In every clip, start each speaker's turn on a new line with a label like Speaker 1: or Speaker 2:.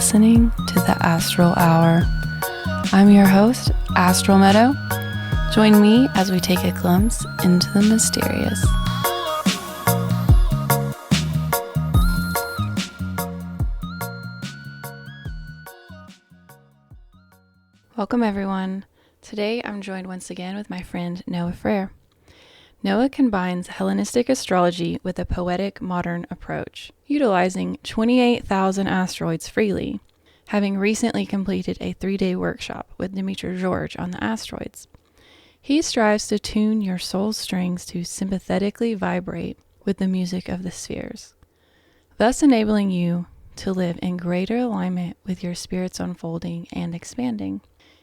Speaker 1: listening to the Astral Hour. I'm your host, Astral Meadow. Join me as we take a glimpse into the mysterious. Welcome everyone. Today I'm joined once again with my friend Noah Frere. Noah combines Hellenistic astrology with a poetic modern approach, utilizing 28,000 asteroids freely, having recently completed a 3-day workshop with Dimitri George on the asteroids. He strives to tune your soul strings to sympathetically vibrate with the music of the spheres, thus enabling you to live in greater alignment with your spirit's unfolding and expanding.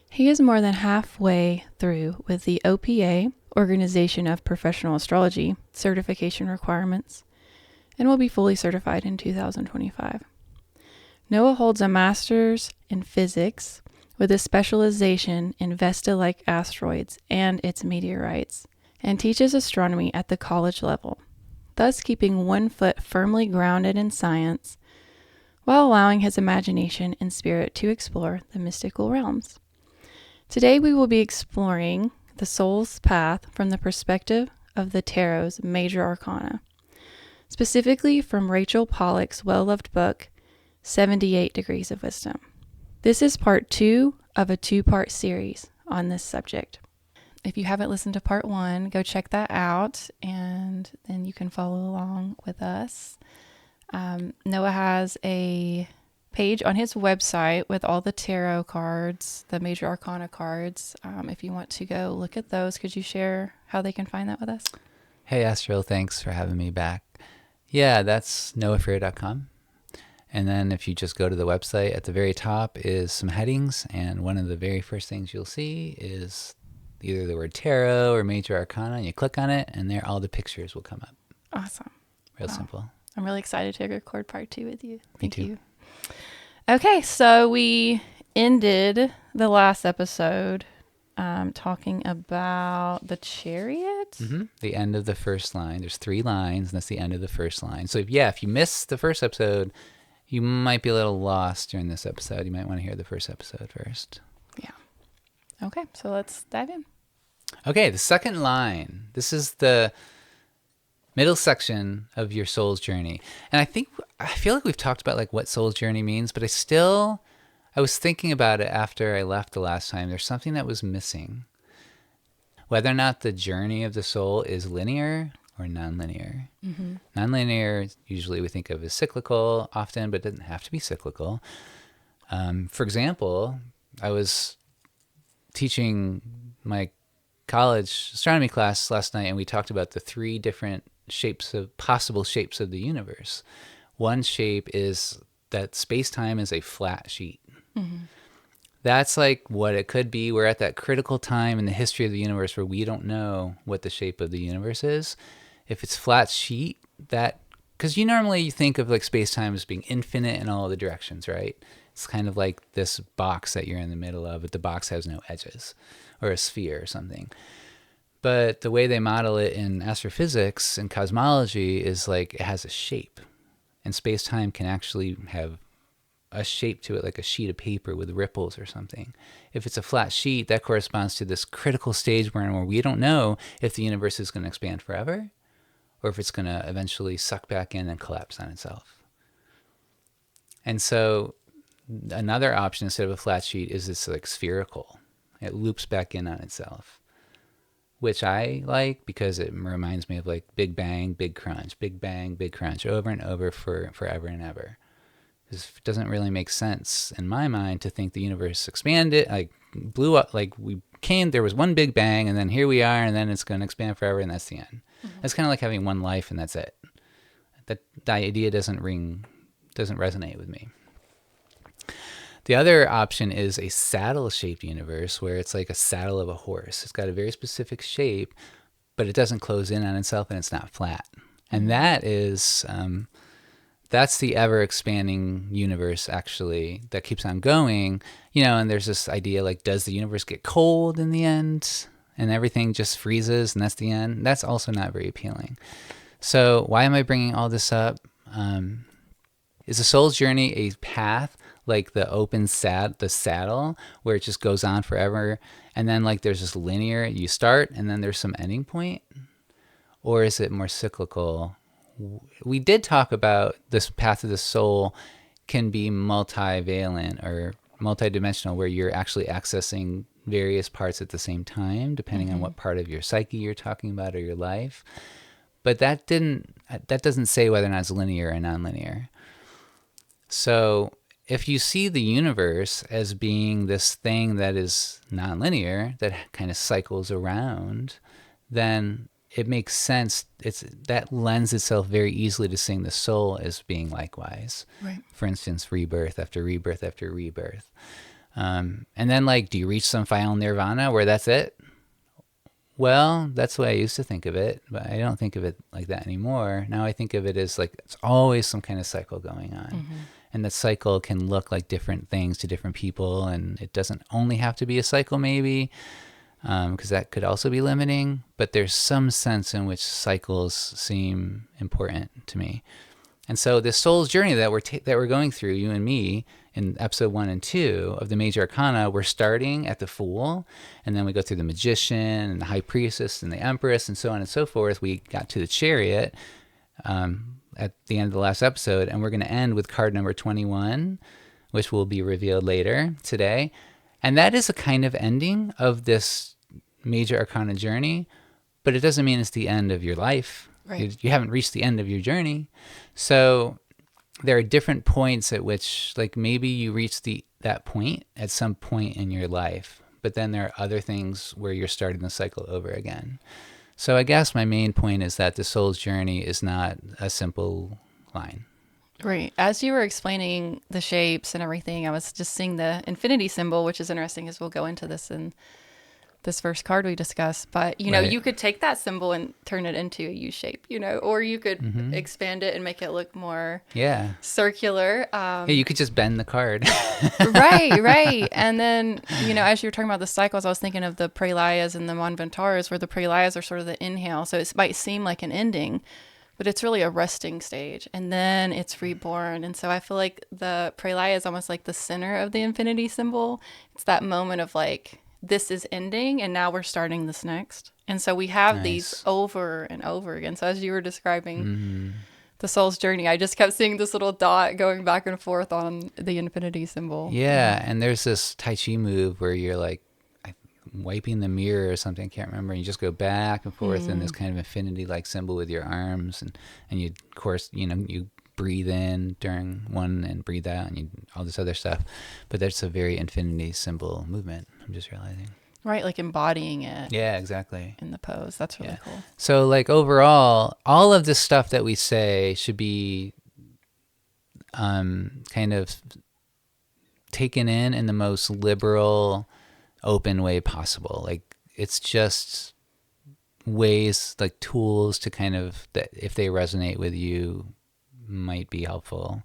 Speaker 1: He is more than halfway through with the OPA, Organization of Professional Astrology, certification requirements, and will be fully certified in 2025. Noah holds a master's in physics with a specialization in Vesta-like asteroids and its meteorites, and teaches astronomy at the college level, thus keeping one foot firmly grounded in science while allowing his imagination and spirit to explore the mystical realms. Today we will be exploring the soul's path from the perspective of the Tarot's Major Arcana, specifically from Rachel Pollack's well-loved book, 78 Degrees of Wisdom. This is part 2 of a 2-part series on this subject. If you haven't listened to part 1, go check that out, and then you can follow along with us. Noah has a page on his website with all the tarot cards, the Major Arcana cards. If you want to go look at those, could you share how they can find that with us?
Speaker 2: Hey Astral, thanks for having me back. Yeah, that's noahfrere.com. And then if you just go to the website, at the very top is some headings, and one of the very first things you'll see is either the word tarot or Major Arcana, and you click on it, and there all the pictures will come up.
Speaker 1: Awesome.
Speaker 2: Real simple.
Speaker 1: I'm really excited to record part 2 with you. Thank
Speaker 2: Me too.
Speaker 1: you. Okay, so we ended the last episode talking about the chariot.
Speaker 2: Mm-hmm. The end of the first line. There's 3 lines, and that's the end of the first line. So if you missed the first episode, you might be a little lost during this episode. You might want to hear the first episode first.
Speaker 1: Yeah. Okay, so let's dive in.
Speaker 2: Okay, the second line. This is the middle section of your soul's journey. And I feel like we've talked about like what soul's journey means, but I was thinking about it after I left the last time. There's something that was missing. Whether or not the journey of the soul is linear or non-linear. Mm-hmm. Non-linear, usually we think of as cyclical often, but it doesn't have to be cyclical. For example, I was teaching my college astronomy class last night, and we talked about the 3 different possible shapes of the universe. One shape is that space-time is a flat sheet. Mm-hmm. That's like what it could be. We're at that critical time in the history of the universe where we don't know what the shape of the universe is. If it's flat sheet, because you think of like space-time as being infinite in all the directions, right? It's kind of like this box that you're in the middle of, but the box has no edges, or a sphere or something. But the way they model it in astrophysics and cosmology is like it has a shape. And space-time can actually have a shape to it, like a sheet of paper with ripples or something. If it's a flat sheet, that corresponds to this critical stage we're in where we don't know if the universe is going to expand forever or if it's going to eventually suck back in and collapse on itself. And so another option instead of a flat sheet is this like spherical. It loops back in on itself, which I like because it reminds me of like Big Bang, Big Crunch, Big Bang, Big Crunch, over and over for forever and ever. Because it doesn't really make sense in my mind to think the universe expanded, like blew up, like there was one Big Bang, and then here we are, and then it's going to expand forever, and that's the end. Mm-hmm. That's kind of like having one life, and that's it. The idea doesn't resonate with me. The other option is a saddle-shaped universe where it's like a saddle of a horse. It's got a very specific shape, but it doesn't close in on itself, and it's not flat. And that is, that's the ever-expanding universe, actually, that keeps on going. And there's this idea, like, does the universe get cold in the end? And everything just freezes, and that's the end? That's also not very appealing. So why am I bringing all this up? Is the soul's journey a path like the the saddle, where it just goes on forever, and then like there's this linear, you start and then there's some ending point? Or is it more cyclical? We did talk about this path of the soul can be multivalent or multidimensional, where you're actually accessing various parts at the same time, depending on what part of your psyche you're talking about or your life. But that doesn't say whether or not it's linear or nonlinear. So if you see the universe as being this thing that is nonlinear, that kind of cycles around, then it makes sense. That lends itself very easily to seeing the soul as being likewise.
Speaker 1: Right.
Speaker 2: For instance, rebirth after rebirth after rebirth. And then, like, do you reach some final nirvana where that's it? Well, that's the way I used to think of it, but I don't think of it like that anymore. Now I think of it as like it's always some kind of cycle going on. And the cycle can look like different things to different people, and it doesn't only have to be a cycle, maybe, because that could also be limiting. But there's some sense in which cycles seem important to me. And so this soul's journey that we're going through, you and me, in episode 1 and 2 of the Major Arcana, we're starting at the Fool, and then we go through the Magician and the High Priestess and the Empress and so on and so forth. We got to the Chariot at the end of the last episode, and we're going to end with card number 21, which will be revealed later today. And that is a kind of ending of this Major Arcana journey, but it doesn't mean it's the end of your life.
Speaker 1: Right.
Speaker 2: You haven't reached the end of your journey. So there are different points at which, like, maybe you reach that point at some point in your life, but then there are other things where you're starting the cycle over again. So I guess my main point is that the soul's journey is not a simple line.
Speaker 1: Right. As you were explaining the shapes and everything, I was just seeing the infinity symbol, which is interesting as we'll go into this in this first card we discussed. But, you know,
Speaker 2: Right.
Speaker 1: you could take that symbol and turn it into a U shape, you know, or you could expand it and make it look more circular.
Speaker 2: Yeah, you could just bend the card.
Speaker 1: Right. And then, you know, as you were talking about the cycles, I was thinking of the Pralayas and the Manvantaras, where the Pralayas are sort of the inhale. So it might seem like an ending, but it's really a resting stage, and then it's reborn. And so I feel like the Pralaya is almost like the center of the infinity symbol. It's that moment of like, this is ending, and now we're starting this next. And so we have these over and over again. So as you were describing the soul's journey, I just kept seeing this little dot going back and forth on the infinity symbol.
Speaker 2: Yeah, and there's this Tai Chi move where you're like wiping the mirror or something, I can't remember, and you just go back and forth in this kind of infinity-like symbol with your arms, and you, of course, you know, you breathe in during one and breathe out, and all this other stuff. But that's a very infinity symbol movement, I'm just realizing.
Speaker 1: Right, like embodying it.
Speaker 2: Yeah, exactly.
Speaker 1: In the pose. That's really cool.
Speaker 2: So, like, overall, all of this stuff that we say should be kind of taken in the most liberal, open way possible. Like, it's just ways, like tools to kind of, that if they resonate with you, might be helpful.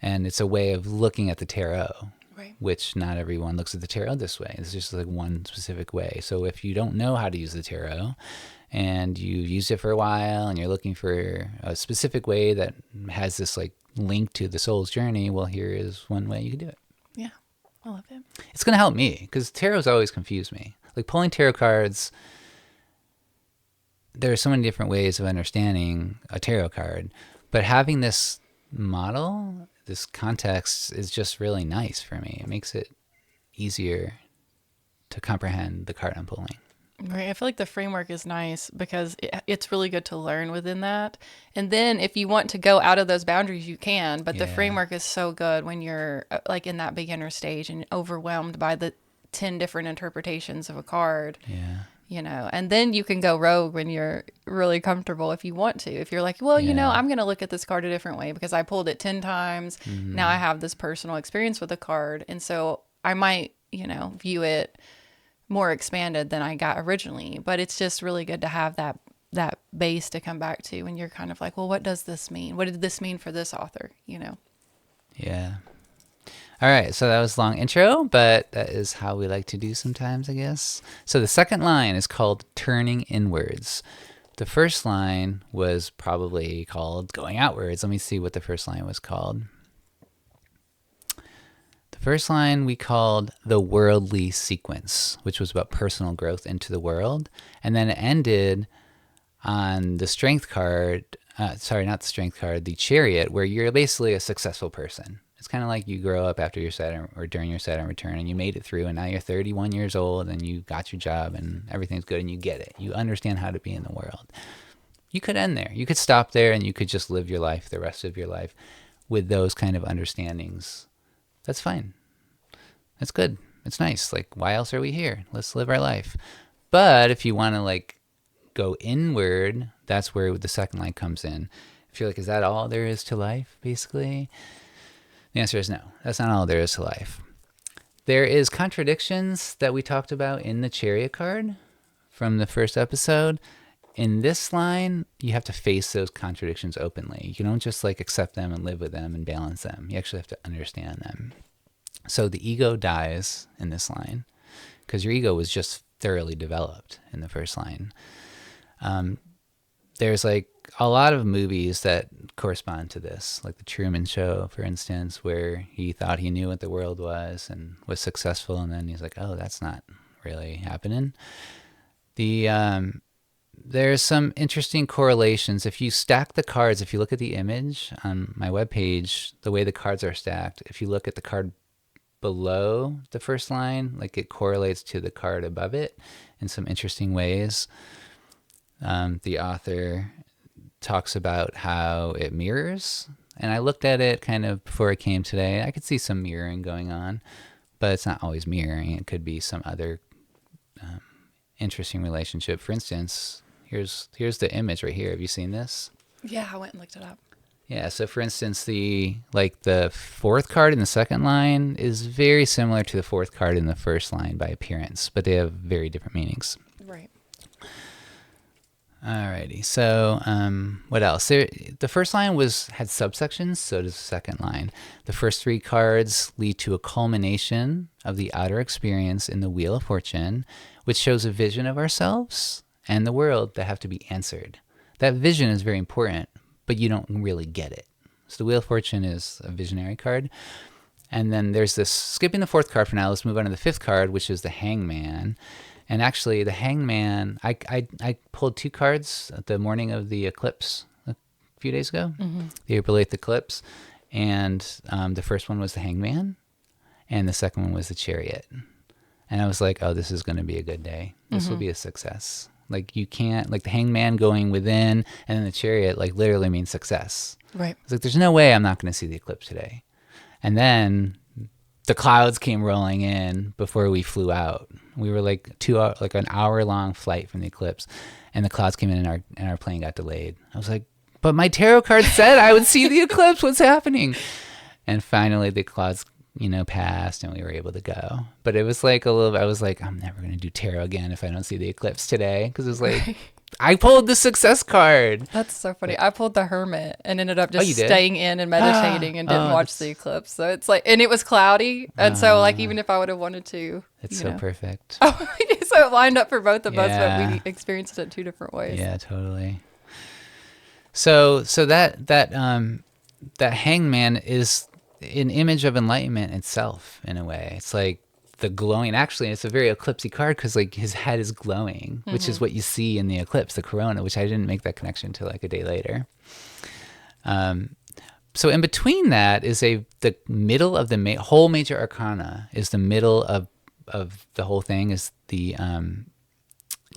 Speaker 2: And it's a way of looking at the tarot,
Speaker 1: right,
Speaker 2: which not everyone looks at the tarot this way. It's just like one specific way. So if you don't know how to use the tarot and you used it for a while and you're looking for a specific way that has this like link to the soul's journey, well, here is one way you can do it.
Speaker 1: Yeah, I love it. It's
Speaker 2: going to help me because tarot's always confused me. Like pulling tarot cards, there are so many different ways of understanding a tarot card, but having this model, this context, is just really nice for me. It makes it easier to comprehend the card I'm pulling.
Speaker 1: Right. I feel like the framework is nice because it's really good to learn within that. And then if you want to go out of those boundaries, you can. But the framework is so good when you're like in that beginner stage and overwhelmed by the 10 different interpretations of a card.
Speaker 2: Yeah.
Speaker 1: You know, and then you can go rogue when you're really comfortable if you want to. If you're like, well, you know, I'm going to look at this card a different way because I pulled it 10 times. Mm-hmm. Now I have this personal experience with the card. And so I might, you know, view it more expanded than I got originally. But it's just really good to have that base to come back to when you're kind of like, well, what does this mean? What did this mean for this author? You know?
Speaker 2: Yeah. All right, so that was a long intro, but that is how we like to do sometimes, I guess. So the second line is called Turning Inwards. The first line was probably called Going Outwards. Let me see what the first line was called. First line we called the worldly sequence, which was about personal growth into the world. And then it ended on the strength card, sorry, not the strength card, the chariot, where you're basically a successful person. It's kind of like you grow up after your Saturn or during your Saturn return and you made it through and now you're 31 years old and you got your job and everything's good and you get it. You understand how to be in the world. You could end there. You could stop there and you could just live your life, the rest of your life, with those kind of understandings. That's fine. That's good. It's nice. Like, why else are we here? Let's live our life. But if you want to like go inward, that's where the second line comes in. If you're like, is that all there is to life, basically? The answer is no. That's not all there is to life. There is contradictions that we talked about in the chariot card from the first episode. In this line, you have to face those contradictions openly. You don't just like accept them and live with them and balance them. You actually have to understand them. So the ego dies in this line because your ego was just thoroughly developed in the first line. There's like a lot of movies that correspond to this, like the Truman Show, for instance, where he thought he knew what the world was and was successful, and then he's like, oh, that's not really happening. There's some interesting correlations. If you stack the cards, if you look at the image on my webpage, the way the cards are stacked, if you look at the card below the first line, like it correlates to the card above it in some interesting ways. The author talks about how it mirrors, and I looked at it kind of before I came today. I could see some mirroring going on, but it's not always mirroring. It could be some other interesting relationship. For instance, here's the image right here. Have you seen this?
Speaker 1: Yeah, I went and looked it up.
Speaker 2: Yeah, so for instance, the fourth card in the second line is very similar to the fourth card in the first line by appearance, but they have very different meanings.
Speaker 1: Right.
Speaker 2: Alrighty, so what else? The first line had subsections, so does the second line. The first three cards lead to a culmination of the outer experience in the Wheel of Fortune, which shows a vision of ourselves and the world that have to be answered. That vision is very important, but you don't really get it. So the Wheel of Fortune is a visionary card. And then there's this, skipping the fourth card for now, let's move on to the fifth card, which is the Hangman. And actually, the Hangman, I pulled two cards at the morning of the eclipse a few days ago, the April 8th eclipse. And the first one was the Hangman, and the second one was the Chariot. And I was like, oh, this is going to be a good day. This will be a success. Like, you can't, like the Hangman going within, and then the Chariot, like, literally means success.
Speaker 1: Right.
Speaker 2: It's like, there's no way I'm not going to see the eclipse today. And then the clouds came rolling in before we flew out. We were like an hour-long flight from the eclipse, and the clouds came in and our plane got delayed. I was like, but my tarot card said I would see the eclipse. What's happening? And finally the clouds, passed and we were able to go. But it was like I was like, I'm never going to do tarot again if I don't see the eclipse today. Because it was like, I pulled the success card.
Speaker 1: That's so funny. I pulled the Hermit and ended up just
Speaker 2: you did?
Speaker 1: staying in and meditating and didn't watch the eclipse. So it's like, and it was cloudy. And so like, even if I would have wanted to.
Speaker 2: It's so perfect.
Speaker 1: Oh, so it lined up for both of us,
Speaker 2: Yeah.
Speaker 1: but we experienced it 2 different ways.
Speaker 2: Yeah, totally. So that Hangman is an image of enlightenment itself in a way. It's like the glowing. Actually, it's a very eclipsy card because like his head is glowing, which is what you see in the eclipse, the corona. Which I didn't make that connection until like a day later. So in between that is the middle of the whole Major Arcana is the middle of the whole thing is the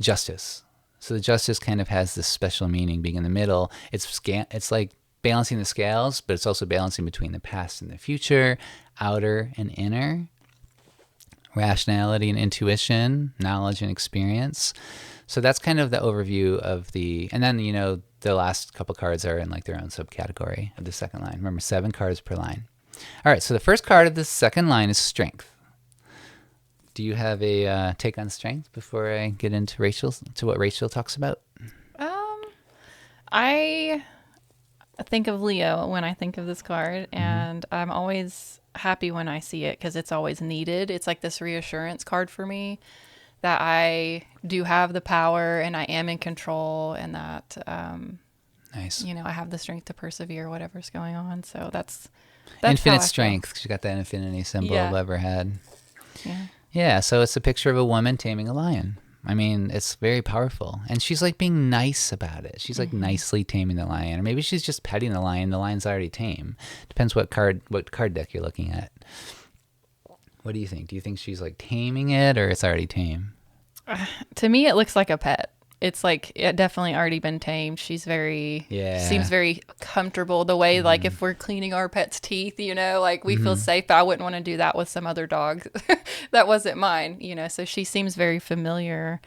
Speaker 2: Justice. So the Justice kind of has this special meaning being in the middle. It's like balancing the scales, but it's also balancing between the past and the future, outer and inner, rationality and intuition, knowledge and experience. So that's kind of the overview of and then, the last couple cards are in like their own subcategory of the second line. Remember, 7 cards per line. All right, so the first card of the second line is strength. Do you have a take on strength before I get into what Rachel talks about?
Speaker 1: I think of Leo when I think of this card, and I'm always happy when I see it because it's always needed. It's like this reassurance card for me that I do have the power and I am in control, and that
Speaker 2: Nice.
Speaker 1: I have the strength to persevere whatever's going on. So that's That's how I
Speaker 2: Infinite
Speaker 1: feel.
Speaker 2: strength. She got that infinity symbol
Speaker 1: Yeah.
Speaker 2: above her head.
Speaker 1: Yeah.
Speaker 2: Yeah, so it's a picture of a woman taming a lion. I mean, it's very powerful. And she's like being nice about it. She's like nicely taming the lion. Or maybe she's just petting the lion. The lion's already tame. Depends what card deck you're looking at. What do you think? Do you think she's like taming it or it's already tame?
Speaker 1: To me, it looks like a pet. It's like it definitely already been tamed. She's very seems very comfortable. The way like if we're cleaning our pet's teeth, like we feel safe. But I wouldn't want to do that with some other dog that wasn't mine. So she seems very familiar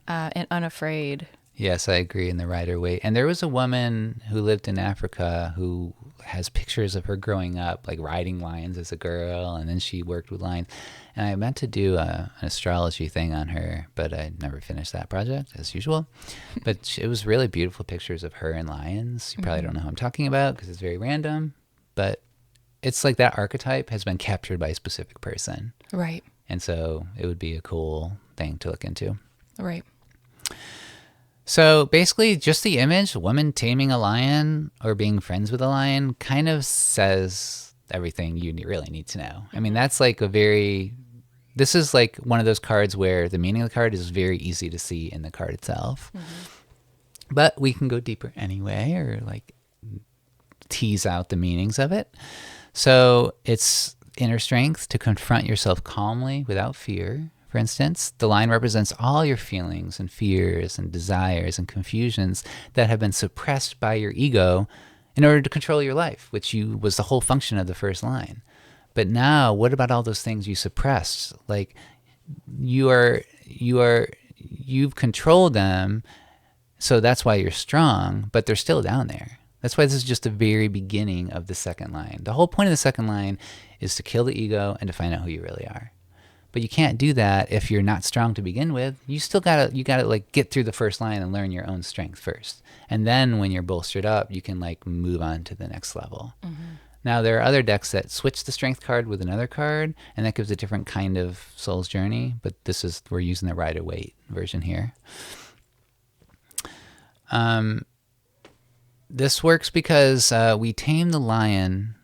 Speaker 1: and unafraid.
Speaker 2: Yes, I agree in the Rider-Waite. And there was a woman who lived in Africa who has pictures of her growing up, like riding lions as a girl, and then she worked with lions. And I meant to do an astrology thing on her, but I never finished that project, as usual. But it was really beautiful pictures of her and lions. You probably don't know who I'm talking about because it's very random, but it's like that archetype has been captured by a specific person.
Speaker 1: Right.
Speaker 2: And so it would be a cool thing to look into.
Speaker 1: Right.
Speaker 2: So basically, just the image, a woman taming a lion or being friends with a lion, kind of says everything you really need to know. I mean, that's like this is like one of those cards where the meaning of the card is very easy to see in the card itself. But we can go deeper anyway, or like tease out the meanings of it. So it's inner strength to confront yourself calmly without fear. For instance, the lion represents all your feelings and fears and desires and confusions that have been suppressed by your ego in order to control your life, which was the whole function of the first line. But now, what about all those things you suppressed? Like you've controlled them, so that's why you're strong, but they're still down there. That's why this is just the very beginning of the second line. The whole point of the second line is to kill the ego and to find out who you really are. But you can't do that if you're not strong to begin with. You gotta like get through the first line and learn your own strength first. And then when you're bolstered up, you can like move on to the next level. Now there are other decks that switch the strength card with another card, and that gives a different kind of soul's journey. But we're using the Rider-Waite version here. This works because we tame the lion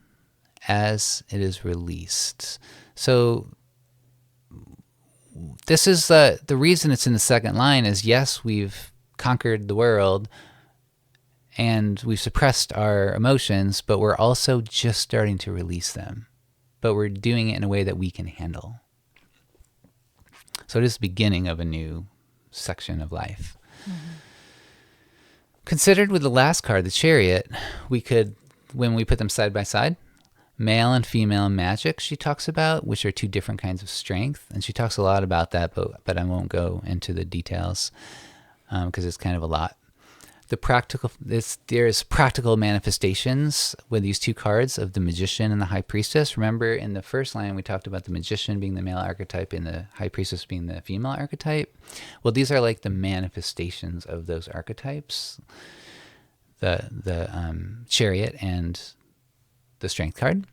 Speaker 2: as it is released. So this is the reason it's in the second line is, yes, we've conquered the world and we've suppressed our emotions, but we're also just starting to release them. But we're doing it in a way that we can handle. So it is the beginning of a new section of life. Considered with the last card, the Chariot, we could, when we put them side by side, male and female magic she talks about, which are two different kinds of strength. And she talks a lot about that, but I won't go into the details because it's kind of a lot. There's practical manifestations with these two cards of the Magician and the High Priestess. Remember in the first line, we talked about the Magician being the male archetype and the High Priestess being the female archetype. Well, these are like the manifestations of those archetypes. The Chariot and the Strength card.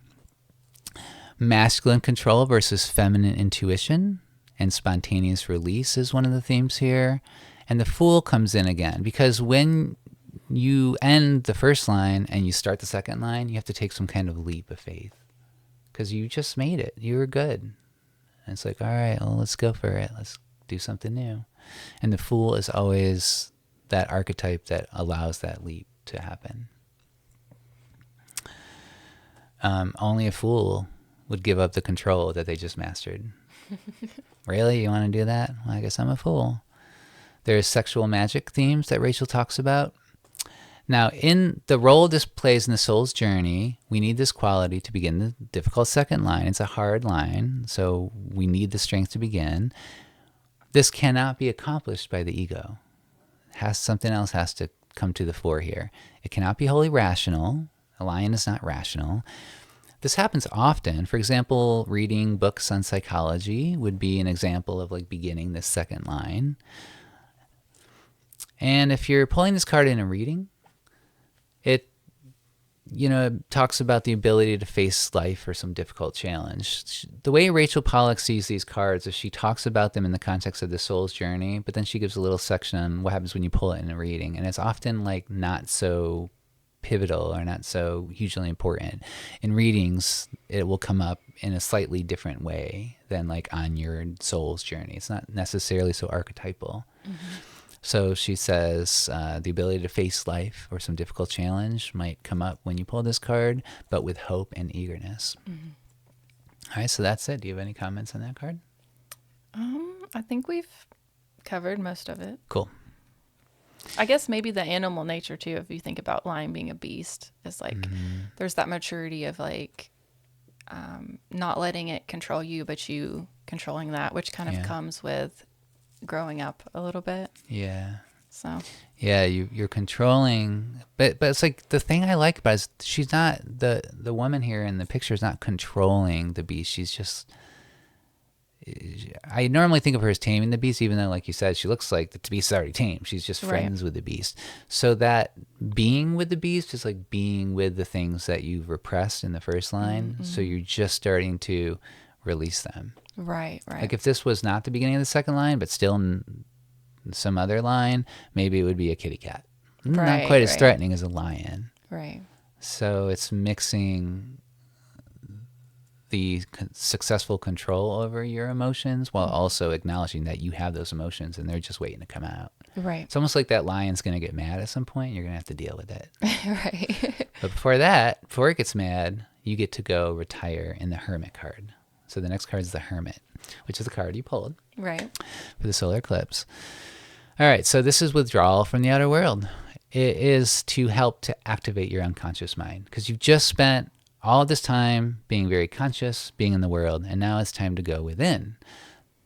Speaker 2: Masculine control versus feminine intuition and spontaneous release is one of the themes here. And the Fool comes in again because when you end the first line and you start the second line, you have to take some kind of leap of faith because you just made it. You were good. And it's like, all right, well, let's go for it. Let's do something new. And the Fool is always that archetype that allows that leap to happen. Only a fool would give up the control that they just mastered. Really? You want to do that? Well, I guess I'm a fool. There's sexual magic themes that Rachel talks about. Now, in the role this plays in the soul's journey, we need this quality to begin the difficult second line. It's a hard line, so we need the strength to begin. This cannot be accomplished by the ego. Something else has to come to the fore here. It cannot be wholly rational. A lion is not rational. This happens often. For example, reading books on psychology would be an example of like beginning this second line. And if you're pulling this card in a reading, it talks about the ability to face life or some difficult challenge. The way Rachel Pollack sees these cards is she talks about them in the context of the soul's journey, but then she gives a little section on what happens when you pull it in a reading. And it's often like not so pivotal or not so hugely important. In readings, it will come up in a slightly different way than like on your soul's journey. It's not necessarily so archetypal. So she says the ability to face life or some difficult challenge might come up when you pull this card, but with hope and eagerness. All right, so that's it. Do you have any comments on that card?
Speaker 1: I think we've covered most of it.
Speaker 2: Cool.
Speaker 1: I guess maybe the animal nature too, if you think about lion being a beast, is like there's that maturity of like not letting it control you, but you controlling that, which kind of comes with growing up a little bit.
Speaker 2: Yeah.
Speaker 1: So
Speaker 2: yeah, you're controlling, but it's like the thing I like about it is she's not the woman here in the picture is not controlling the beast. She's just, I normally think of her as taming the beast, even though, like you said, she looks like the beast is already tamed. She's just friends with the beast. So that being with the beast is like being with the things that you've repressed in the first line. So you're just starting to release them.
Speaker 1: right.
Speaker 2: Like if this was not the beginning of the second line, but still in some other line, maybe it would be a kitty cat. Not quite as threatening as a lion.
Speaker 1: Right.
Speaker 2: So it's mixing the successful control over your emotions while also acknowledging that you have those emotions and they're just waiting to come out.
Speaker 1: Right.
Speaker 2: It's almost like that lion's going to get mad at some point. You're going to have to deal with it.
Speaker 1: Right.
Speaker 2: But before that, before it gets mad, you get to go retire in the Hermit card. So the next card is the Hermit, which is the card you pulled
Speaker 1: Right.
Speaker 2: for the solar eclipse. All right, so this is withdrawal from the outer world. It is to help to activate your unconscious mind because you've just spent all this time being very conscious, being in the world, and now it's time to go within.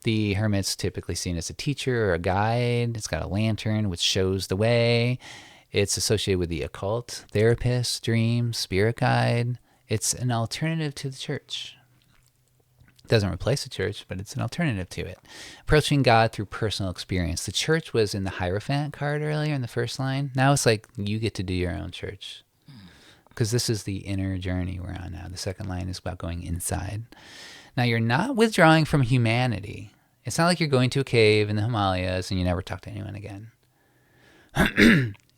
Speaker 2: The Hermit's typically seen as a teacher or a guide. It's got a lantern which shows the way. It's associated with the occult, therapist, dream, spirit guide. It's an alternative to the church. It doesn't replace the church, but it's an alternative to it. Approaching God through personal experience. The church was in the Hierophant card earlier in the first line. Now it's like you get to do your own church. Because this is the inner journey we're on now. The second line is about going inside. Now you're not withdrawing from humanity. It's not like you're going to a cave in the Himalayas and you never talk to anyone again.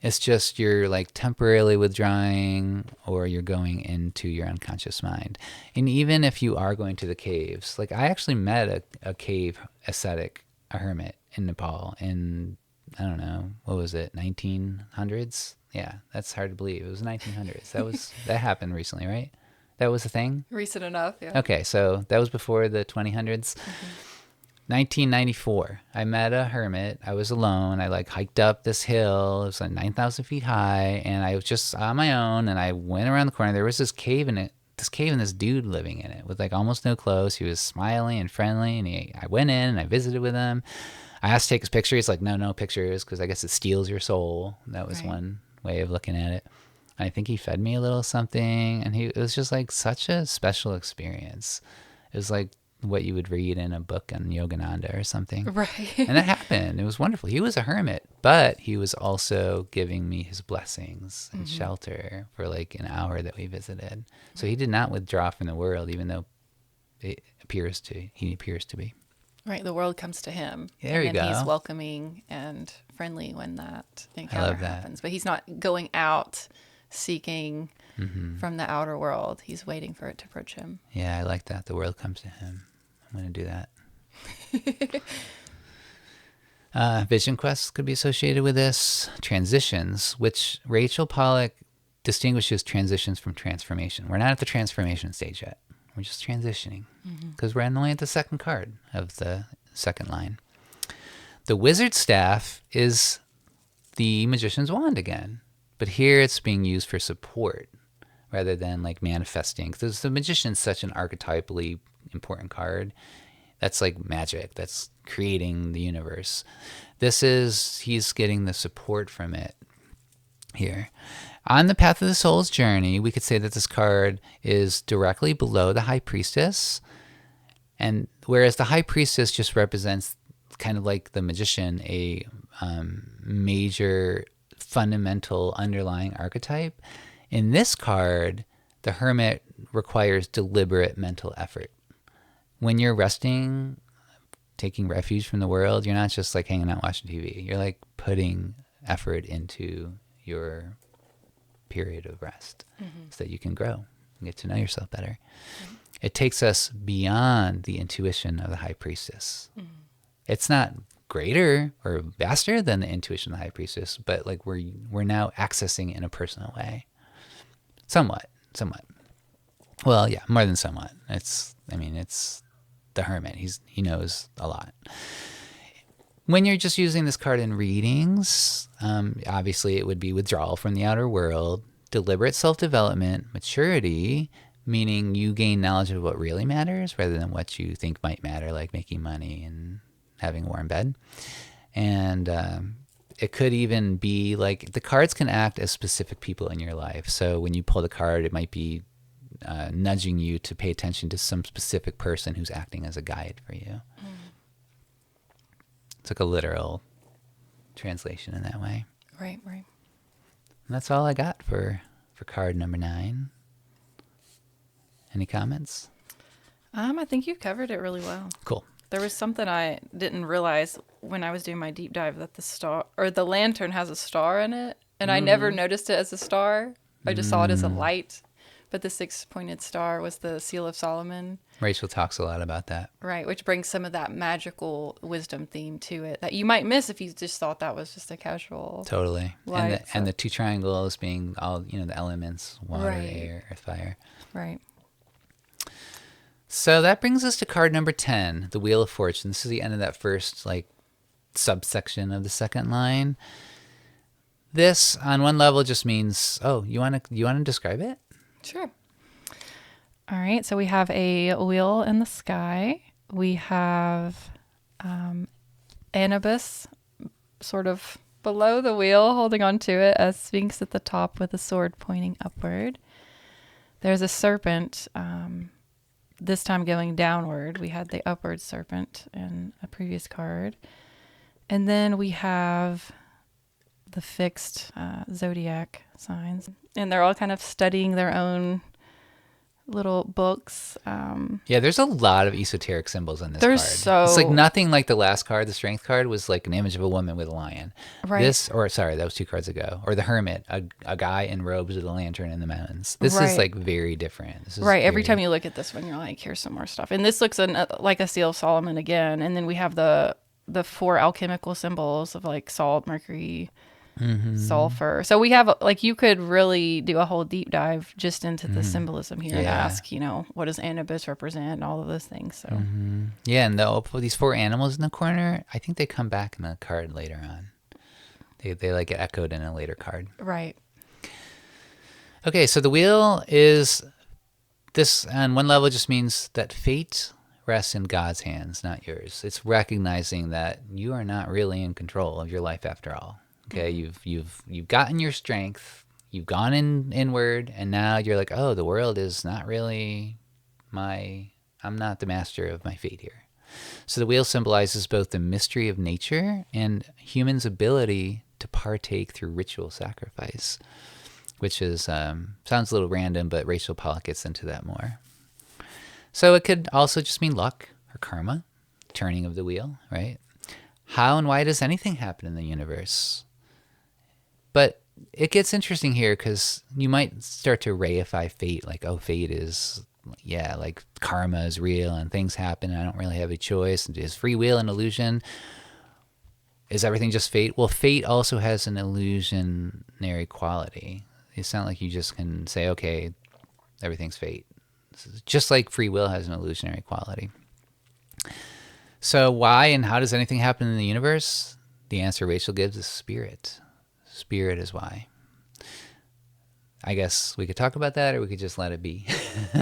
Speaker 2: It's just you're like temporarily withdrawing or you're going into your unconscious mind. And even if you are going to the caves, like I actually met a cave ascetic, a hermit in Nepal in, I don't know, what was it, 1900s? Yeah, that's hard to believe. It was 1900s. That happened recently, right? That was a thing?
Speaker 1: Recent enough, yeah.
Speaker 2: Okay, so that was before the 2000s. 1994, I met a hermit. I was alone. I like hiked up this hill. It was like 9,000 feet high, and I was just on my own. And I went around the corner. There was this cave in it. And this dude living in it with like almost no clothes. He was smiling and friendly, and I went in and I visited with him. I asked to take his picture. He's like, no pictures, because I guess it steals your soul. That was one way of looking at it. I think he fed me a little something, and it was just like such a special experience. It was like what you would read in a book on Yogananda or something.
Speaker 1: Right.
Speaker 2: And that happened. It was wonderful. He was a hermit, but he was also giving me his blessings and shelter for like an hour that we visited. So he did not withdraw from the world, even though he appears to be.
Speaker 1: Right. The world comes to him.
Speaker 2: There you go.
Speaker 1: And he's welcoming and friendly when that encounter
Speaker 2: that.
Speaker 1: happens. But he's not going out seeking from the outer world. He's waiting for it to approach him.
Speaker 2: Yeah, I like that. The world comes to him. I'm going to do that. Vision quests could be associated with this. Transitions, which Rachel Pollack distinguishes transitions from transformation. We're not at the transformation stage yet. We're just transitioning because we're only at the second card of the second line. The wizard staff is the magician's wand again, but here it's being used for support rather than like manifesting. Because the magician's such an archetypally important card. That's like magic. That's creating the universe. He's getting the support from it here. On the path of the soul's journey, we could say that this card is directly below the high priestess. And whereas the high priestess just represents kind of like the magician, a major fundamental underlying archetype, in this card, the hermit requires deliberate mental effort. When you're resting, taking refuge from the world, you're not just like hanging out watching TV. You're like putting effort into your period of rest so that you can grow and get to know yourself better. It takes us beyond the intuition of the high priestess. It's not greater or vaster than the intuition of the high priestess, but like we're now accessing it in a personal way. Somewhat. Well, yeah, more than somewhat. It's the hermit. He knows a lot. When you're just using this card in readings, obviously it would be withdrawal from the outer world, deliberate self-development, maturity, meaning you gain knowledge of what really matters rather than what you think might matter, like making money and having a warm bed. And it could even be like the cards can act as specific people in your life. So when you pull the card, it might be nudging you to pay attention to some specific person who's acting as a guide for you. It's like a literal translation in that way.
Speaker 1: Right.
Speaker 2: And that's all I got for card number 9. Any comments?
Speaker 1: I think you covered it really well.
Speaker 2: Cool.
Speaker 1: There was something I didn't realize when I was doing my deep dive, that the lantern has a star in it, and I never noticed it as a star. I just saw it as a light. But the 6-pointed star was the seal of Solomon.
Speaker 2: Rachel talks a lot about that.
Speaker 1: Right, which brings some of that magical wisdom theme to it that you might miss if you just thought that was just a casual
Speaker 2: Totally.
Speaker 1: light.
Speaker 2: And the 2 triangles being all, the elements, water, air, earth, fire.
Speaker 1: Right.
Speaker 2: So that brings us to card number 10, the Wheel of Fortune. This is the end of that first subsection of the second line. This on one level just means, you want to describe it?
Speaker 1: Sure. All right. So we have a wheel in the sky. We have Anubis sort of below the wheel, holding onto it, a sphinx at the top with a sword pointing upward. There's a serpent, this time going downward. We had the upward serpent in a previous card. And then we have the fixed zodiac signs. And they're all kind of studying their own little books.
Speaker 2: Yeah, there's a lot of esoteric symbols in this
Speaker 1: There's
Speaker 2: card. It's like
Speaker 1: so-
Speaker 2: nothing like the last card, the Strength card, was like an image of a woman with a lion.
Speaker 1: Right.
Speaker 2: That was 2 cards ago. Or the Hermit, a guy in robes with a lantern in the mountains. This
Speaker 1: Right.
Speaker 2: is like very different. This is
Speaker 1: Right. Every
Speaker 2: very-
Speaker 1: time you look at this one, you're like, here's some more stuff. And this looks like a seal of Solomon again. And then we have the 4 alchemical symbols of like salt, mercury, sulfur. So we have you could really do a whole deep dive just into the symbolism here and
Speaker 2: Yeah.
Speaker 1: ask, what does Anubis represent and all of those things. So
Speaker 2: Yeah, and these 4 animals in the corner, I think they come back in the card later on. They like get echoed in a later card.
Speaker 1: right.
Speaker 2: Okay, so the wheel is this on one level just means that fate rests in God's hands, not yours. It's recognizing that you are not really in control of your life after all. Okay, you've gotten your strength, you've gone inward, and now you're like, oh, the world is not really I'm not the master of my fate here. So the wheel symbolizes both the mystery of nature and humans' ability to partake through ritual sacrifice, which is sounds a little random, but Rachel Pollack gets into that more. So it could also just mean luck or karma, turning of the wheel, right? How and why does anything happen in the universe? But it gets interesting here because you might start to reify fate, like, fate is, like karma is real and things happen and I don't really have a choice. Is free will an illusion? Is everything just fate? Well, fate also has an illusionary quality. It's not like you just can say, okay, everything's fate. Just like free will has an illusionary quality. So why and how does anything happen in the universe? The answer Rachel gives is spirit. Spirit is why. I guess we could talk about that or we could just let it be.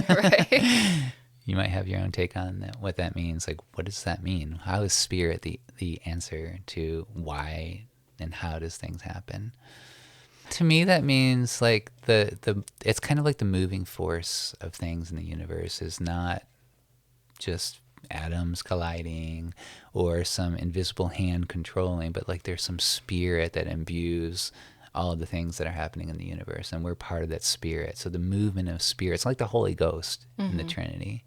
Speaker 1: Right.
Speaker 2: You might have your own take on that, what that means. Like, what does that mean? How is spirit the answer to why and how does things happen? To me, that means like it's kind of like the moving force of things in the universe is not just atoms colliding or some invisible hand controlling, but like there's some spirit that imbues all of the things that are happening in the universe, and we're part of that spirit. So the movement of spirit, it's like the Holy Ghost in the Trinity.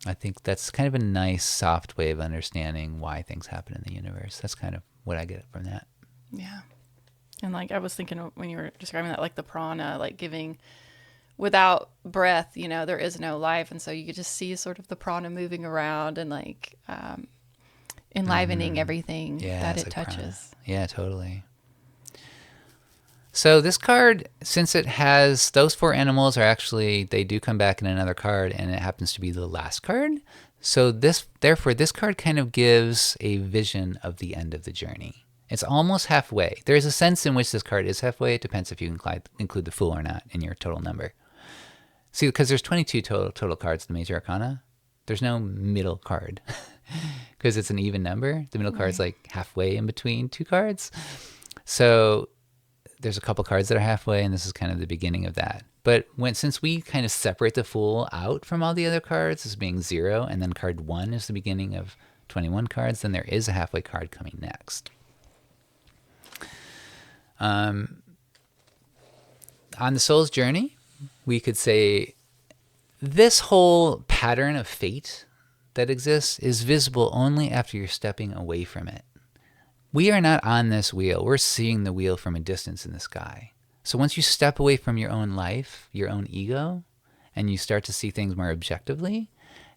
Speaker 2: I think that's kind of a nice, soft way of understanding why things happen in the universe. That's kind of what I get from that.
Speaker 1: Yeah. And like I was thinking when you were describing that, like the prana, like giving without breath, there is no life, and so you could just see sort of the prana moving around and like enlivening everything
Speaker 2: Yeah,
Speaker 1: that
Speaker 2: it's
Speaker 1: it
Speaker 2: like prana.
Speaker 1: touches.
Speaker 2: Yeah, totally. So this card, since it has those 4 animals, are actually, they do come back in another card, and it happens to be the last card. So therefore, this card kind of gives a vision of the end of the journey. It's almost halfway. There is a sense in which this card is halfway. It depends if you include the Fool or not in your total number. See, because there's 22 total cards in the Major Arcana. There's no middle card because it's an even number. The middle card's like halfway in between 2 cards. So there's a couple cards that are halfway, and this is kind of the beginning of that. But since we kind of separate the Fool out from all the other cards as being 0, and then card 1 is the beginning of 21 cards, then there is a halfway card coming next. On the soul's journey, we could say this whole pattern of fate that exists is visible only after you're stepping away from it. We are not on this wheel. We're seeing the wheel from a distance in the sky. So once you step away from your own life, your own ego, and you start to see things more objectively,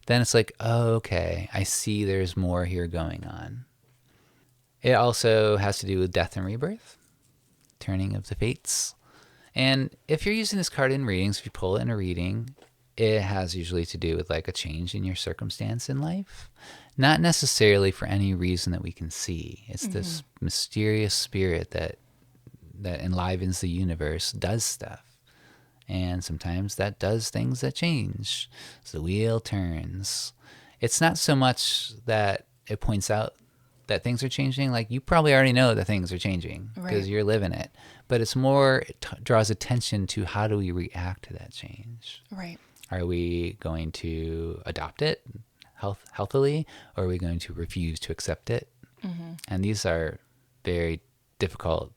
Speaker 2: then it's like, oh, okay, I see there's more here going on. It also has to do with death and rebirth, turning of the fates. And if you're using this card in readings, if you pull it in a reading, it has usually to do with like a change in your circumstance in life. Not necessarily for any reason that we can see. It's this mysterious spirit that enlivens the universe, does stuff. And sometimes that does things that change. So the wheel turns. It's not so much that it points out that things are changing. Like, you probably already know that things are changing because you're living it. But it's more, it draws attention to how do we react to that change.
Speaker 1: Right.
Speaker 2: Are we going to adopt it healthily, or are we going to refuse to accept it? And these are very difficult,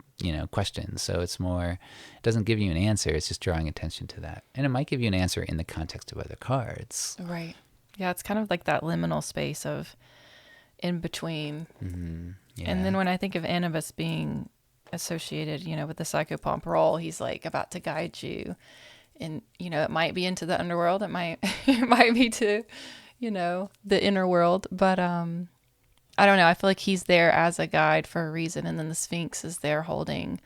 Speaker 2: questions. So it's more, it doesn't give you an answer. It's just drawing attention to that. And it might give you an answer in the context of other cards.
Speaker 1: Right. Yeah, it's kind of like that liminal space of in between.
Speaker 2: Yeah.
Speaker 1: And then when I think of Anubis being associated, with the psychopomp role, he's like about to guide you. And, it might be into the underworld. It might be to, the inner world. But I don't know. I feel like he's there as a guide for a reason. And then the Sphinx is there holding,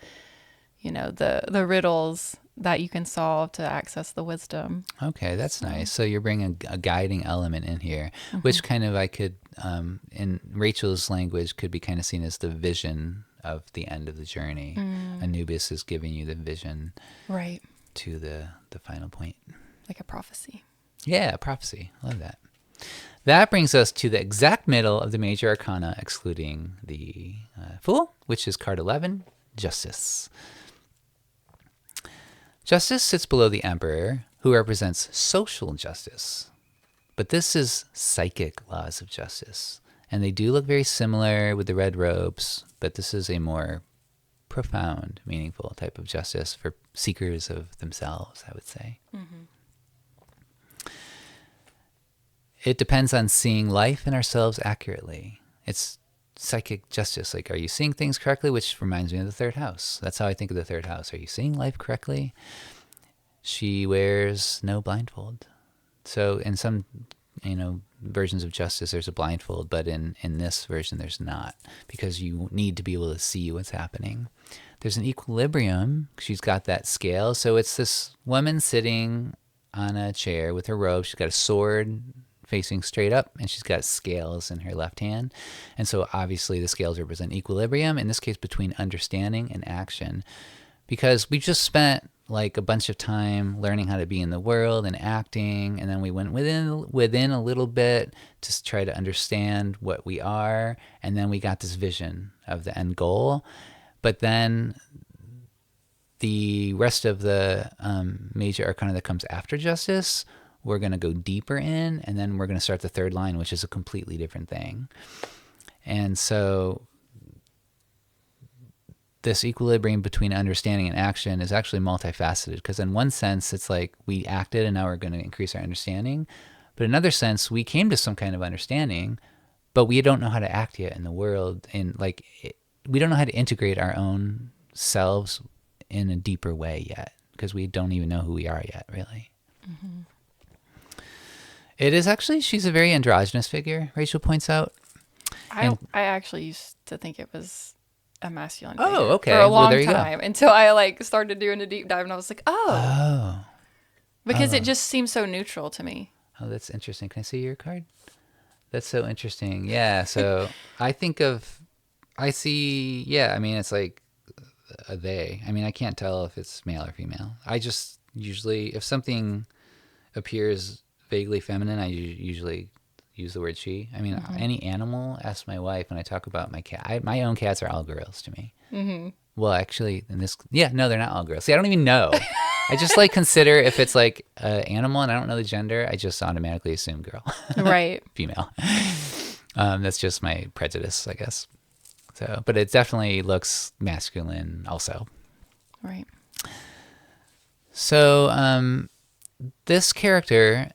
Speaker 1: the riddles that you can solve to access the wisdom.
Speaker 2: Okay, that's nice. So you're bringing a guiding element in here, which kind of I could, in Rachel's language, could be kind of seen as the vision of the end of the journey. Anubis is giving you the vision.
Speaker 1: Right.
Speaker 2: To the final point.
Speaker 1: Like a prophecy.
Speaker 2: Yeah, prophecy. Love that. That brings us to the exact middle of the Major Arcana, excluding the Fool, which is card 11, Justice. Justice sits below the Emperor, who represents social justice. But this is psychic laws of justice. And they do look very similar with the red robes, but this is a more profound, meaningful type of justice for seekers of themselves, I would say. It depends on seeing life and ourselves accurately. It's psychic justice. Like, are you seeing things correctly? Which reminds me of the 3rd house. That's how I think of the 3rd house. Are you seeing life correctly? She wears no blindfold. So in some, versions of justice, there's a blindfold, but in this version, there's not, because you need to be able to see what's happening. There's an equilibrium. She's got that scale. So it's this woman sitting on a chair with her robe. She's got a sword facing straight up, and she's got scales in her left hand. And so obviously the scales represent equilibrium, in this case between understanding and action, because we just spent like a bunch of time learning how to be in the world and acting, and then we went within a little bit to try to understand what we are, and then we got this vision of the end goal. But then the rest of the Major Arcana that comes after Justice, we're going to go deeper in, and then we're going to start the 3rd line, which is a completely different thing. And so this equilibrium between understanding and action is actually multifaceted, because in one sense, it's like we acted and now we're going to increase our understanding. But in another sense, we came to some kind of understanding, but we don't know how to act yet in the world. And we don't know how to integrate our own selves in a deeper way yet, because we don't even know who we are yet, really. Mm-hmm. It is actually, she's a very androgynous figure, Rachel points out.
Speaker 1: I actually used to think it was a masculine
Speaker 2: Oh,
Speaker 1: figure
Speaker 2: okay.
Speaker 1: for a
Speaker 2: Well,
Speaker 1: long
Speaker 2: there you go.
Speaker 1: time until I like started doing a deep dive and I was like,
Speaker 2: Oh.
Speaker 1: Because it just seems so neutral to me.
Speaker 2: Oh, that's interesting. Can I see your card? That's so interesting. Yeah. So I see, yeah, I mean, it's like a they. I mean, I can't tell if it's male or female. I just usually, if something appears vaguely feminine, I usually use the word she. I mean, any animal, ask my wife when I talk about my cat. My own cats are all girls to me. Mm-hmm. Well, actually, no, they're not all girls. See, I don't even know. I just like consider if it's like an animal and I don't know the gender, I just automatically assume girl.
Speaker 1: Right.
Speaker 2: Female. That's just my prejudice, I guess. So, but it definitely looks masculine also.
Speaker 1: Right.
Speaker 2: So, this character,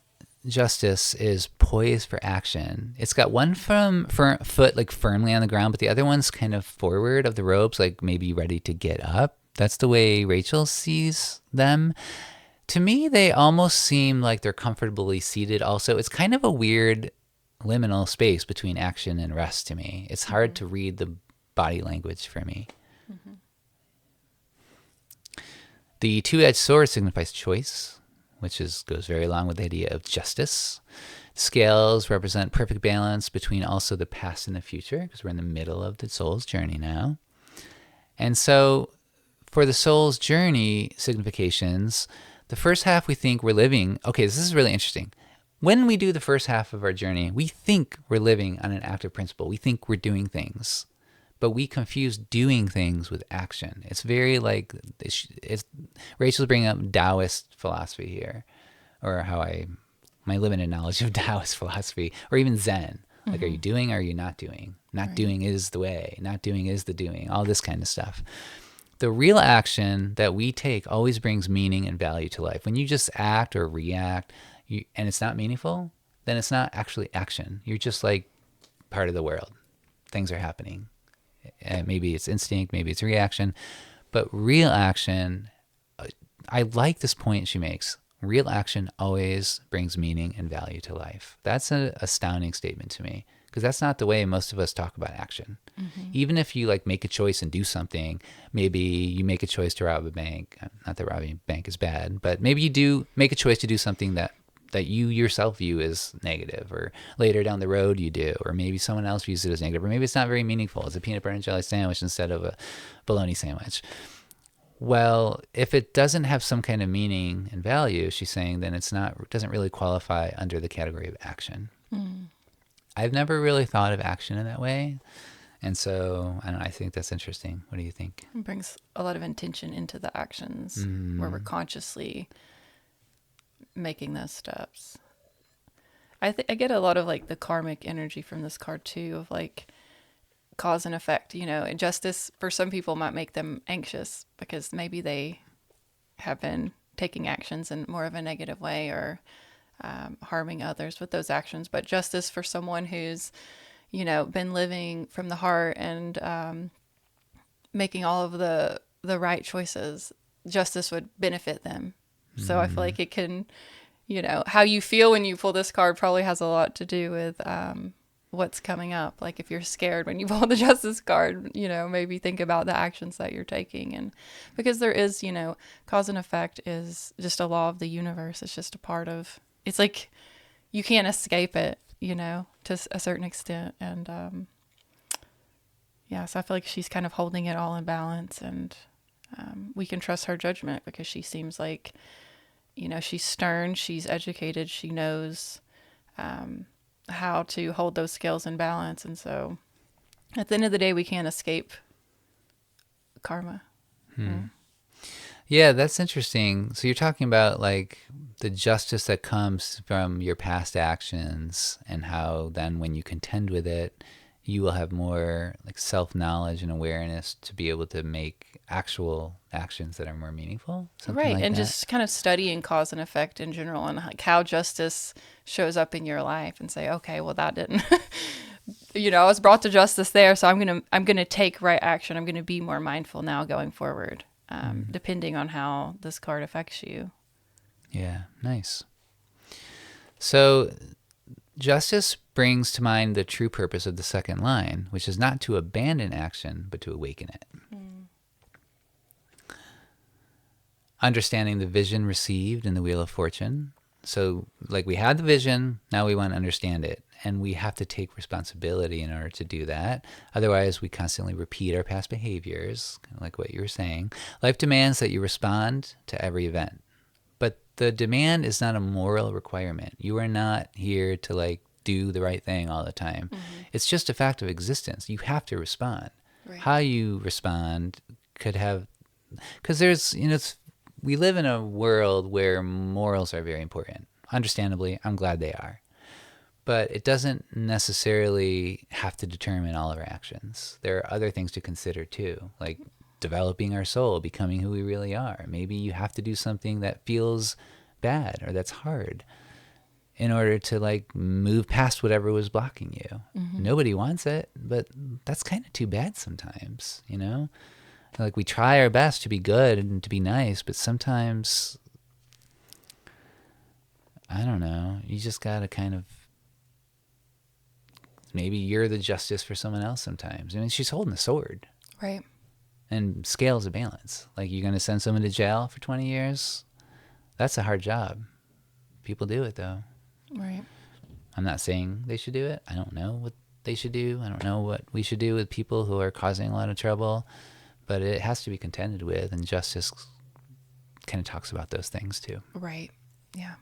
Speaker 2: Justice, is poised for action. It's got one foot like firmly on the ground, but the other one's kind of forward of the robes, like maybe ready to get up. That's the way Rachel sees them. To me, they almost seem like they're comfortably seated also. It's kind of a weird liminal space between action and rest to me. It's hard to read the body language for me. Mm-hmm. The two-edged sword signifies choice, which goes very along with the idea of justice. Scales represent perfect balance between also the past and the future, because we're in the middle of the soul's journey now. And so for the soul's journey significations, the first half we think we're living. Okay, this is really interesting. When we do the first half of our journey, we think we're living on an active principle. We think we're doing things, but we confuse doing things with action. It's very like, Rachel's bringing up Taoist philosophy here, or my limited knowledge of Taoist philosophy, or even Zen. Like, are you doing or are you not doing? Not doing is the way. Not doing is the doing. All this kind of stuff. The real action that we take always brings meaning and value to life. When you just act or react and it's not meaningful, then it's not actually action. You're just like part of the world. Things are happening. Maybe it's instinct, maybe it's reaction. But real action, I like this point she makes. Real action always brings meaning and value to life. That's an astounding statement to me, because that's not the way most of us talk about action. Mm-hmm. Even if you like make a choice and do something, maybe you make a choice to rob a bank. Not that robbing a bank is bad, but maybe you do make a choice to do something that you yourself view as negative, or later down the road you do, or maybe someone else views it as negative, or maybe it's not very meaningful. It's a peanut butter and jelly sandwich instead of a bologna sandwich. Well, if it doesn't have some kind of meaning and value, she's saying, then it doesn't really qualify under the category of action. Mm. I've never really thought of action in that way. And so, I don't know, I think that's interesting. What do you think?
Speaker 1: It brings a lot of intention into the actions where we're consciously making those steps. I get a lot of like the karmic energy from this card too, of like cause and effect, and justice for some people might make them anxious because maybe they have been taking actions in more of a negative way, or harming others with those actions. But justice for someone who's, been living from the heart and making all of the right choices, justice would benefit them. So I feel like it can, how you feel when you pull this card probably has a lot to do with what's coming up. Like if you're scared when you pull the justice card, maybe think about the actions that you're taking. And because there is, cause and effect is just a law of the universe. It's just a part of, it's like you can't escape it, to a certain extent. And so I feel like she's kind of holding it all in balance, and we can trust her judgment because she seems like, she's stern, she's educated, she knows how to hold those scales in balance. And so at the end of the day, we can't escape karma.
Speaker 2: Yeah, that's interesting. So you're talking about like the justice that comes from your past actions, and how then when you contend with it, you will have more like self-knowledge and awareness to be able to make actual actions that are more meaningful.
Speaker 1: Right.
Speaker 2: Like
Speaker 1: and
Speaker 2: that.
Speaker 1: Just kind of studying cause and effect in general, and like how justice shows up in your life, and say, okay, well that didn't, I was brought to justice there, so I'm gonna take right action. I'm gonna be more mindful now going forward, depending on how this card affects you.
Speaker 2: Yeah, nice. So justice brings to mind the true purpose of the second line, which is not to abandon action, but to awaken it. Understanding the vision received in the Wheel of Fortune. So, like, we had the vision, now we want to understand it. And we have to take responsibility in order to do that. Otherwise, we constantly repeat our past behaviors, kind of like what you were saying. Life demands that you respond to every event. But the demand is not a moral requirement. You are not here to, like, do the right thing all the time. It's just a fact of existence. You have to respond.
Speaker 1: Right.
Speaker 2: How you respond could have... Because there's, we live in a world where morals are very important. Understandably, I'm glad they are. But it doesn't necessarily have to determine all of our actions. There are other things to consider too, like developing our soul, becoming who we really are. Maybe you have to do something that feels bad or that's hard in order to like move past whatever was blocking you. Nobody wants it, but that's kind of too bad sometimes, Like we try our best to be good and to be nice, but sometimes, I don't know, you just gotta kind of, maybe you're the justice for someone else sometimes. I mean, she's holding a sword.
Speaker 1: Right.
Speaker 2: And scales a balance. Like, you're going to send someone to jail for 20 years? That's a hard job. People do it, though.
Speaker 1: Right.
Speaker 2: I'm not saying they should do it. I don't know what they should do. I don't know what we should do with people who are causing a lot of trouble. But it has to be contended with, and justice kind of talks about those things, too.
Speaker 1: Right. Yeah.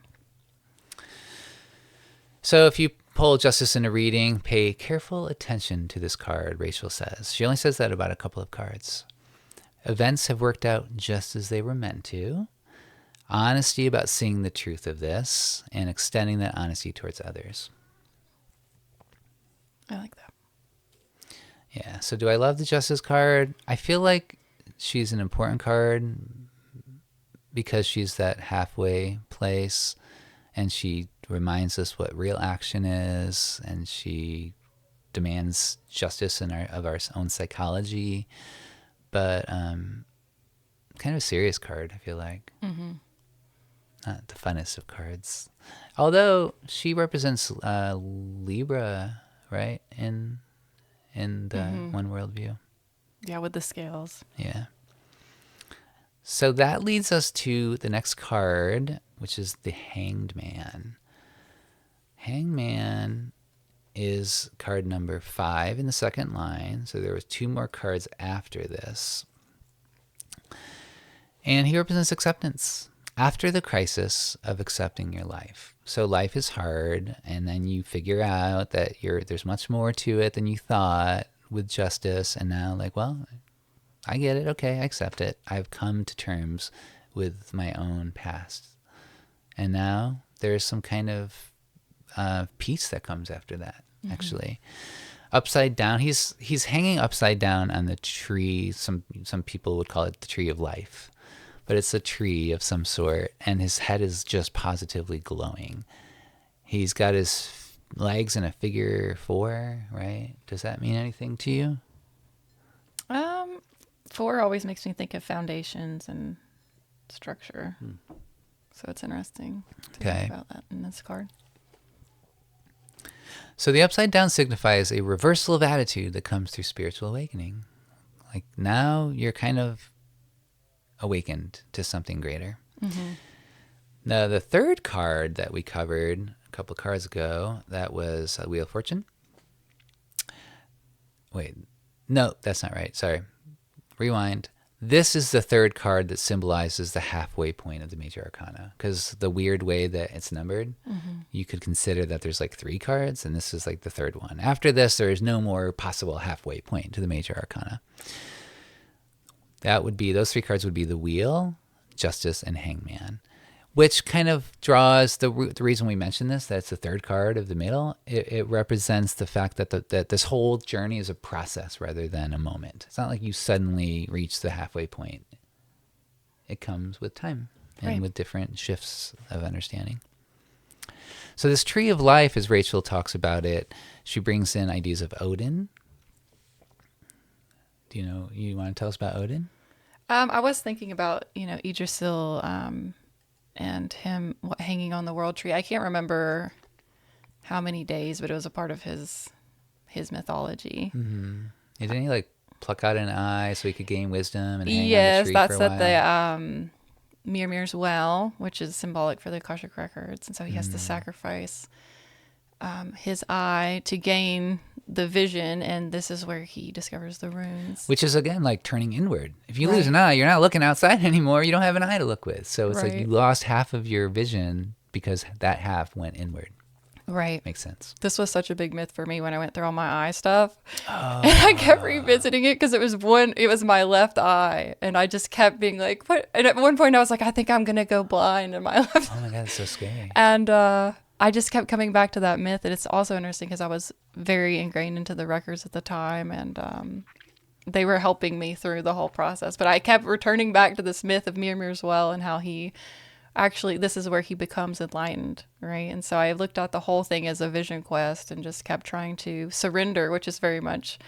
Speaker 2: So if you pull justice in a reading, pay careful attention to this card, Rachel says. She only says that about a couple of cards. Events have worked out just as they were meant to. Honesty about seeing the truth of this and extending that honesty towards others.
Speaker 1: I like that.
Speaker 2: Yeah, so do I love the justice card? I feel like she's an important card because she's that halfway place, and she reminds us what real action is, and she demands justice of our own psychology, but kind of a serious card, I feel like. Not the funnest of cards. Although she represents Libra, right, in the One World view.
Speaker 1: Yeah, with the scales.
Speaker 2: Yeah. So that leads us to the next card, which is the Hanged Man. Hanged Man is card number 5 in the second line. So there was 2 more cards after this. And he represents acceptance after the crisis of accepting your life. So life is hard, and then you figure out that there's much more to it than you thought with justice. And now, like, well, I get it. Okay, I accept it. I've come to terms with my own past. And now there's some kind of peace that comes after that, actually. Upside down, he's hanging upside down on the tree. Some people would call it the tree of life, but it's a tree of some sort, and his head is just positively glowing. He's got his legs in a figure 4, right? Does that mean anything to you?
Speaker 1: 4 always makes me think of foundations and structure. So it's interesting to think about that in this card.
Speaker 2: So the upside down signifies a reversal of attitude that comes through spiritual awakening. Like, now you're kind of awakened to something greater. Now, the third card that we covered a couple cards ago, that was a Wheel of Fortune. Wait, no, that's not right. Sorry. Rewind. This is the third card that symbolizes the halfway point of the Major Arcana, because the weird way that it's numbered, you could consider that there's like 3 cards, and this is like the third one. After this, there is no more possible halfway point to the Major Arcana. That would be, those 3 cards would be the Wheel, Justice, and Hangman, which kind of draws the reason we mentioned this, that it's the third card of the middle. It represents the fact that this whole journey is a process rather than a moment. It's not like you suddenly reach the halfway point. It comes with time and with different shifts of understanding. So this tree of life, as Rachel talks about it, she brings in ideas of Odin. Do you want to tell us about Odin?
Speaker 1: I was thinking about, Yggdrasil, and him hanging on the world tree. I can't remember how many days, but it was a part of his mythology.
Speaker 2: Mm-hmm. Didn't he like pluck out an eye so he could gain wisdom and hang on the
Speaker 1: Yes,
Speaker 2: tree
Speaker 1: that's
Speaker 2: for a
Speaker 1: at
Speaker 2: while?
Speaker 1: the Mirmir's well, which is symbolic for the Akashic records, and so he has to sacrifice his eye to gain the vision, and this is where he discovers the runes.
Speaker 2: Which is, again, like turning inward. If you
Speaker 1: Right.
Speaker 2: lose an eye, you're not looking outside anymore. You don't have an eye to look with. So it's like
Speaker 1: Right.
Speaker 2: you lost half of your vision because that half went inward.
Speaker 1: Right.
Speaker 2: Makes sense.
Speaker 1: This was such a big myth for me when I went through all my eye stuff. And I kept revisiting it because it was my left eye. And I just kept being like, what? And at one point I was like, I think I'm going to go blind in my left.
Speaker 2: Oh my God, that's so scary.
Speaker 1: And I just kept coming back to that myth. And it's also interesting because I was very ingrained into the records at the time. And they were helping me through the whole process. But I kept returning back to this myth of Mirmir's well and how he actually, this is where he becomes enlightened, right? And so I looked at the whole thing as a vision quest and just kept trying to surrender, which is very much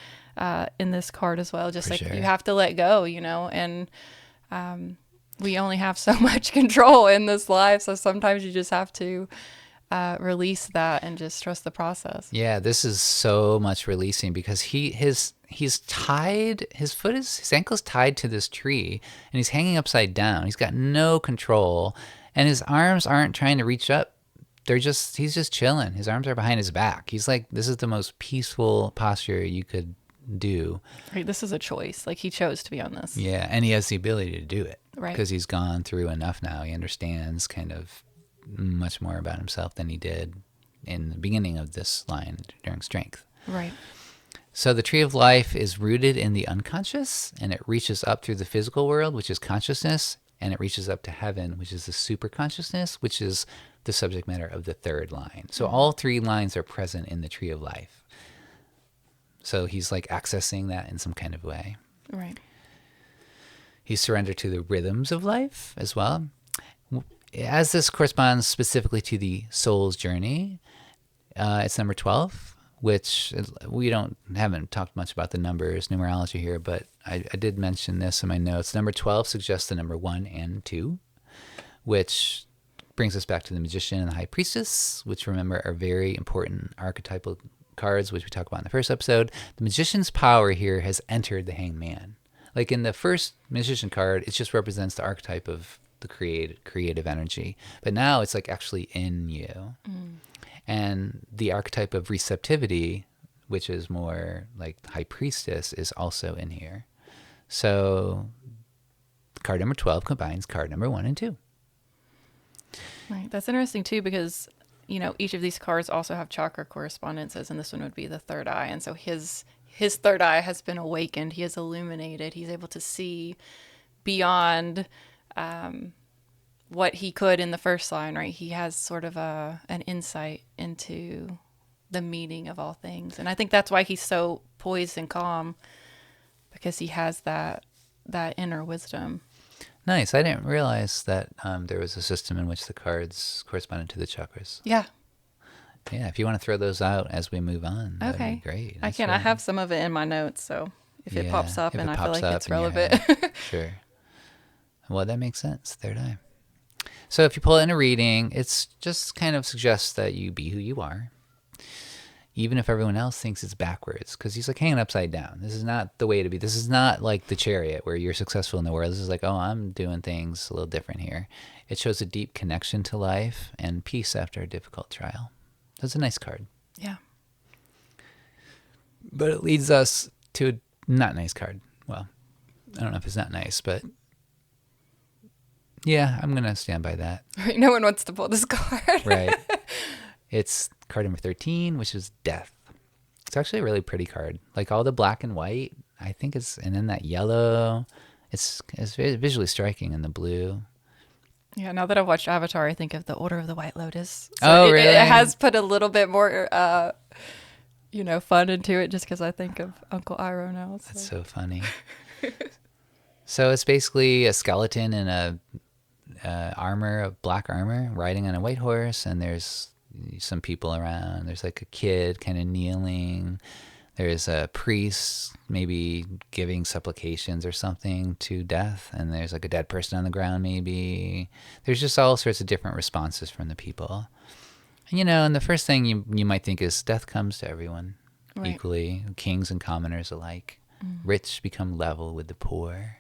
Speaker 1: in this card as well. Just
Speaker 2: For
Speaker 1: like
Speaker 2: sure.
Speaker 1: you have to let go, and we only have so much control in this life. So sometimes you just have to release that and just trust the process.
Speaker 2: Yeah, this is so much releasing because he's tied, his ankle's tied to this tree and he's hanging upside down. He's got no control and his arms aren't trying to reach up. He's just chilling. His arms are behind his back. He's like, this is the most peaceful posture you could do.
Speaker 1: Right, this is a choice. Like he chose to be on this.
Speaker 2: Yeah, and he has the ability to do it.
Speaker 1: Right.
Speaker 2: Because he's gone through enough now. He understands kind of much more about himself than he did in the beginning of this line during strength.
Speaker 1: Right.
Speaker 2: So the tree of life is rooted in the unconscious, and it reaches up through the physical world, which is consciousness, and it reaches up to heaven, which is the super consciousness, which is the subject matter of the third line. So all three lines are present in the tree of life. So he's like accessing that in some kind of way.
Speaker 1: Right.
Speaker 2: He's surrendered to the rhythms of life as well. As this corresponds specifically to the soul's journey, it's number 12, which we haven't talked much about the numbers, numerology here, but I did mention this in my notes. Number 12 suggests the number 1 and 2, which brings us back to the magician and the high priestess, which remember are very important archetypal cards, which we talked about in the first episode. The magician's power here has entered the hanged man. Like in the first magician card, it just represents the archetype of the creative energy. But now it's like actually in you. Mm. And the archetype of receptivity, which is more like the high priestess, is also in here. So card number 12 combines card number 1 and 2.
Speaker 1: Right. That's interesting too, because, each of these cards also have chakra correspondences, and this one would be the third eye. And so his third eye has been awakened. He is illuminated. He's able to see beyond what he could in the first line, right? He has sort of an insight into the meaning of all things. And I think that's why he's so poised and calm, because he has that inner wisdom.
Speaker 2: Nice. I didn't realize that there was a system in which the cards corresponded to the chakras.
Speaker 1: Yeah.
Speaker 2: Yeah, if you want to throw those out as we move on, that'd
Speaker 1: Okay.
Speaker 2: be great.
Speaker 1: I can. I have some of it in my notes, so if it pops up and I feel like it's relevant.
Speaker 2: Sure. Well, that makes sense. Third eye. So if you pull it in a reading, it's just kind of suggests that you be who you are, even if everyone else thinks it's backwards, because he's like hanging upside down. This is not the way to be. This is not like the Chariot where you're successful in the world. This is like, oh, I'm doing things a little different here. It shows a deep connection to life and peace after a difficult trial. That's a nice card.
Speaker 1: Yeah.
Speaker 2: But it leads us to a not nice card. Well, I don't know if it's not nice, but yeah, I'm going to stand by that.
Speaker 1: Right. No one wants to pull this card.
Speaker 2: Right. It's card number 13, which is Death. It's actually a really pretty card. Like all the black and white, I think and then that yellow, it's very visually striking in the blue.
Speaker 1: Yeah, now that I've watched Avatar, I think of the Order of the White Lotus.
Speaker 2: So really?
Speaker 1: It has put a little bit more, fun into it, just because I think of Uncle Iroh now. So.
Speaker 2: That's so funny. So it's basically a skeleton in a black armor, riding on a white horse, and there's some people around. There's like a kid kind of kneeling. There's a priest maybe giving supplications or something to death. And there's like a dead person on the ground maybe. There's just all sorts of different responses from the people. And, and the first thing you might think is death comes to everyone equally, kings and commoners alike. Rich become level with the poor.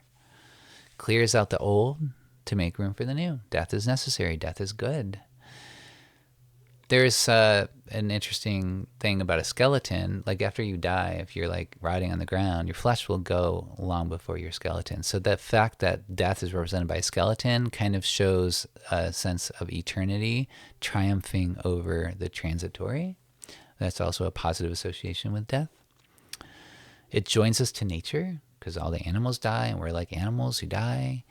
Speaker 2: Clears out the old to make room for the new. Death is necessary. Death is good. There's an interesting thing about a skeleton. Like after you die, if you're like rotting on the ground, your flesh will go long before your skeleton. So the fact that death is represented by a skeleton kind of shows a sense of eternity triumphing over the transitory. That's also a positive association with death. It joins us to nature because all the animals die and we're like animals who die.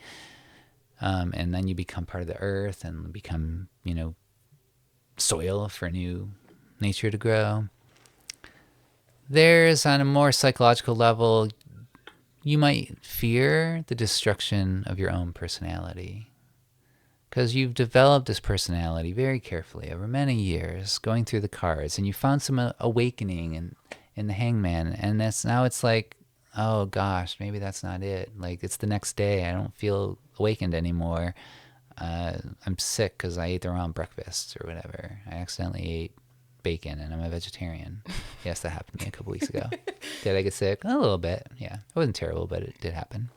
Speaker 2: And then you become part of the earth and become, soil for new nature to grow. There's, on a more psychological level, you might fear the destruction of your own personality because you've developed this personality very carefully over many years, going through the cards, and you found some awakening in the hangman, and now it's like, oh gosh, maybe that's not it. Like it's the next day, I don't feel awakened anymore. I'm sick because I ate the wrong breakfast or whatever. I accidentally ate bacon and I'm a vegetarian. Yes, that happened to me a couple weeks ago. Did I get sick? A little bit, yeah. It wasn't terrible, but it did happen.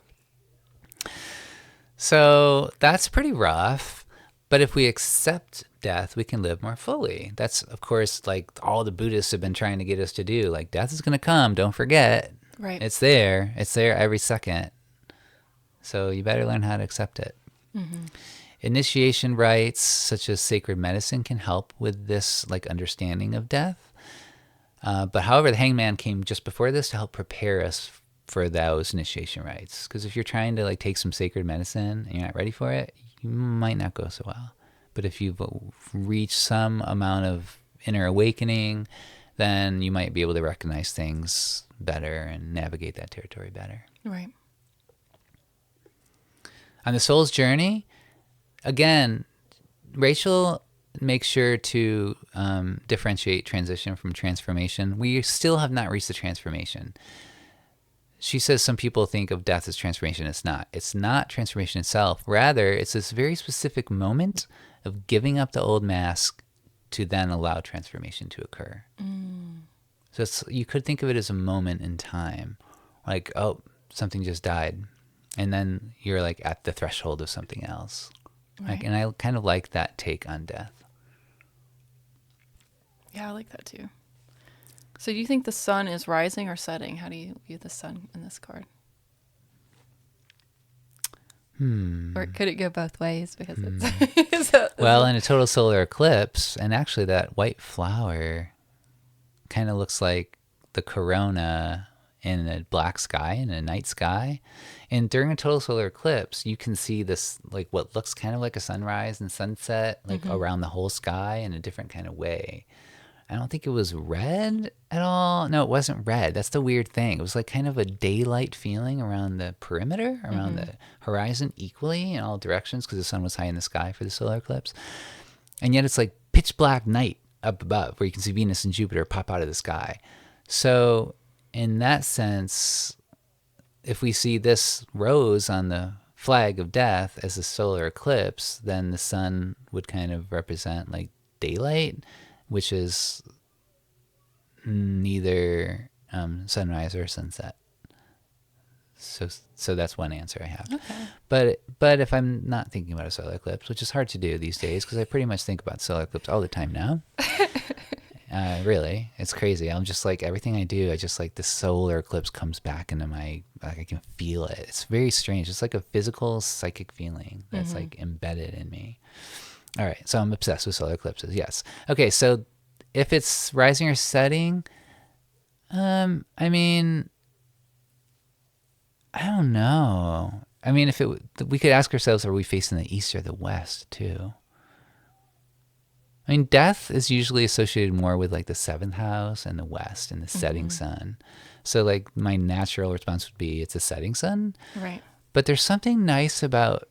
Speaker 2: So that's pretty rough. But if we accept death, we can live more fully. That's, of course, like all the Buddhists have been trying to get us to do. Like, death is going to come. Don't forget.
Speaker 1: Right.
Speaker 2: It's there. It's there every second. So you better learn how to accept it. Mm-hmm. Initiation rites, such as sacred medicine, can help with this like understanding of death. But however, the hangman came just before this to help prepare us for those initiation rites. Because if you're trying to like take some sacred medicine and you're not ready for it, you might not go so well. But if you've reached some amount of inner awakening, then you might be able to recognize things better and navigate that territory better.
Speaker 1: Right.
Speaker 2: On the soul's journey, again, Rachel makes sure to differentiate transition from transformation. We still have not reached the transformation. She says some people think of death as transformation. It's not. It's not transformation itself. Rather, it's this very specific moment of giving up the old mask to then allow transformation to occur. So you could think of it as a moment in time. Like, oh, something just died. And then you're like at the threshold of something else.
Speaker 1: Right.
Speaker 2: Like, and I kind of like that take on death.
Speaker 1: Yeah, I like that too. So do you think the sun is rising or setting? How do you view the sun in this card? Or could it go both ways? Because it's
Speaker 2: well, in a total solar eclipse, and actually that white flower kind of looks like the corona in a black sky, in a night sky. And during a total solar eclipse, you can see this, like what looks kind of like a sunrise and sunset, like around the whole sky in a different kind of way. I don't think it was red at all. No, it wasn't red. That's the weird thing. It was like kind of a daylight feeling around the perimeter, around the horizon equally in all directions because the sun was high in the sky for the solar eclipse. And yet it's like pitch black night up above where you can see Venus and Jupiter pop out of the sky. So in that sense, if we see this rose on the flag of death as a solar eclipse, then the sun would kind of represent like daylight, which is neither sunrise or sunset. So that's one answer I have. Okay. But if I'm not thinking about a solar eclipse, which is hard to do these days because I pretty much think about solar eclipse all the time now. Really, it's crazy. I'm just like, everything I do, I just like the solar eclipse comes back into my, like I can feel it. It's very strange. It's like a physical psychic feeling that's like embedded in me. All right, so I'm obsessed with solar eclipses, yes. Okay, so if it's rising or setting, I mean, I don't know. I mean, we could ask ourselves, are we facing the east or the west too? I mean, death is usually associated more with like the seventh house and the west and the setting sun. So like my natural response would be it's a setting sun.
Speaker 1: Right.
Speaker 2: But there's something nice about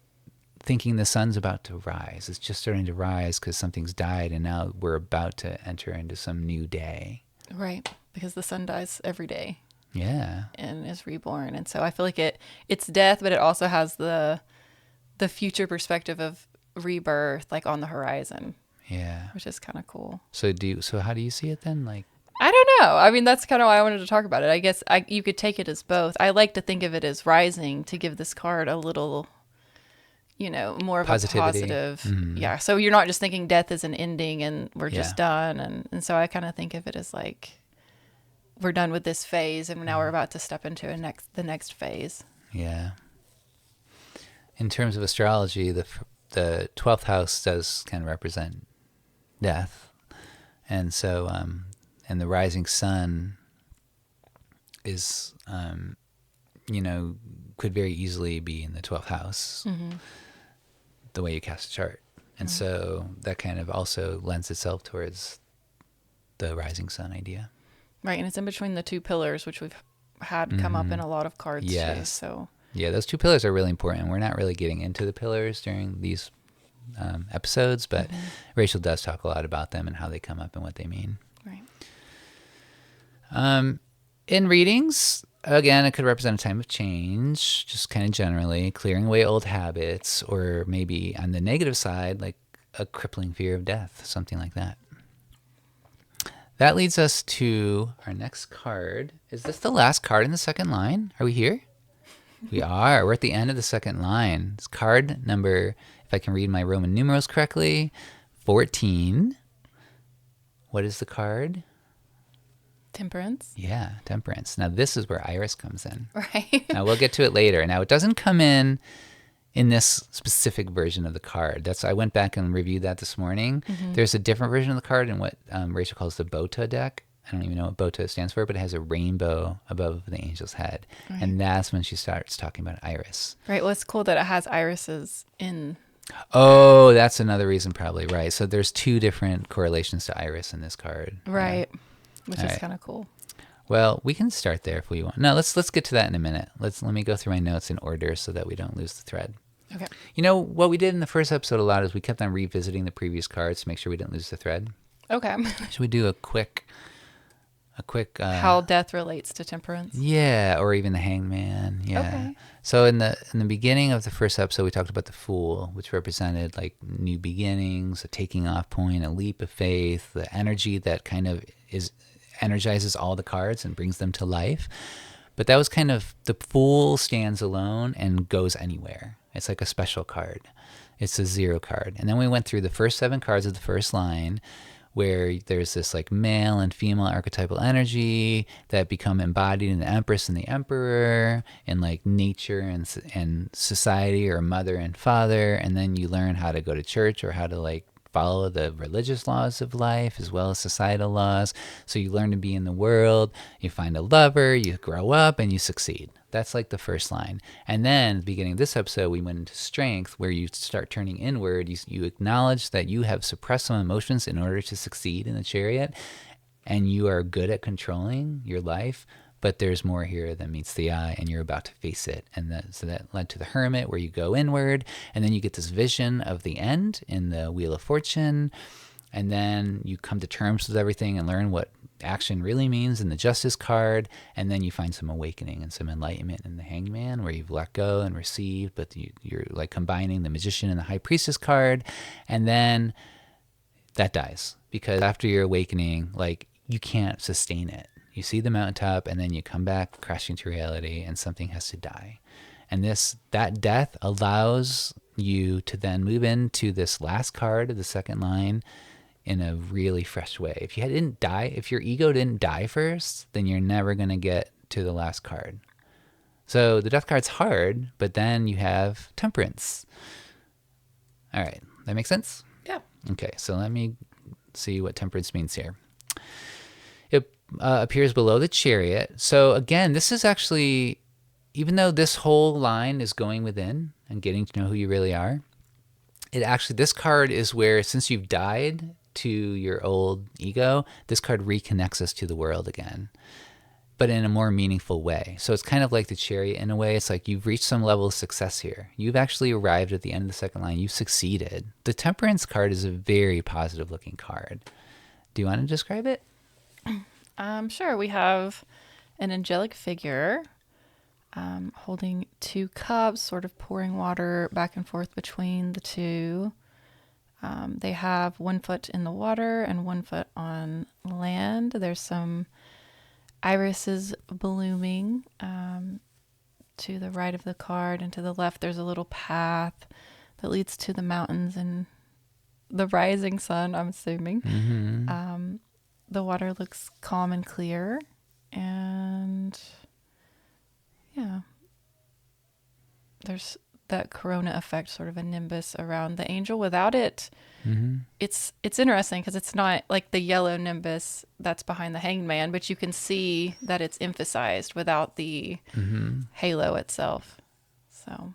Speaker 2: thinking the sun's about to rise. It's just starting to rise because something's died, and now we're about to enter into some new day.
Speaker 1: Right. Because the sun dies every day.
Speaker 2: Yeah.
Speaker 1: And is reborn. And so I feel like it's death, but it also has the future perspective of rebirth, like on the horizon.
Speaker 2: Yeah.
Speaker 1: Which is kind of cool.
Speaker 2: So how do you see it then? Like,
Speaker 1: I don't know. I mean, that's kind of why I wanted to talk about it. I guess you could take it as both. I like to think of it as rising to give this card a little, more of
Speaker 2: positivity.
Speaker 1: A positive.
Speaker 2: Mm-hmm.
Speaker 1: Yeah. So you're not just thinking death is an ending and we're just done. And so I kind of think of it as like, we're done with this phase and now we're about to step into the next phase.
Speaker 2: Yeah. In terms of astrology, the 12th house does kind of represent death. And so, and the rising sun is, could very easily be in the 12th house, the way you cast a chart. And so that kind of also lends itself towards the rising sun idea.
Speaker 1: Right. And it's in between the two pillars, which we've had come up in a lot of cards too. So
Speaker 2: yeah, those two pillars are really important. We're not really getting into the pillars during these episodes, but Rachel does talk a lot about them and how they come up and what they mean.
Speaker 1: Right.
Speaker 2: In readings, again, it could represent a time of change, just kind of generally clearing away old habits, or maybe on the negative side, like a crippling fear of death, something like that. That leads us to our next card. Is this the last card in the second line? Are we here? We are. We're at the end of the second line. It's card number, if I can read my Roman numerals correctly, 14. What is the card?
Speaker 1: Temperance.
Speaker 2: Yeah, temperance. Now this is where Iris comes in.
Speaker 1: Right.
Speaker 2: Now we'll get to it later. Now it doesn't come in this specific version of the card. I went back and reviewed that this morning. There's a different version of the card in what Rachel calls the Bota deck. I don't even know what Bota stands for, but it has a rainbow above the angel's head. Right. And that's when she starts talking about Iris.
Speaker 1: Right. Well, it's cool that it has irises in.
Speaker 2: Oh, that's another reason probably, right. So there's two different correlations to Iris in this card.
Speaker 1: Right.
Speaker 2: Yeah.
Speaker 1: Which is kind of cool.
Speaker 2: Well, we can start there if we want. No, let's get to that in a minute. Let me go through my notes in order so that we don't lose the thread.
Speaker 1: Okay.
Speaker 2: What we did in the first episode a lot is we kept on revisiting the previous cards to make sure we didn't lose the thread.
Speaker 1: Okay.
Speaker 2: Should we do a quick
Speaker 1: how death relates to temperance?
Speaker 2: Yeah, or even the hangman. Yeah.
Speaker 1: Okay.
Speaker 2: So in the beginning of the first episode, we talked about the Fool, which represented like new beginnings, a taking off point, a leap of faith, the energy that kind of energizes all the cards and brings them to life. But that was kind of, the Fool stands alone and goes anywhere. It's like a special card. It's a 0 card. And then we went through the first 7 cards of the first line, where there's this like male and female archetypal energy that become embodied in the Empress and the Emperor, and like nature and society, or mother and father. And then you learn how to go to church, or how to like follow the religious laws of life as well as societal laws. So you learn to be in the world, you find a lover, you grow up, and you succeed. That's like the first line. And then at the beginning of this episode, we went into strength, where you start turning inward. You acknowledge that you have suppressed some emotions in order to succeed in the chariot, and you are good at controlling your life, but there's more here than meets the eye, and you're about to face it. And so that led to the Hermit, where you go inward, and then you get this vision of the end in the Wheel of Fortune, and then you come to terms with everything and learn what action really means in the Justice card, and then you find some awakening and some enlightenment in the Hangman, where you've let go and received, but you're like combining the Magician and the High Priestess card, and then that dies, because after your awakening, like, you can't sustain it. You see the mountaintop, and then you come back crashing to reality, and something has to die. And that death allows you to then move into this last card of the second line in a really fresh way. If your ego didn't die first, then you're never going to get to the last card. So the death card's hard, but then you have temperance. All right, that makes sense?
Speaker 1: Yeah.
Speaker 2: Okay, so let me see what temperance means here. It appears below the chariot. So again, this is actually, even though this whole line is going within and getting to know who you really are, this card is where, since you've died to your old ego, this card reconnects us to the world again. but in a more meaningful way. So it's kind of like the Chariot in a way. It's like you've reached some level of success here. You've actually arrived at the end of the second line. You've succeeded. The Temperance card is a very positive looking card. Do you want to describe it?
Speaker 1: Sure. We have an angelic figure holding 2 cups, sort of pouring water back and forth between the two. They have 1 foot in the water and 1 foot on land. There's some irises blooming to the right of the card, and to the left there's a little path that leads to the mountains and the rising sun, I'm assuming.
Speaker 2: Mm-hmm.
Speaker 1: The water looks calm and clear, and yeah, there's that corona effect, sort of a nimbus around the angel. Without it,
Speaker 2: Mm-hmm.
Speaker 1: it's interesting because it's not like the yellow nimbus that's behind the hanged man, but you can see that it's emphasized without the
Speaker 2: Mm-hmm.
Speaker 1: halo itself. So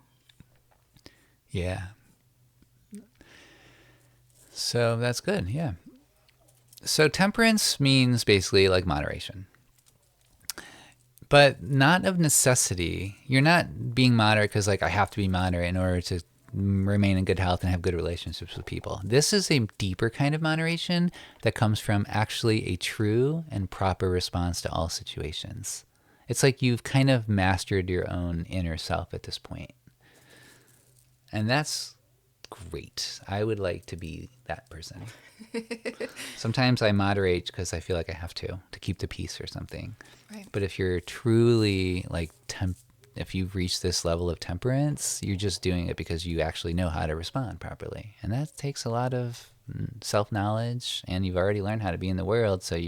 Speaker 2: Yeah. So that's good. Yeah. So temperance means basically like moderation, but not of necessity. You're not being moderate because like I have to be moderate in order to remain in good health and have good relationships with people. This is a deeper kind of moderation that comes from actually a true and proper response to all situations. It's like you've kind of mastered your own inner self at this point. And that's great. I would like to be that person. Sometimes I moderate because I feel like I have to keep the peace or something.
Speaker 1: right.
Speaker 2: But if you're truly like if you've reached this level of temperance, you're just doing it because you actually know how to respond properly. And that takes a lot of self-knowledge, and you've already learned how to be in the world. So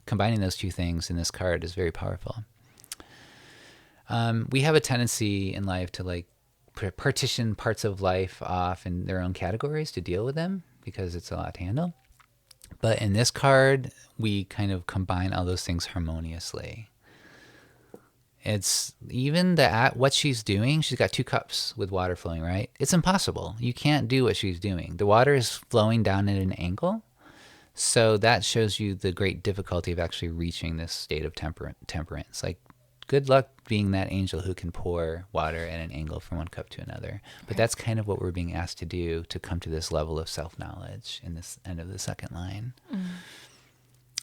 Speaker 2: combining those two things in this card is very powerful. We have a tendency in life to like partition parts of life off in their own categories to deal with them because it's a lot to handle. But in this card, we kind of combine all those things harmoniously. It's even what she's doing. She's got 2 cups with water flowing, right? It's impossible. You can't do what she's doing. The water is flowing down at an angle. So that shows you the great difficulty of actually reaching this state of temperance. Like, good luck being that angel who can pour water at an angle from one cup to another. But that's kind of what we're being asked to do to come to this level of self-knowledge in this end of the second line.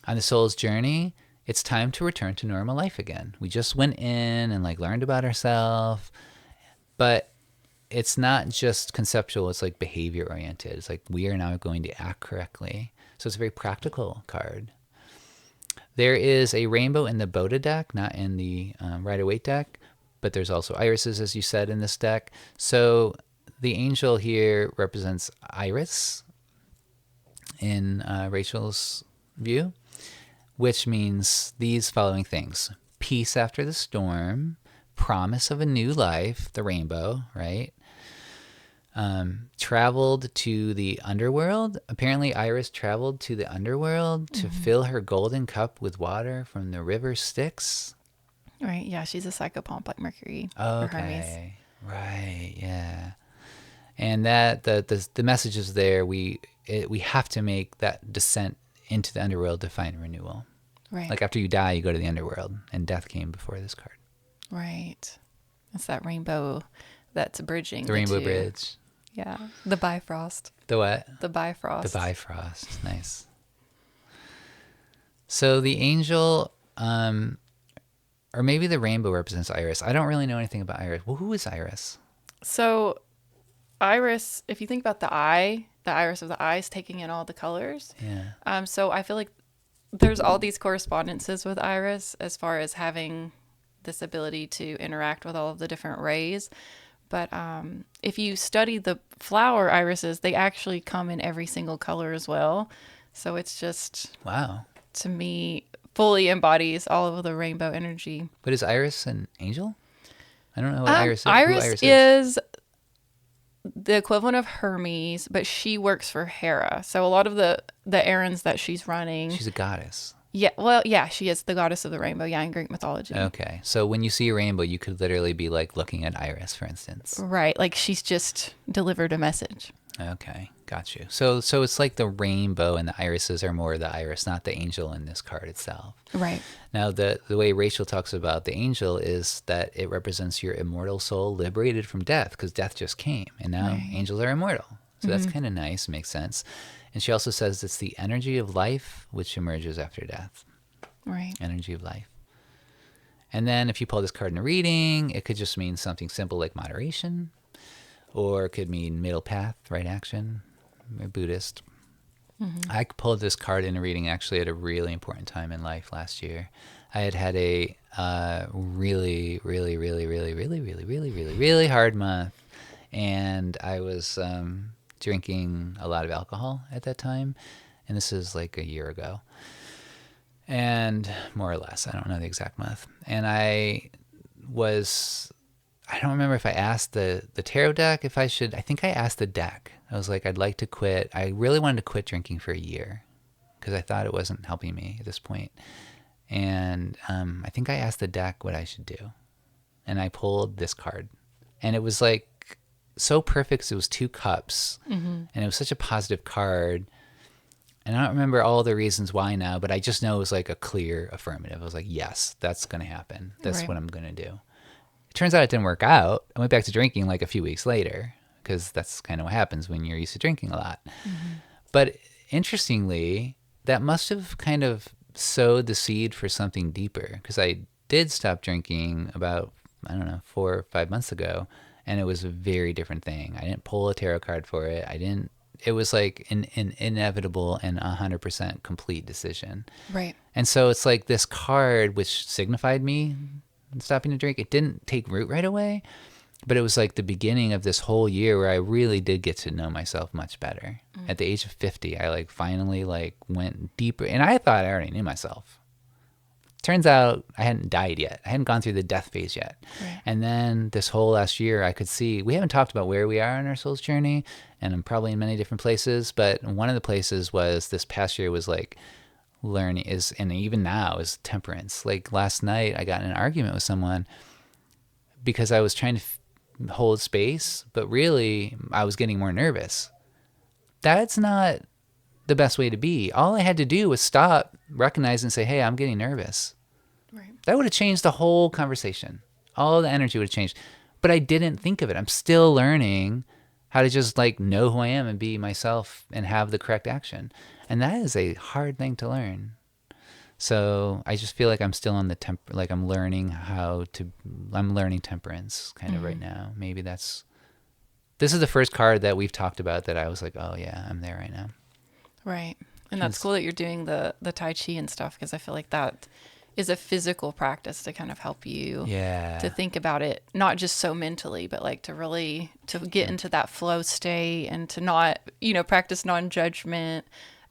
Speaker 2: On the soul's journey, it's time to return to normal life again. We just went in and like learned about ourselves, but it's not just conceptual. It's like behavior oriented. It's like we are now going to act correctly. So it's a very practical card. There is a rainbow in the Boda deck, not in the Rider-Waite deck, but there's also irises, as you said, in this deck. So the angel here represents Iris in Rachel's view, which means these following things: peace after the storm, promise of a new life, the rainbow, right? Traveled to the underworld. Apparently Iris traveled to the underworld to fill her golden cup with water from the river Styx.
Speaker 1: Right. Yeah. She's a psychopomp like Mercury or Hermes.
Speaker 2: Okay. Right. Yeah. And that the message is there. We have to make that descent into the underworld to find renewal.
Speaker 1: Right.
Speaker 2: Like after you die, you go to the underworld, and death came before this card.
Speaker 1: Right. It's that rainbow that's bridging
Speaker 2: The rainbow
Speaker 1: two.
Speaker 2: bridge.
Speaker 1: Yeah. The Bifrost.
Speaker 2: The what?
Speaker 1: The Bifrost.
Speaker 2: The Bifrost. Nice. So the angel, or maybe the rainbow represents Iris. I don't really know anything about Iris. Well, who is Iris?
Speaker 1: So Iris, if you think about the eye, the iris of the eye is taking in all the colors.
Speaker 2: Yeah.
Speaker 1: So I feel like there's all these correspondences with Iris as far as having this ability to interact with all of the different rays. But if you study the flower irises, they actually come in every single color as well. So it's just,
Speaker 2: Wow.
Speaker 1: to me, fully embodies all of the rainbow energy.
Speaker 2: But is Iris an angel? I don't know what Iris is.
Speaker 1: Iris,
Speaker 2: Who Iris
Speaker 1: is the equivalent of Hermes, but she works for Hera. So a lot of the errands that she's running.
Speaker 2: She's a goddess.
Speaker 1: Yeah, well, yeah, she is the goddess of the rainbow, yeah, in Greek mythology.
Speaker 2: Okay. So when you see a rainbow, you could literally be like looking at Iris, for instance.
Speaker 1: Right, like she's just delivered a message.
Speaker 2: Okay, got you. So it's like the rainbow and the irises are more the iris, not the angel in this card itself.
Speaker 1: Right.
Speaker 2: Now, the way Rachel talks about the angel is that it represents your immortal soul liberated from death, because death just came, and now angels are immortal. So that's kind of nice, makes sense. And she also says it's the energy of life which emerges after death.
Speaker 1: Right.
Speaker 2: Energy of life. And then if you pull this card in a reading, it could just mean something simple like moderation, or it could mean middle path, right action, or Buddhist. I pulled this card in a reading actually at a really important time in life last year. I had a really, really, really, really, really, really, really, really, really hard month, and I was drinking a lot of alcohol at that time, and this is like a year ago, and more or less, I don't know the exact month, and I don't remember if I asked the tarot deck if I should. I think I asked the deck. I was like, I'd like to quit. I really wanted to quit drinking for a year because I thought it wasn't helping me at this point. And I think I asked the deck what I should do. And I pulled this card. And it was like so perfect because it was 2 cups. And it was such a positive card. And I don't remember all the reasons why now, but I just know it was like a clear affirmative. I was like, yes, that's going to happen. That's what I'm going to do. It turns out it didn't work out. I went back to drinking like a few weeks later because that's kind of what happens when you're used to drinking a lot. But interestingly, that must have kind of sowed the seed for something deeper, because I did stop drinking about, I don't know, 4 or 5 months ago, and it was a very different thing. I didn't pull a tarot card for it. It was like an inevitable and 100% complete decision.
Speaker 1: Right.
Speaker 2: And so it's like this card, which signified me stopping to drink, it didn't take root right away, but it was like the beginning of this whole year where I really did get to know myself much better. At the age of 50, I like finally like went deeper, and I thought I already knew myself. Turns out I hadn't died yet. I hadn't gone through the death phase yet.
Speaker 1: Right.
Speaker 2: And then this whole last year, I could see, we haven't talked about where we are in our soul's journey, and I'm probably in many different places, but one of the places was this past year was like learning is, and even now is temperance. Like last night I got in an argument with someone because I was trying to hold space, but really I was getting more nervous. That's not the best way to be. All I had to do was stop, recognize, and say, hey, I'm getting nervous.
Speaker 1: Right.
Speaker 2: That would have changed the whole conversation. All the energy would have changed. But I didn't think of it. I'm still learning how to just like know who I am and be myself and have the correct action. And that is a hard thing to learn. So I just feel like I'm still on the I'm learning temperance kind of right now. Maybe this is the first card that we've talked about that I was like, oh yeah, I'm there right now.
Speaker 1: Right. And that's cool that you're doing the Tai Chi and stuff, because I feel like that is a physical practice to kind of help you to think about it, not just so mentally, but like to really to get into that flow state and to not, practice non-judgment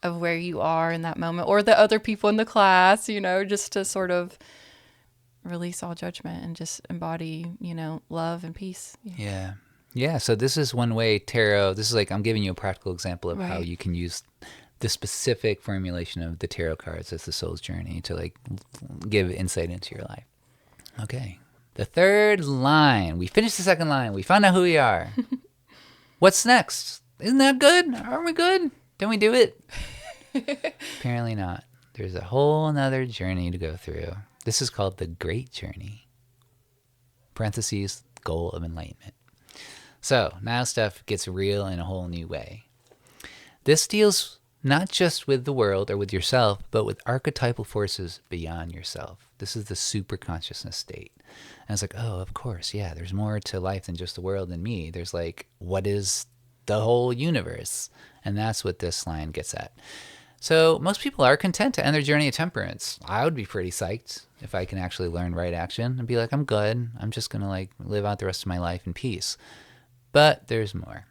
Speaker 1: of where you are in that moment or the other people in the class, just to sort of release all judgment and just embody, love and peace.
Speaker 2: Yeah. Yeah. So this is one way tarot, this is like, I'm giving you a practical example of how you can use the specific formulation of the tarot cards as the soul's journey to like give insight into your life. Okay. The third line. We finished the second line. We found out who we are. What's next? Isn't that good? Aren't we good? Don't we do it? Apparently not. There's a whole nother journey to go through. This is called the Great Journey. Parentheses, goal of enlightenment. So now stuff gets real in a whole new way. This deals not just with the world or with yourself, but with archetypal forces beyond yourself. This is the super consciousness state. And it's like, oh, of course, yeah, there's more to life than just the world and me. There's like, what is the whole universe? And that's what this line gets at. So most people are content to end their journey of temperance. I would be pretty psyched if I can actually learn right action and be like, I'm good. I'm just going to like live out the rest of my life in peace. But there's more.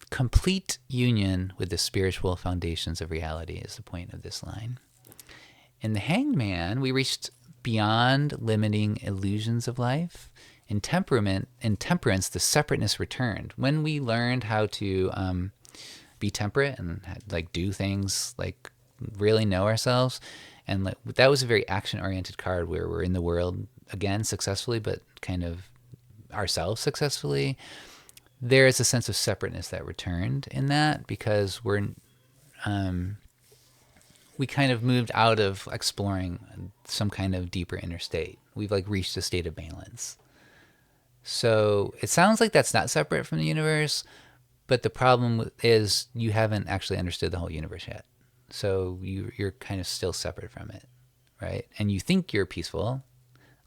Speaker 2: Complete union with the spiritual foundations of reality is the point of this line. In the Hanged Man, we reached beyond limiting illusions of life. In temperance, the separateness returned. When we learned how to be temperate and like do things like really know ourselves. And like, that was a very action-oriented card where we're in the world again successfully, but kind of ourselves successfully. There is a sense of separateness that returned in that, because we kind of moved out of exploring some kind of deeper inner state. We've like reached a state of balance. So it sounds like that's not separate from the universe, but the problem is you haven't actually understood the whole universe yet. So you're kind of still separate from it, right? And you think you're peaceful,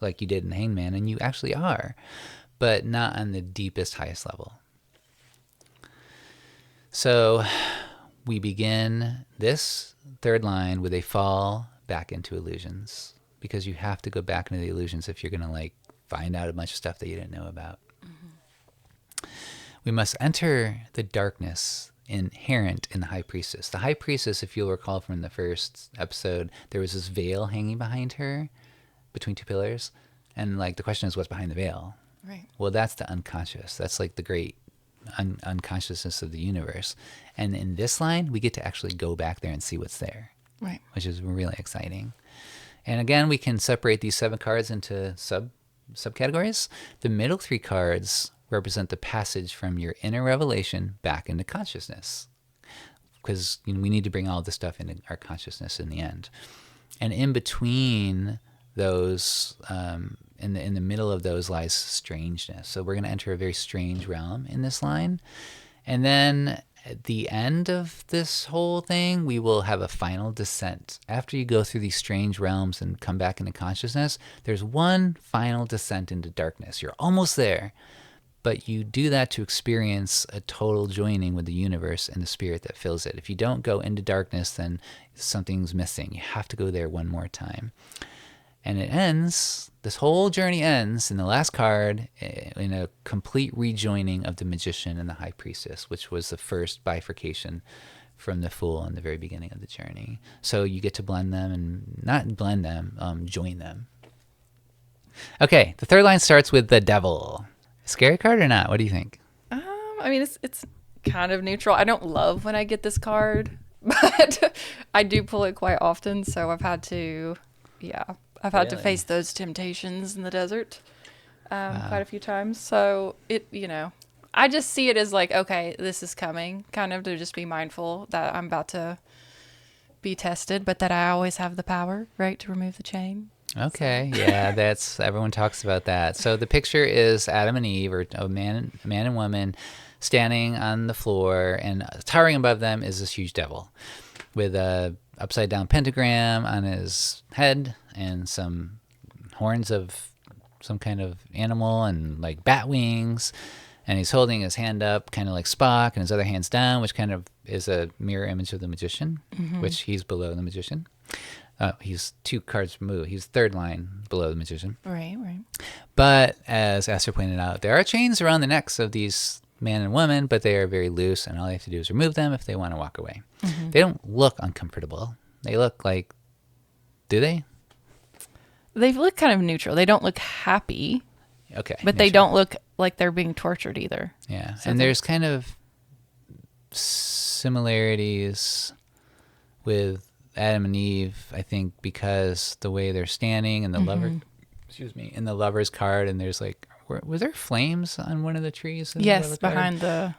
Speaker 2: like you did in Hangman, and you actually are, but not on the deepest, highest level. So we begin this third line with a fall back into illusions, because you have to go back into the illusions if you're going to like find out a bunch of stuff that you didn't know about. Mm-hmm. We must enter the darkness inherent in the high priestess. The high priestess, if you'll recall from the first episode, there was this veil hanging behind her between two pillars. And like the question is, what's behind the veil?
Speaker 1: Right.
Speaker 2: Well, that's the unconscious. That's like the great unconsciousness of the universe. And in this line, we get to actually go back there and see what's there.
Speaker 1: Right.
Speaker 2: Which is really exciting. And again, we can separate these 7 cards into subcategories. The middle 3 cards represent the passage from your inner revelation back into consciousness, because we need to bring all this stuff into our consciousness in the end. And in between those, in the middle of those lies strangeness. So we're going to enter a very strange realm in this line. And then at the end of this whole thing, we will have a final descent. After you go through these strange realms and come back into consciousness, there's one final descent into darkness. You're almost there, but you do that to experience a total joining with the universe and the spirit that fills it. If you don't go into darkness, then something's missing. You have to go there one more time. And it ends, this whole journey ends in the last card in a complete rejoining of the magician and the high priestess, which was the first bifurcation from the fool in the very beginning of the journey. So you get to blend them, and not blend them, join them. Okay, the third line starts with the devil. Scary card or not? What do you think?
Speaker 1: I mean, it's kind of neutral. I don't love when I get this card, but I do pull it quite often. So I've had to to face those temptations in the desert quite a few times. So I just see it as like, okay, this is coming, kind of to just be mindful that I'm about to be tested, but that I always have the power, right, to remove the chain.
Speaker 2: Okay, yeah, that's, everyone talks about that. So the picture is Adam and Eve, or a man and woman, standing on the floor, and towering above them is this huge devil with a upside down pentagram on his head and some horns of some kind of animal and like bat wings. And he's holding his hand up kind of like Spock, and his other hand's down, which kind of is a mirror image of the magician, which he's below the magician. He's 2 cards removed. He's third line below the magician.
Speaker 1: Right.
Speaker 2: But as Astral pointed out, there are chains around the necks of these man and woman, but they are very loose, and all they have to do is remove them if they want to walk away. They don't look uncomfortable. They look like, do they?
Speaker 1: They look kind of neutral. They don't look happy.
Speaker 2: Okay.
Speaker 1: But they don't look like they're being tortured either.
Speaker 2: Yeah. So and there's kind of similarities with Adam and Eve, I think, because the way they're standing and the in the lover's card, and there's like, was there flames on one of the trees?
Speaker 1: Yes, behind the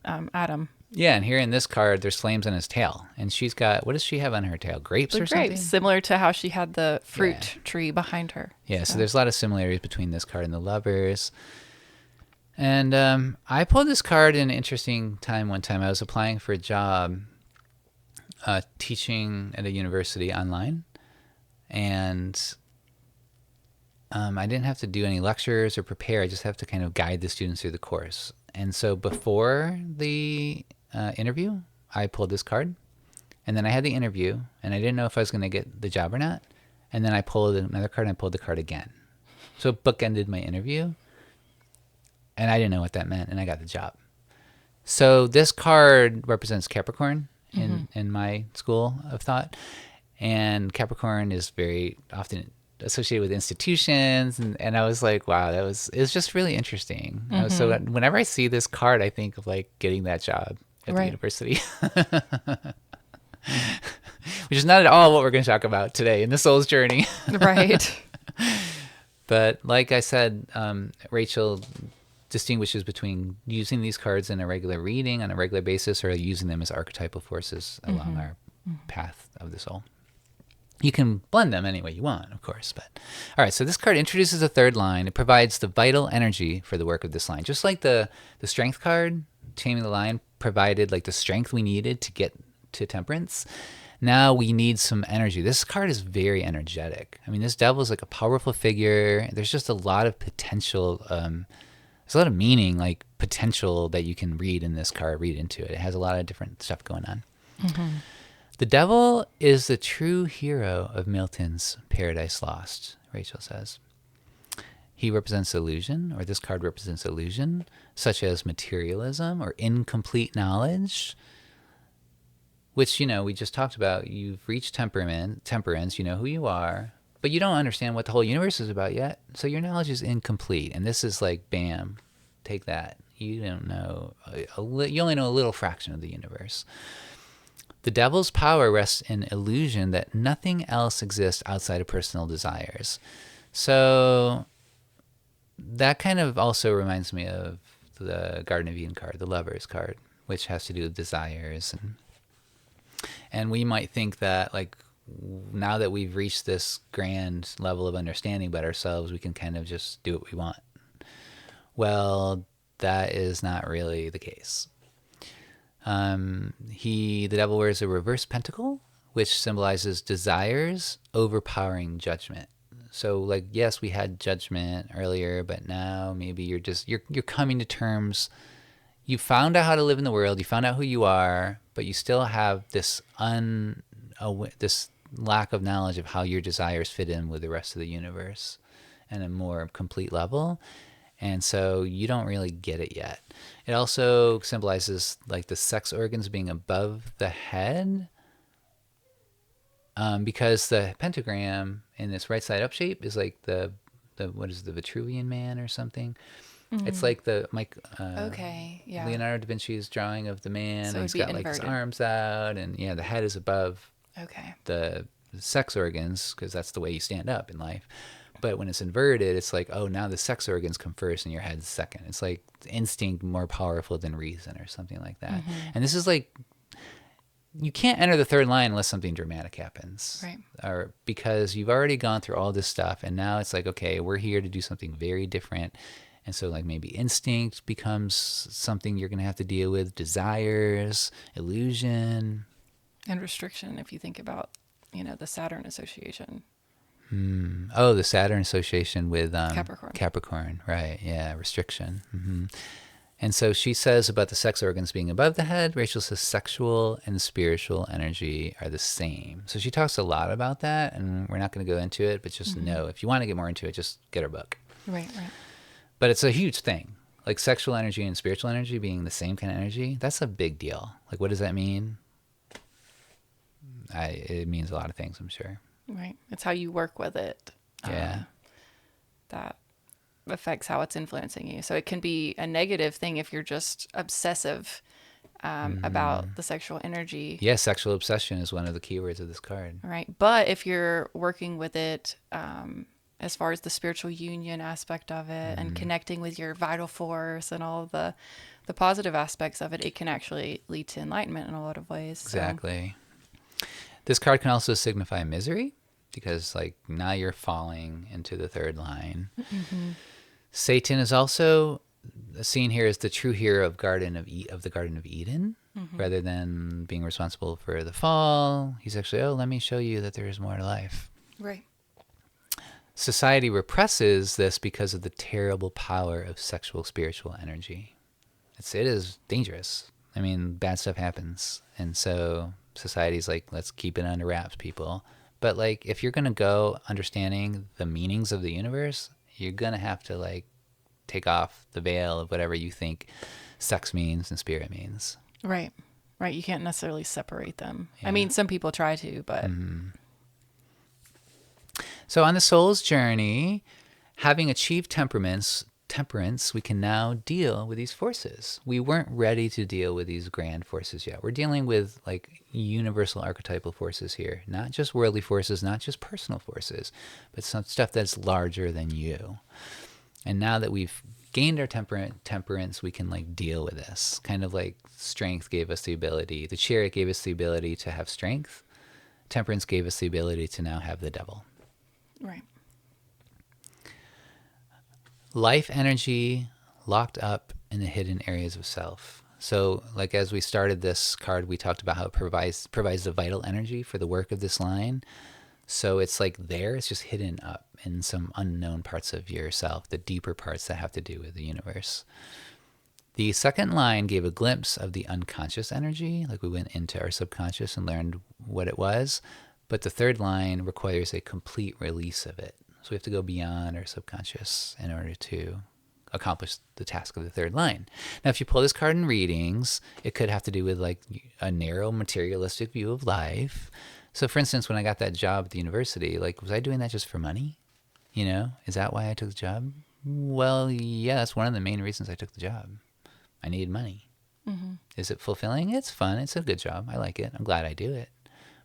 Speaker 1: Adam.
Speaker 2: Yeah, and here in this card, there's flames on his tail. And she's got, what does she have on her tail? Grapes or something? Grapes,
Speaker 1: similar to how she had the fruit tree behind her.
Speaker 2: Yeah, so there's a lot of similarities between this card and the lovers. And I pulled this card in an interesting time one time. I was applying for a job teaching at a university online. And I didn't have to do any lectures or prepare. I just have to kind of guide the students through the course. And so before the interview, I pulled this card. And then I had the interview, and I didn't know if I was going to get the job or not. And then I pulled another card, and I pulled the card again. So it bookended my interview. And I didn't know what that meant, and I got the job. So this card represents Capricorn in my school of thought. And Capricorn is very often associated with institutions, and I was like, wow, it was just really interesting. So whenever I see this card, I think of like getting that job at the university, which is not at all what we're going to talk about today in the soul's journey.
Speaker 1: Right.
Speaker 2: But like I said, Rachel distinguishes between using these cards in a regular reading on a regular basis or using them as archetypal forces along our path of the soul. You can blend them any way you want, of course. But all right, so this card introduces a third line. It provides the vital energy for the work of this line. Just like the strength card, Taming the Lion, provided like the strength we needed to get to temperance. Now we need some energy. This card is very energetic. I mean, this devil is like a powerful figure. There's just a lot of potential. There's a lot of meaning, like potential that you can read in this card, read into it. It has a lot of different stuff going on. Mm-hmm. The devil is the true hero of Milton's Paradise Lost, Rachel says. He represents illusion, or this card represents illusion, such as materialism or incomplete knowledge, which, we just talked about. You've reached temperance, you know who you are, but you don't understand what the whole universe is about yet, so your knowledge is incomplete. And this is like, bam, take that. You don't know, you only know a little fraction of the universe. The devil's power rests in illusion that nothing else exists outside of personal desires. So that kind of also reminds me of the Garden of Eden card, the Lover's card, which has to do with desires. And we might think that, like, now that we've reached this grand level of understanding about ourselves, we can kind of just do what we want. Well, that is not really the case. The devil wears a reverse pentacle, which symbolizes desires overpowering judgment. So, like, yes, we had judgment earlier, but now maybe you're coming to terms. You found out how to live in the world. You found out who you are, but you still have this this lack of knowledge of how your desires fit in with the rest of the universe in a more complete level. And so you don't really get it yet. It also symbolizes like the sex organs being above the head, because the pentagram in this right side up shape is like the what is the Vitruvian Man or something. Mm-hmm. It's like the Leonardo da Vinci's drawing of the man. So and he's got inverted. Like his arms out, and the head is above the sex organs, because that's the way you stand up in life. But when it's inverted, it's like, oh, now the sex organs come first and your head's second. It's like instinct more powerful than reason or something like that. Mm-hmm. And this is like, you can't enter the third line unless something dramatic happens. Right. Or because you've already gone through all this stuff, and now it's like, okay, we're here to do something very different. And so like maybe instinct becomes something you're going to have to deal with, desires, illusion.
Speaker 1: And restriction, if you think about, the Saturn association.
Speaker 2: Oh, the Saturn association with
Speaker 1: Capricorn.
Speaker 2: Capricorn, right. Yeah, restriction. Mm-hmm. And so she says about the sex organs being above the head, Rachel says sexual and spiritual energy are the same. So she talks a lot about that, and we're not going to go into it, but just know, if you want to get more into it, just get her book.
Speaker 1: Right.
Speaker 2: But it's a huge thing. Like sexual energy and spiritual energy being the same kind of energy, that's a big deal. Like, what does that mean? It means a lot of things, I'm sure.
Speaker 1: Right. It's how you work with it.
Speaker 2: Yeah.
Speaker 1: That affects how it's influencing you. So it can be a negative thing if you're just obsessive about the sexual energy.
Speaker 2: Yeah, sexual obsession is one of the keywords of this card.
Speaker 1: Right. But if you're working with it as far as the spiritual union aspect of it and connecting with your vital force and all of the positive aspects of it, it can actually lead to enlightenment in a lot of ways.
Speaker 2: Exactly. This card can also signify misery, because like now you're falling into the third line. Mm-hmm. Satan is also seen here as the true hero of the Garden of Eden, rather than being responsible for the fall. He's actually, let me show you that there is more to life.
Speaker 1: Right.
Speaker 2: Society represses this because of the terrible power of sexual spiritual energy. It is dangerous. I mean, bad stuff happens, and so society's like, let's keep it under wraps, people. But like, if you're gonna go understanding the meanings of the universe, you're gonna have to like take off the veil of whatever you think sex means and spirit means.
Speaker 1: Right. You can't necessarily separate them. Yeah. I mean, some people try to, but. Mm-hmm.
Speaker 2: So on the soul's journey, having achieved temperance, we can now deal with these forces. We weren't ready to deal with these grand forces yet. We're dealing with like universal archetypal forces here, not just worldly forces, not just personal forces, but some stuff that's larger than you. And now that we've gained our temperance, we can like deal with this. Kind of like strength gave us the ability, the chariot gave us the ability to have strength. Temperance gave us the ability to now have the devil.
Speaker 1: Right.
Speaker 2: Life energy locked up in the hidden areas of self. So like as we started this card, we talked about how it provides the vital energy for the work of this line. So it's like there, it's just hidden up in some unknown parts of yourself, the deeper parts that have to do with the universe. The second line gave a glimpse of the unconscious energy, like we went into our subconscious and learned what it was. But the third line requires a complete release of it. So we have to go beyond our subconscious in order to accomplish the task of the third line. Now, if you pull this card in readings, it could have to do with like a narrow materialistic view of life. So for instance, when I got that job at the university, like, was I doing that just for money? You know, is that why I took the job? Well, yeah, that's one of the main reasons I took the job. I needed money. Mm-hmm. Is it fulfilling? It's fun. It's a good job. I like it. I'm glad I do it.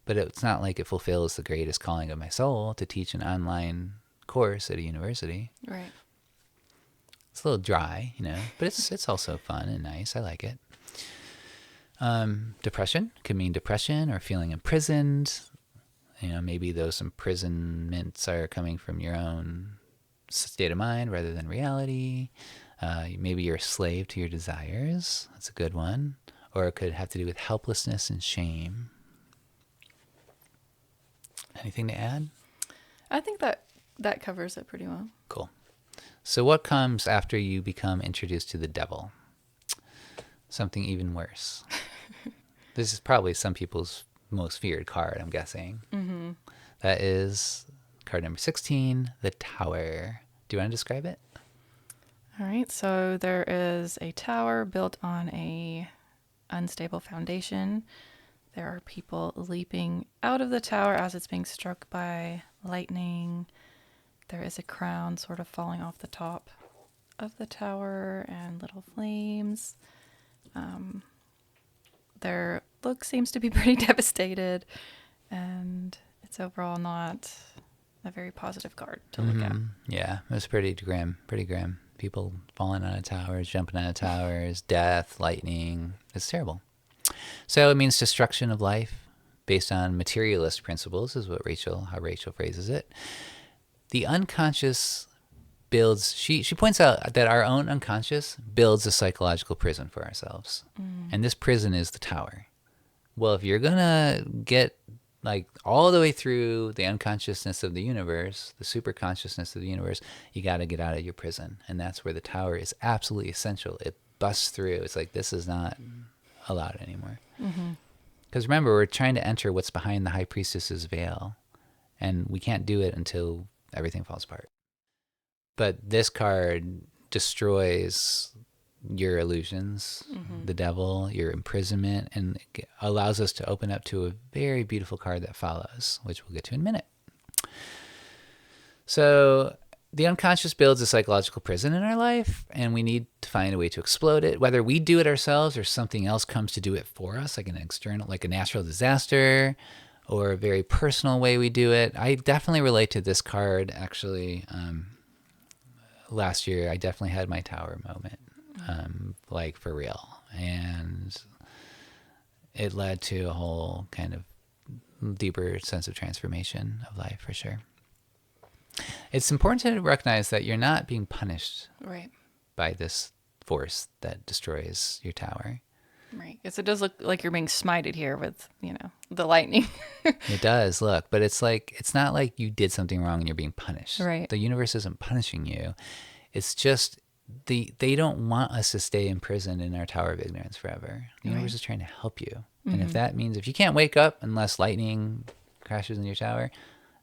Speaker 2: But it's not like it fulfills the greatest calling of my soul to teach an online course at a university.
Speaker 1: Right.
Speaker 2: It's a little dry, you know, but it's also fun and nice. I like it. Depression could mean depression or feeling imprisoned. You know, maybe those imprisonments are coming from your own state of mind rather than reality. Maybe you're a slave to your desires. That's a good one. Or it could have to do with helplessness and shame. Anything to add?
Speaker 1: I think that covers it pretty well.
Speaker 2: Cool. So what comes after you become introduced to the devil? Something even worse. This is probably some people's most feared card, I'm guessing. Mm-hmm. That is card number 16, the Tower. Do you want to describe it?
Speaker 1: All right. So there is a tower built on a unstable foundation. There are people leaping out of the tower as it's being struck by lightning. There is a crown sort of falling off the top of the tower and little flames. Their look seems to be pretty devastated, and it's overall not a very positive card to look at.
Speaker 2: Yeah, it was pretty grim, People falling out of towers, jumping out of towers, death, lightning. It's terrible. So it means destruction of life based on materialist principles is what how Rachel phrases it. The unconscious builds, she points out that our own unconscious builds a psychological prison for ourselves. And this prison is the tower. Well, if you're going to get like all the way through the unconsciousness of the universe, the super consciousness of the universe, you got to get out of your prison. And that's where the tower is absolutely essential. It busts through. It's like, this is not allowed anymore. Because remember, we're trying to enter what's behind the high priestess's veil. And we can't do it until everything falls apart. But this card destroys your illusions, the devil, your imprisonment, and allows us to open up to a very beautiful card that follows, which we'll get to in a minute. So the unconscious builds a psychological prison in our life, and we need to find a way to explode it, whether we do it ourselves or something else comes to do it for us, like an external, like a natural disaster, or a very personal way we do it. I definitely relate to this card, actually. Last year, I definitely had my tower moment, like for real. And it led to a whole kind of deeper sense of transformation of life, for sure. It's important to recognize that you're not being punished by this force that destroys your tower.
Speaker 1: Right. Because it does look like you're being smited here with, the lightning.
Speaker 2: It does look, but it's not like you did something wrong and you're being punished.
Speaker 1: Right.
Speaker 2: The universe isn't punishing you. It's just they don't want us to stay imprisoned in our tower of ignorance forever. The universe is trying to help you. And if that means if you can't wake up unless lightning crashes in your tower,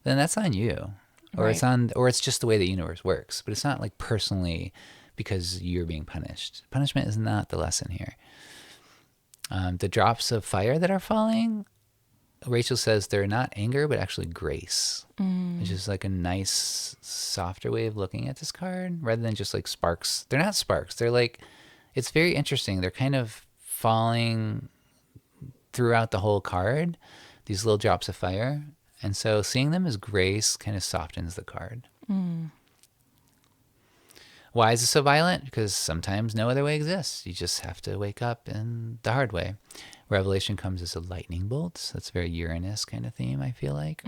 Speaker 2: then that's on you. Or it's just the way the universe works. But it's not like personally because you're being punished. Punishment is not the lesson here. The drops of fire that are falling Rachel says they're not anger, but actually grace, which is like a nice, softer way of looking at this card rather than just like sparks. They're not sparks. They're like, it's very interesting. They're kind of falling throughout the whole card, these little drops of fire. And so seeing them as grace kind of softens the card. Why is it so violent? Because sometimes no other way exists. You just have to wake up in the hard way. Revelation comes as a lightning bolt. So that's a very Uranus kind of theme, I feel like.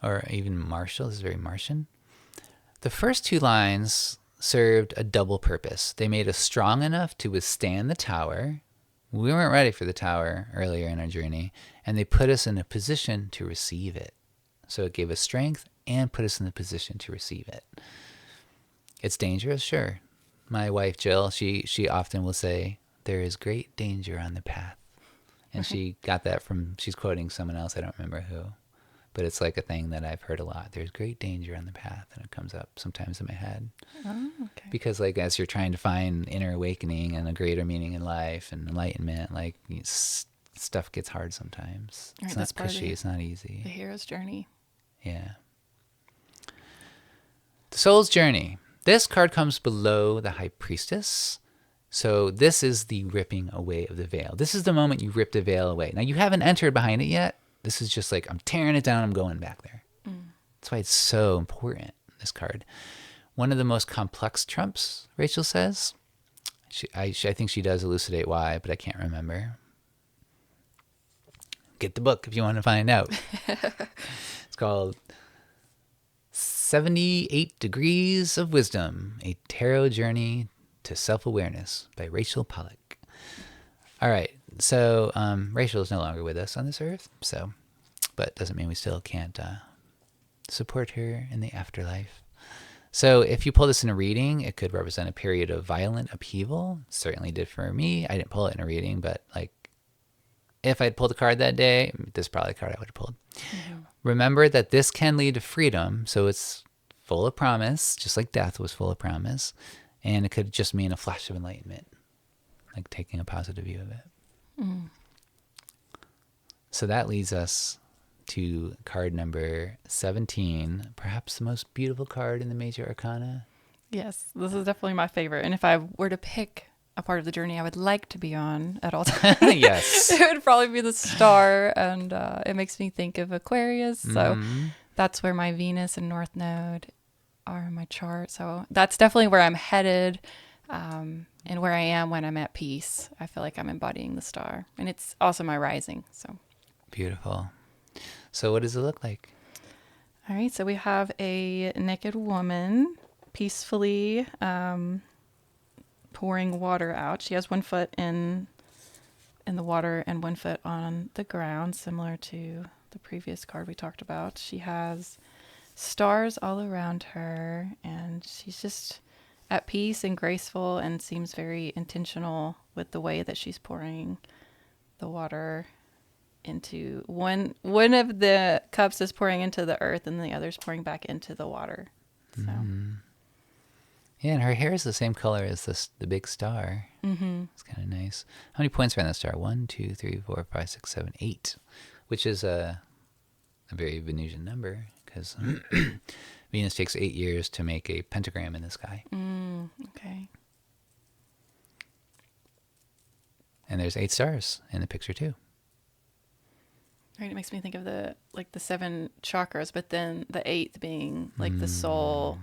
Speaker 2: Or even Martial. This is very Martian. The first two lines served a double purpose. They made us strong enough to withstand the tower. We weren't ready for the tower earlier in our journey, and they put us in a position to receive it. So it gave us strength and put us in the position to receive it. It's dangerous, sure. My wife, Jill, she often will say, there is great danger on the path. And she got that from, she's quoting someone else, I don't remember who. But it's like a thing that I've heard a lot. There's great danger on the path, and it comes up sometimes in my head.
Speaker 1: Oh, okay.
Speaker 2: Because like as you're trying to find inner awakening and a greater meaning in life and enlightenment, like stuff gets hard sometimes.
Speaker 1: Right,
Speaker 2: It's not cushy. It's not easy.
Speaker 1: The hero's journey.
Speaker 2: Yeah. The Soul's Journey. This card comes below the High Priestess. So this is the ripping away of the veil. This is the moment you rip the veil away. Now you haven't entered behind it yet. This is just like, I'm tearing it down. I'm going back there. That's why it's so important, this card. One of the most complex trumps, Rachel says. I think she does elucidate why, but I can't remember. Get the book if you want to find out. It's called 78 Degrees of Wisdom, A Tarot Journey to Self-Awareness by Rachel Pollack. All right, so Rachel is no longer with us on this earth, but doesn't mean we still can't support her in the afterlife. So if you pull this in a reading, it could represent a period of violent upheaval. Certainly did for me. I didn't pull it in a reading, but like if I'd pulled a card that day, this is probably a card I would have pulled. Remember that this can lead to freedom, so it's full of promise, just like death was full of promise, and it could just mean a flash of enlightenment, like taking a positive view of it. So that leads us to card number 17, perhaps the most beautiful card in the Major Arcana.
Speaker 1: Yes, this is definitely my favorite. And if I were to pick a part of the journey I would like to be on at all times,
Speaker 2: Yes.
Speaker 1: it would probably be the star. And it makes me think of Aquarius. So that's where my Venus and North Node are in my chart. So that's definitely where I'm headed, and where I am when I'm at peace. I feel like I'm embodying the star. And it's also my rising. So
Speaker 2: Beautiful. So what does it look like?
Speaker 1: all right, so we have a naked woman peacefully pouring water out. She has 1 foot in the water and 1 foot on the ground, similar to the previous card we talked about. She has stars all around her, and she's just at peace and graceful and seems very intentional with the way that she's pouring the water into one of the cups is pouring into the earth and the other's pouring back into the water. So
Speaker 2: Yeah, and her hair is the same color as the big star. It's kind of nice. How many points are on the star? 1, 2, 3, 4, 5, 6, 7, 8, which is a very Venusian number because Venus takes 8 years to make a pentagram in the sky.
Speaker 1: Okay.
Speaker 2: And there's 8 stars in the picture too.
Speaker 1: Right, it makes me think of the 7 chakras, but then the 8th being like the soul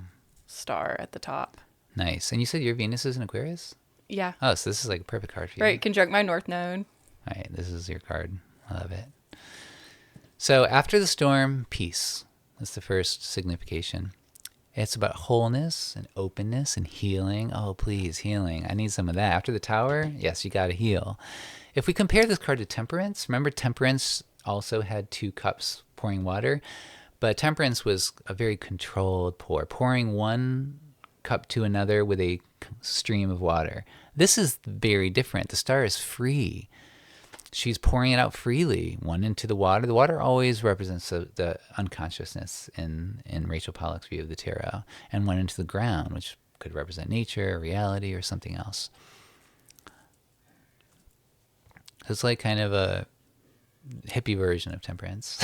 Speaker 1: star at the top.
Speaker 2: Nice. And you said your Venus is in Aquarius?
Speaker 1: Yeah.
Speaker 2: Oh, so this is like a perfect card for you.
Speaker 1: Right, conjunct my North Node.
Speaker 2: All right, this is your card. I love it. So after the storm, peace. That's the first signification. It's about wholeness and openness and healing. Oh, please, healing. I need some of that. After the tower, yes, you got to heal. If we compare this card to Temperance, remember Temperance also had 2 cups pouring water, but Temperance was a very controlled pour, pouring 1 cup to another with a stream of water. This is very different. The star is free. She's pouring it out freely, 1 into the water. The water always represents the unconsciousness in Rachel Pollack's view of the tarot, and 1 into the ground, which could represent nature, reality, or something else. So it's like kind of a hippie version of temperance.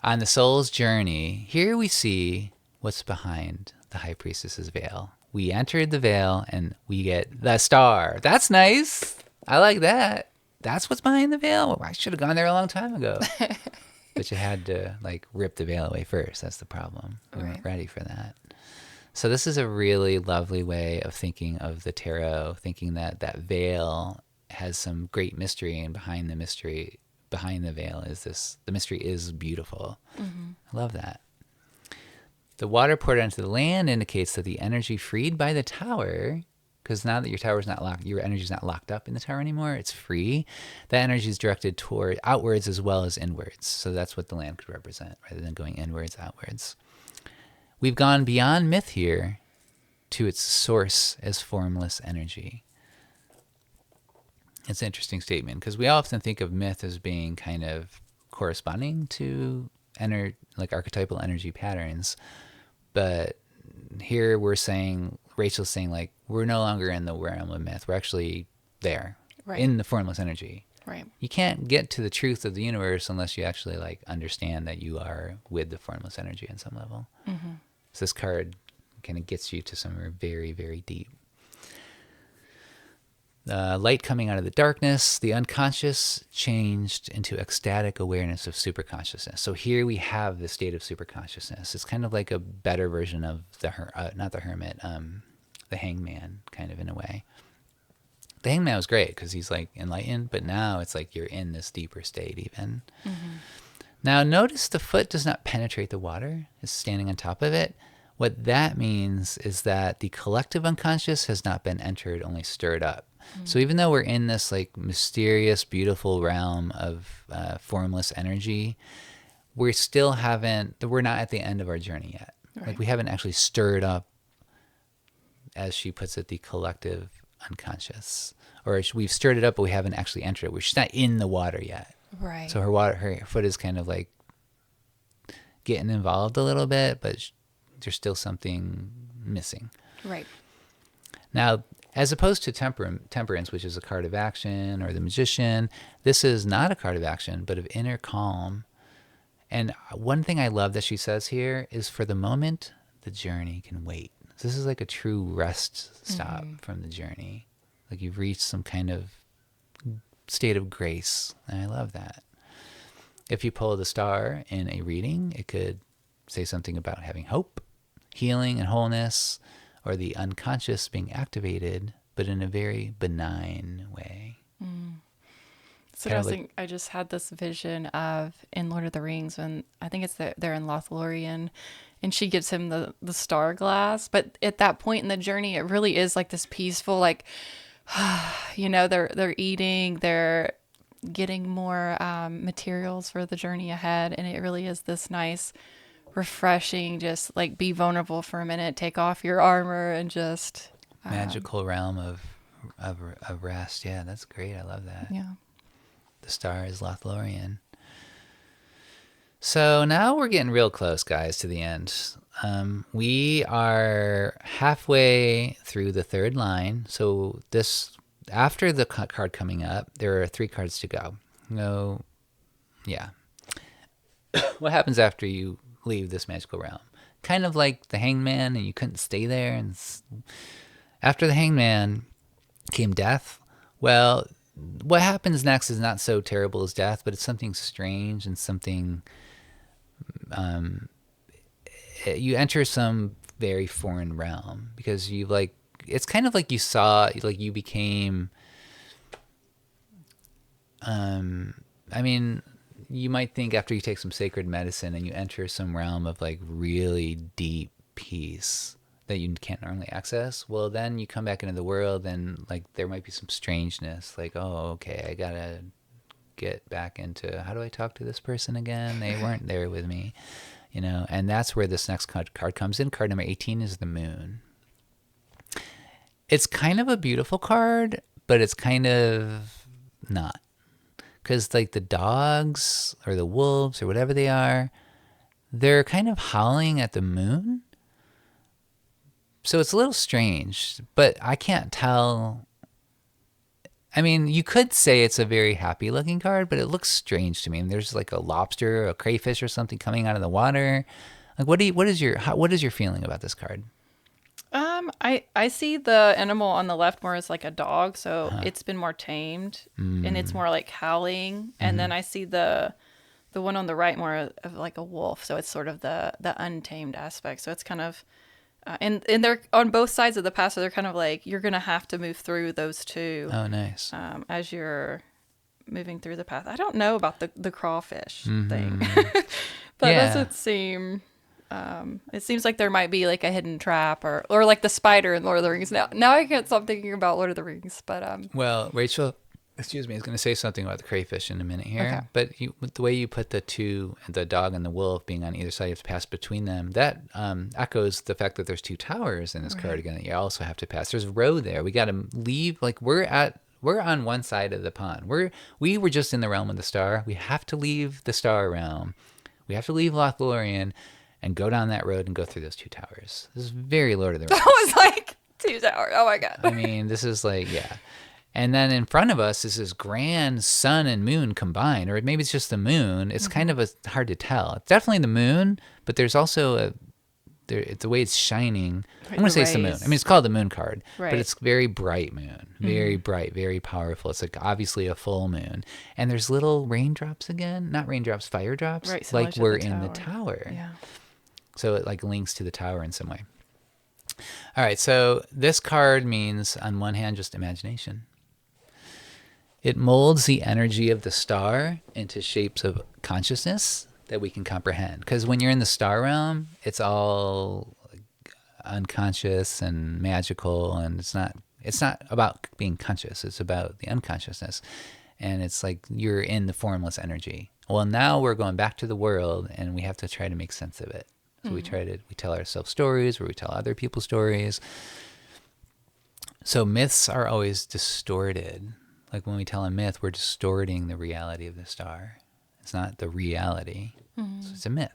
Speaker 2: On the soul's journey, here we see what's behind the high priestess's veil. We entered the veil and we get the star. That's nice. I like that. That's what's behind the veil. I should have gone there a long time ago. But you had to like rip the veil away first. That's the problem. We weren't ready for that. So this is a really lovely way of thinking of the tarot, thinking that that veil has some great mystery, and behind the mystery, behind the veil is this, the mystery is beautiful. Mm-hmm. I love that. The water poured onto the land indicates that the energy freed by the tower, because now that your tower's not locked, your energy's not locked up in the tower anymore, it's free. That energy is directed toward outwards as well as inwards. So that's what the land could represent, rather than going inwards, outwards. We've gone beyond myth here to its source as formless energy. It's an interesting statement, because we often think of myth as being kind of corresponding to like archetypal energy patterns. But here we're saying, Rachel's saying, like, we're no longer in the realm of myth. We're actually there, in the formless energy.
Speaker 1: Right.
Speaker 2: You can't get to the truth of the universe unless you actually like understand that you are with the formless energy on some level. Mm-hmm. So this card kind of gets you to somewhere very, very deep. Light coming out of the darkness, the unconscious changed into ecstatic awareness of superconsciousness. So here we have the state of superconsciousness. It's kind of like a better version of not the hermit, the hangman, kind of, in a way. The hangman was great because he's like enlightened, but now it's like you're in this deeper state even. Mm-hmm. Now notice the foot does not penetrate the water. It's standing on top of it. What that means is that the collective unconscious has not been entered, only stirred up. So even though we're in this like mysterious, beautiful realm of formless energy, we're not at the end of our journey yet. Right. Like we haven't actually stirred up, as she puts it, the collective unconscious. Or we've stirred it up, but we haven't actually entered it. We're just not in the water yet.
Speaker 1: Right.
Speaker 2: So her foot is kind of like getting involved a little bit, but there's still something missing.
Speaker 1: Right.
Speaker 2: Now, as opposed to Temperance, which is a card of action, or the Magician, this is not a card of action, but of inner calm. And one thing I love that she says here is, for the moment, the journey can wait. So this is like a true rest stop from the journey. Like you've reached some kind of state of grace. And I love that. If you pull the star in a reading, it could say something about having hope, healing, and wholeness, or the unconscious being activated, but in a very benign way.
Speaker 1: So I just had this vision of in Lord of the Rings, when I think it's they're in Lothlorien, and she gives him the star glass. But at that point in the journey, it really is like this peaceful, like, they're eating, they're getting more materials for the journey ahead, and it really is this nice, refreshing, just like be vulnerable for a minute, take off your armor, and just
Speaker 2: magical realm of rest. Yeah, that's great. I love that.
Speaker 1: Yeah.
Speaker 2: The star is Lothlorien. So now we're getting real close, guys, to the end. We are halfway through the third line. So after the card coming up, there are 3 cards to go. Yeah. What happens after you leave this magical realm? Kind of like the hangman, and you couldn't stay there. And after the hangman came death. Well, what happens next is not so terrible as death, but it's something strange and something. You enter some very foreign realm, because it's kind of like you became. You might think after you take some sacred medicine and you enter some realm of like really deep peace that you can't normally access. Well, then you come back into the world and like there might be some strangeness. Like, oh, okay, I gotta get back into, how do I talk to this person again? They weren't there with me, and that's where this next card comes in. Card number 18 is the moon. It's kind of a beautiful card, but it's kind of not. Because like the dogs or the wolves or whatever they are, they're kind of howling at the moon. So it's a little strange, but I can't tell. I mean, you could say it's a very happy looking card, but it looks strange to me. And there's like a lobster, a crayfish, or something coming out of the water. Like, what is your feeling about this card?
Speaker 1: I see the animal on the left more as like a dog, so it's been more tamed and it's more like howling. And then I see the one on the right more of like a wolf, so it's sort of the untamed aspect. So it's kind of and they're on both sides of the path, so they're kind of like you're gonna have to move through those two.
Speaker 2: Oh, nice.
Speaker 1: As you're moving through the path. I don't know about the crawfish thing, but
Speaker 2: Yeah.
Speaker 1: it doesn't seem. It seems like there might be like a hidden trap or like the spider in Lord of the Rings. Now I can't stop thinking about Lord of the Rings, but
Speaker 2: Well, Rachel, excuse me, is going to say something about the crayfish in a minute here.
Speaker 1: Okay.
Speaker 2: But with the way you put the dog and the wolf being on either side, you have to pass between them. That echoes the fact that there's two towers in this card again that you also have to pass. There's a road there. We got to leave. Like we're on one side of the pond. We were just in the realm of the star. We have to leave the star realm. We have to leave Lothlorien and go down that road and go through those two towers. This is very Lord of the Rings.
Speaker 1: that was like 2 hours. Oh my god.
Speaker 2: I mean, this is like, yeah. And then in front of us is this grand sun and moon combined, or maybe it's just the moon. It's kind of hard to tell. It's definitely the moon, but there's also the way it's shining. I'm going to say it's the moon. I mean, it's called the moon card, but it's very bright moon, very bright, very powerful. It's like obviously a full moon. And there's little raindrops again, not raindrops, fire drops, like we're in the tower.
Speaker 1: Yeah.
Speaker 2: So it like links to the tower in some way. All right, so this card means on one hand just imagination. It molds the energy of the star into shapes of consciousness that we can comprehend. Because when you're in the star realm, it's all unconscious and magical, and it's not about being conscious. It's about the unconsciousness, and it's like you're in the formless energy. Well, now we're going back to the world, and we have to try to make sense of it. So we tell ourselves stories, or we tell other people stories. So myths are always distorted. Like when we tell a myth, we're distorting the reality of the star. It's not the reality. So it's a myth.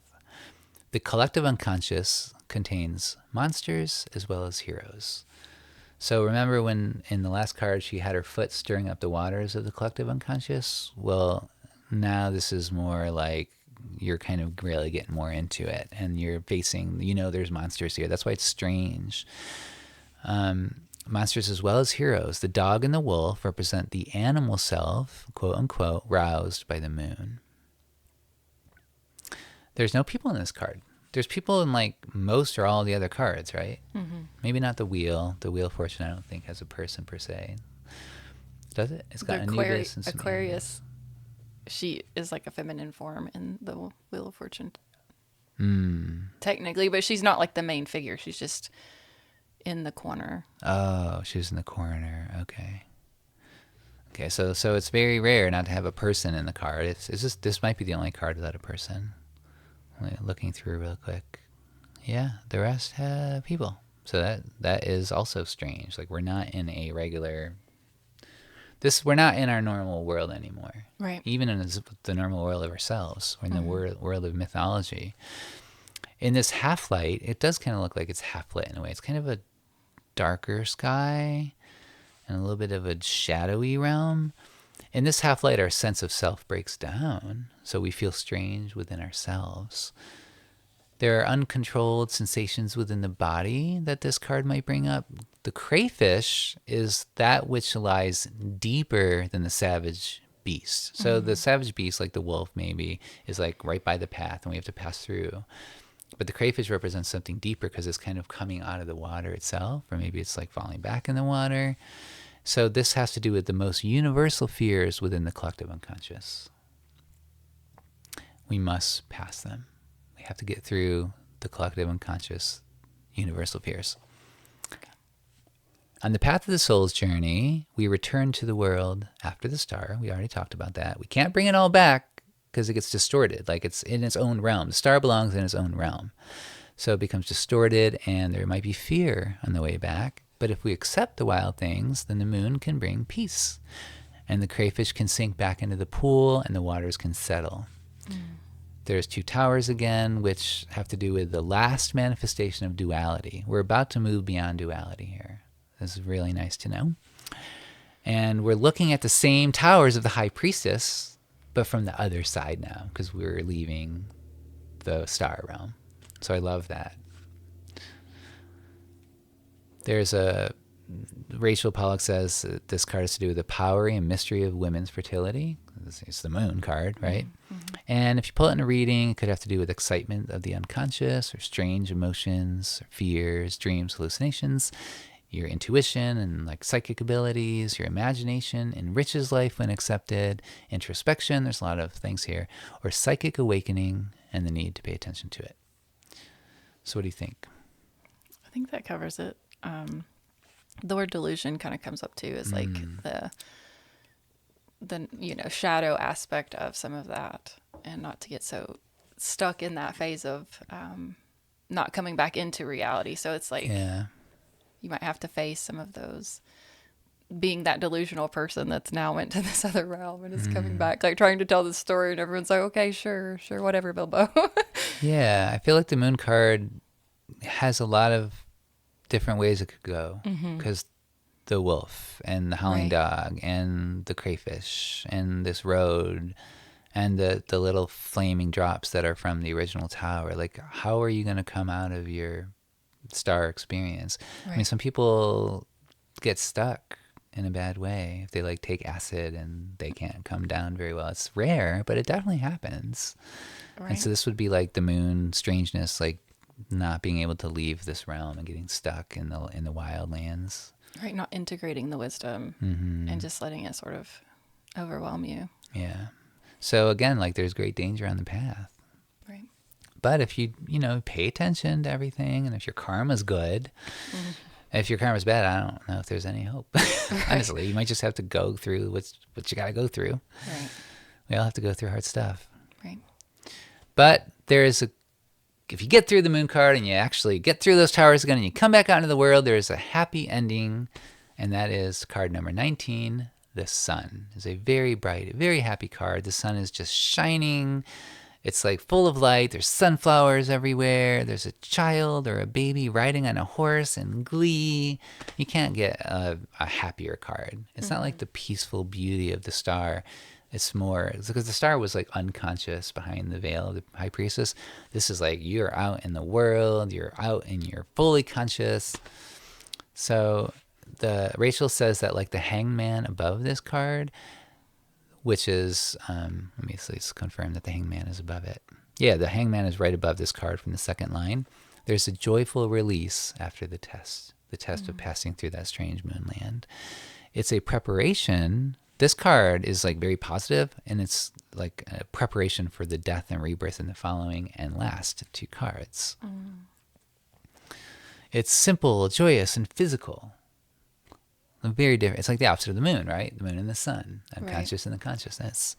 Speaker 2: The collective unconscious contains monsters as well as heroes. So remember when in the last card she had her foot stirring up the waters of the collective unconscious? Well, now this is more like you're kind of really getting more into it, and you're facing, there's monsters here. That's why it's strange. Monsters as well as heroes. The dog and the wolf represent the animal self, quote unquote, roused by the moon. There's no people in this card. There's people in like most or all the other cards, right? Maybe not the wheel. The Wheel of Fortune, I don't think, has a person per se. Does it? It's got Anubis and some
Speaker 1: Aquarius. She is like a feminine form in the Wheel of Fortune. Technically, but she's not like the main figure. She's just in the corner.
Speaker 2: Oh, she's in the corner. Okay. So it's very rare not to have a person in the card. This might be the only card without a person. Looking through real quick. Yeah, the rest have people. So that is also strange. Like we're not in a regular. We're not in our normal world anymore.
Speaker 1: Right.
Speaker 2: Even in the normal world of ourselves. We're in the world of mythology. In this half light, it does kind of look like it's half lit in a way. It's kind of a darker sky and a little bit of a shadowy realm. In this half light, our sense of self breaks down, so we feel strange within ourselves. There are uncontrolled sensations within the body that this card might bring up. The crayfish is that which lies deeper than the savage beast. So the savage beast, like the wolf maybe, is like right by the path and we have to pass through. But the crayfish represents something deeper because it's kind of coming out of the water itself, or maybe it's like falling back in the water. So this has to do with the most universal fears within the collective unconscious. We must pass them. We have to get through the collective unconscious universal fears. On the path of the soul's journey, we return to the world after the star. We already talked about that. We can't bring it all back because it gets distorted, like it's in its own realm. The star belongs in its own realm. So it becomes distorted, and there might be fear on the way back. But if we accept the wild things, then the moon can bring peace. And the crayfish can sink back into the pool, and the waters can settle. There's two towers again, which have to do with the last manifestation of duality. We're about to move beyond duality here. This is really nice to know. And we're looking at the same towers of the high priestess, but from the other side now, because we're leaving the star realm. So I love that. Rachel Pollack says that this card has to do with the power and mystery of women's fertility. It's the moon card, right? Mm-hmm. And if you pull it in a reading, it could have to do with excitement of the unconscious or strange emotions, or fears, dreams, hallucinations. Your intuition and like psychic abilities, your imagination enriches life when accepted. Introspection, there's a lot of things here. Or psychic awakening and the need to pay attention to it. So what do you think?
Speaker 1: I think that covers it. The word delusion kind of comes up too, as like the shadow aspect of some of that, and not to get so stuck in that phase of not coming back into reality. So it's like you might have to face some of those, being that delusional person that's now went to this other realm and is coming back, like trying to tell this story, and everyone's like, okay, sure, whatever, Bilbo.
Speaker 2: Yeah, I feel like the moon card has a lot of different ways it could go, because the wolf and the howling dog and the crayfish and this road and the little flaming drops that are from the original tower. Like, how are you going to come out of your star experience? I mean, some people get stuck in a bad way if they like take acid and they can't come down very well. It's rare, but it definitely happens. And so this would be like the moon strangeness, like not being able to leave this realm and getting stuck in the wild lands.
Speaker 1: Right, not integrating the wisdom and just letting it sort of overwhelm you.
Speaker 2: Yeah. So again, like there's great danger on the path.
Speaker 1: Right.
Speaker 2: But if you pay attention to everything, and if your karma's good, if your karma's bad, I don't know if there's any hope. Honestly, you might just have to go through what you got to go through.
Speaker 1: Right.
Speaker 2: We all have to go through hard stuff.
Speaker 1: Right.
Speaker 2: But if you get through the moon card and you actually get through those towers again and you come back out into the world, there's a happy ending, and that is card number 19, the sun. It's a very bright, very happy card. The sun is just shining. It's like full of light. There's sunflowers everywhere. There's a child or a baby riding on a horse in glee. You can't get a happier card. It's not like the peaceful beauty of the star. It's more because the star was like unconscious behind the veil of the high priestess. This is like you're out in the world, you're out and you're fully conscious. So Rachel says that like the hangman above this card, which is let me just confirm that the hangman is above it. Yeah, the hangman is right above this card from the second line. There's a joyful release after the test of passing through that strange moonland. It's a preparation. This card is like very positive, and it's like a preparation for the death and rebirth in the following and last two cards. It's simple, joyous, and physical. Very different. It's like the opposite of the moon, right? The moon and the sun, unconscious and the consciousness.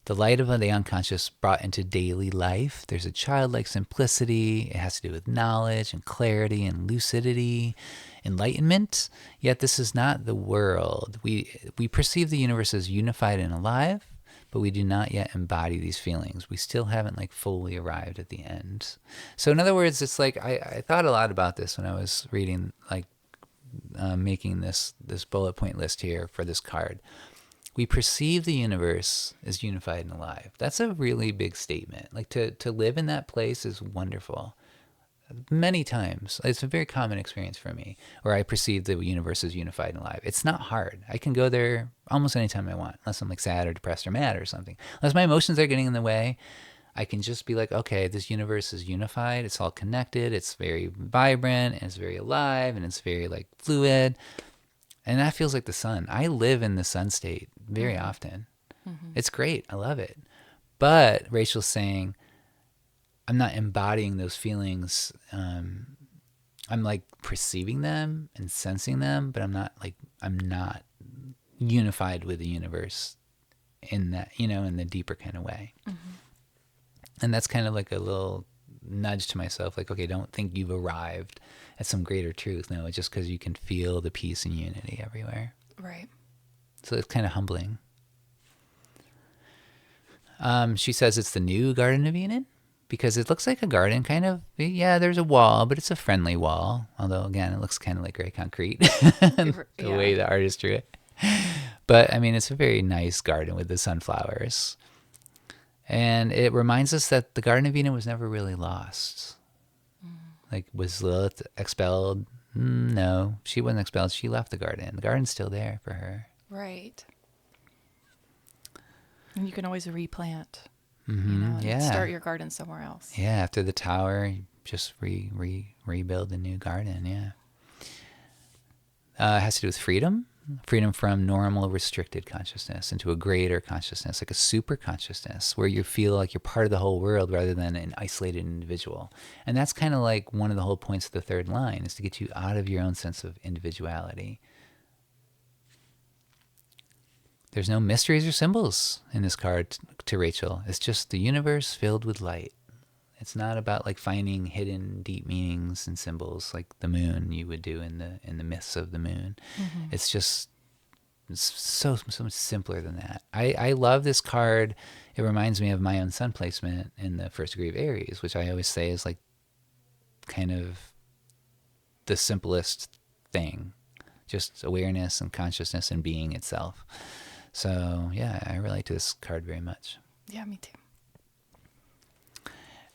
Speaker 2: The light of the unconscious brought into daily life. There's a childlike simplicity. It has to do with knowledge and clarity and lucidity, enlightenment. Yet this is not the world. We perceive the universe as unified and alive, but we do not yet embody these feelings. We still haven't like fully arrived at the end. So in other words, it's like I thought a lot about this when I was reading, like making this bullet point list here for this card. We perceive the universe as unified and alive. That's a really big statement. Like to live in that place is wonderful. Many times, it's a very common experience for me, where I perceive the universe as unified and alive. It's not hard. I can go there almost anytime I want, unless I'm like sad or depressed or mad or something. Unless my emotions are getting in the way, I can just be like, okay, this universe is unified. It's all connected. It's very vibrant, and it's very alive, and it's very like fluid. And that feels like the sun. I live in the sun state very often. It's great. I love it. But Rachel's saying, I'm not embodying those feelings. I'm like perceiving them and sensing them, but I'm not unified with the universe in that, in the deeper kind of way. And that's kind of like a little nudge to myself, like, okay, don't think you've arrived at some greater truth. No, it's just because you can feel the peace and unity everywhere.
Speaker 1: Right.
Speaker 2: So it's kind of humbling. She says it's the new Garden of Eden because it looks like a garden, kind of. Yeah, there's a wall, but it's a friendly wall. Although, again, it looks kind of like gray concrete, the way the artist drew it. But I mean, it's a very nice garden with the sunflowers. And it reminds us that the Garden of Eden was never really lost. Like, was Lilith expelled? No, she wasn't expelled. She left the garden. The garden's still there for her.
Speaker 1: Right. And you can always replant,
Speaker 2: Mm-hmm.
Speaker 1: and start your garden somewhere else.
Speaker 2: Yeah, after the tower, you just rebuild a new garden, yeah. It has to do with freedom. Freedom from normal restricted consciousness into a greater consciousness, like a super consciousness, where you feel like you're part of the whole world rather than an isolated individual. And that's kind of like one of the whole points of the third line, is to get you out of your own sense of individuality. There's no mysteries or symbols in this card to Rachel. It's just the universe filled with light. It's not about like finding hidden deep meanings and symbols like the moon you would do in the myths of the moon. Mm-hmm. It's so much simpler than that. I love this card. It reminds me of my own sun placement in the first degree of Aries, which I always say is like kind of the simplest thing, just awareness and consciousness and being itself. So yeah, I relate to this card very much.
Speaker 1: Yeah, me too.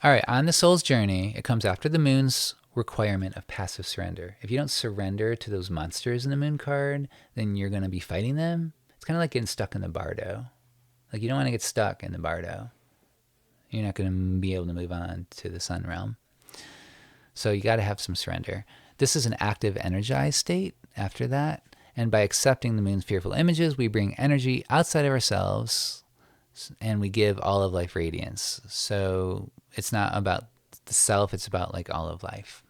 Speaker 2: All right, on the soul's journey, it comes after the moon's requirement of passive surrender. If you don't surrender to those monsters in the moon card, then you're going to be fighting them. It's kind of like getting stuck in the bardo. Like, you don't want to get stuck in the bardo. You're not going to be able to move on to the sun realm. So you got to have some surrender. This is an active, energized state after that. And by accepting the moon's fearful images, we bring energy outside of ourselves and we give all of life radiance. So it's not about the self, it's about like all of life.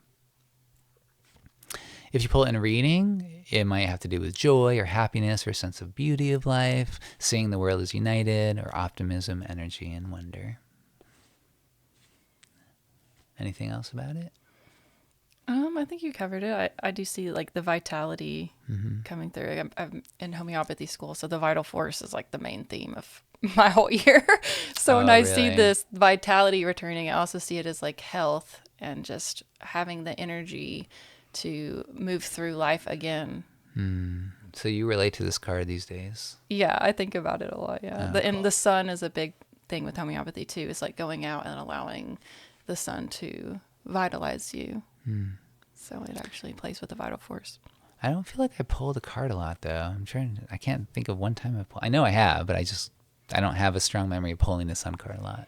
Speaker 2: If you pull in a reading, it might have to do with joy or happiness or a sense of beauty of life, seeing the world as united, or optimism, energy, and wonder. Anything else about it?
Speaker 1: I think you covered it. I do see like the vitality coming through. I'm in homeopathy school, so the vital force is like the main theme of my whole year. So when I see this vitality returning, I also see it as like health and just having the energy to move through life again.
Speaker 2: So you relate to this card these days?
Speaker 1: Yeah, I think about it a lot. Yeah,
Speaker 2: cool.
Speaker 1: And the sun is a big thing with homeopathy too. It's like going out and allowing the sun to vitalize you. So it actually plays with the vital force.
Speaker 2: I don't feel like I pulled a card a lot though. I can't think of one time I pulled. I know I have, but I don't have a strong memory of pulling the sun card a lot.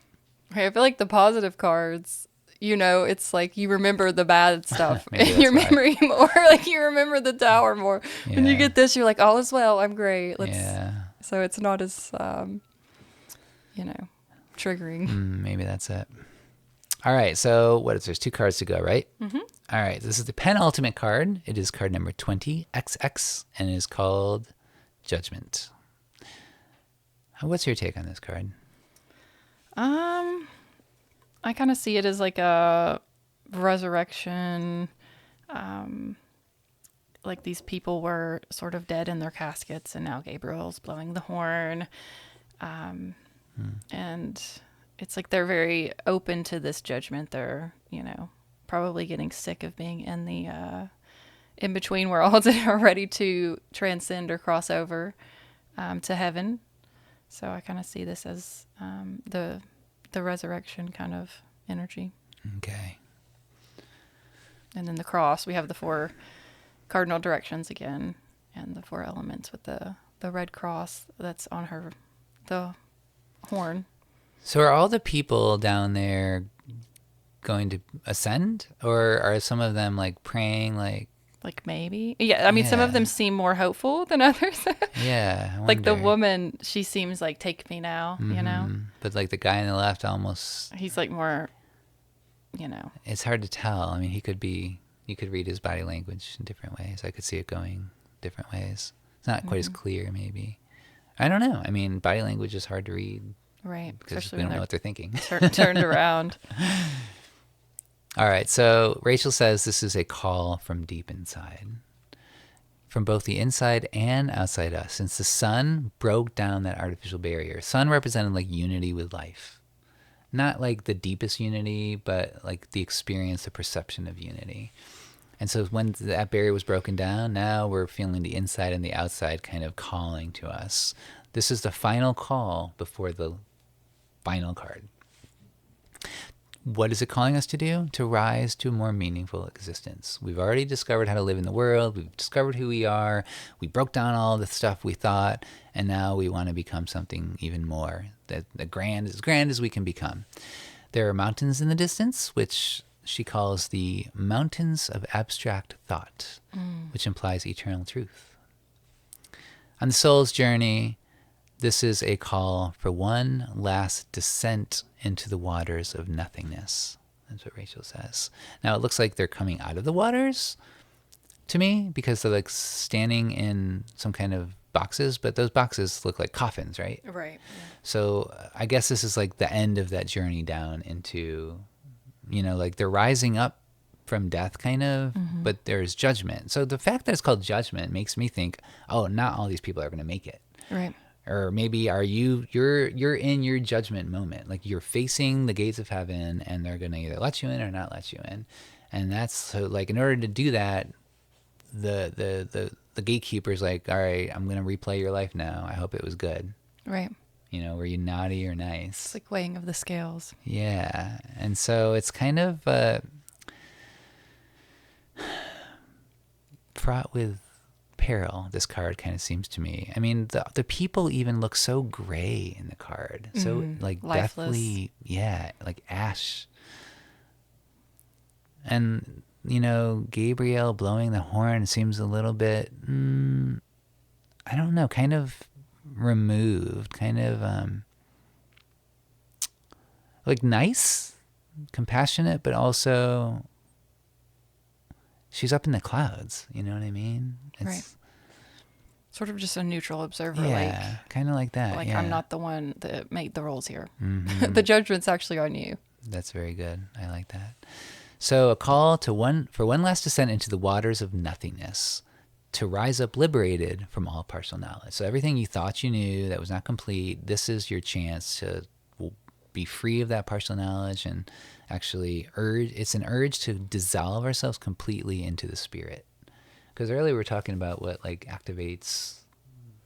Speaker 1: Okay, I feel like the positive cards, it's like you remember the bad stuff in your memory more. Like you remember the tower more. Yeah. When you get this, you're like, all is well. I'm great. So it's not as, triggering.
Speaker 2: Maybe that's it. All right, so there's 2 cards to go, right? Mm-hmm. All right, this is the penultimate card. It is card number 20XX, and it is called Judgment. What's your take on this card?
Speaker 1: I kind of see it as like a resurrection. Like these people were sort of dead in their caskets, and now Gabriel's blowing the horn. And it's like they're very open to this judgment. They're, probably getting sick of being in the in-between worlds and are ready to transcend or cross over to heaven. So I kind of see this as the resurrection kind of energy.
Speaker 2: Okay.
Speaker 1: And then the cross, we have the 4 cardinal directions again, and the 4 elements with the red cross that's on the horn.
Speaker 2: So are all the people down there going to ascend, or are some of them like praying, like
Speaker 1: maybe? Yeah, I mean, some of them seem more hopeful than others.
Speaker 2: Yeah,
Speaker 1: like the woman, she seems like, take me now,
Speaker 2: But like the guy on the left, almost,
Speaker 1: he's like more,
Speaker 2: It's hard to tell. I mean, you could read his body language in different ways. I could see it going different ways. It's not quite as clear, maybe. I don't know. I mean, body language is hard to read.
Speaker 1: Right.
Speaker 2: Because especially we don't know what they're thinking.
Speaker 1: Turned around.
Speaker 2: All right. So Rachel says this is a call from deep inside, from both the inside and outside us. Since the sun broke down that artificial barrier, sun represented like unity with life. Not like the deepest unity, but like the experience, the perception of unity. And so when that barrier was broken down, now we're feeling the inside and the outside kind of calling to us. This is the final call before the final card. What is it calling us to do? To rise to a more meaningful existence. We've already discovered how to live in the world. We've discovered who we are. We broke down all the stuff we thought, and now we want to become something even more, that as grand as we can become. There are mountains in the distance, which she calls the mountains of abstract thought, which implies eternal truth. On the soul's journey, this is a call for one last descent into the waters of nothingness. That's what Rachel says. Now, it looks like they're coming out of the waters to me because they're like standing in some kind of boxes, but those boxes look like coffins, right?
Speaker 1: Right. Yeah.
Speaker 2: So I guess this is like the end of that journey down into, like they're rising up from death kind of, but there's judgment. So the fact that it's called judgment makes me think, oh, not all these people are going to make it.
Speaker 1: Right.
Speaker 2: Or maybe you're in your judgment moment, like you're facing the gates of heaven, and they're gonna either let you in or not let you in, and that's so like in order to do that, the gatekeeper's like, all right, I'm gonna replay your life now. I hope it was good.
Speaker 1: Right.
Speaker 2: Were you naughty or nice?
Speaker 1: It's like weighing of the scales.
Speaker 2: Yeah, and so it's kind of fraught with peril, this card kind of seems to me. I mean, the people even look so gray in the card, so like
Speaker 1: lifeless.
Speaker 2: deathly, yeah, like ash. And Gabriel blowing the horn seems a little bit, I don't know, kind of removed, kind of like nice, compassionate, but also she's up in the clouds. You know what I mean?
Speaker 1: Right. Sort of just a neutral observer.
Speaker 2: Yeah, kind of like that.
Speaker 1: Like
Speaker 2: yeah.
Speaker 1: I'm not the one that made the rules here.
Speaker 2: Mm-hmm.
Speaker 1: The judgment's actually on you.
Speaker 2: That's very good. I like that. So a call for one last descent into the waters of nothingness, to rise up liberated from all partial knowledge. So everything you thought you knew that was not complete, this is your chance to be free of that partial knowledge and actually it's an urge to dissolve ourselves completely into the spirit. Because earlier we were talking about what like activates,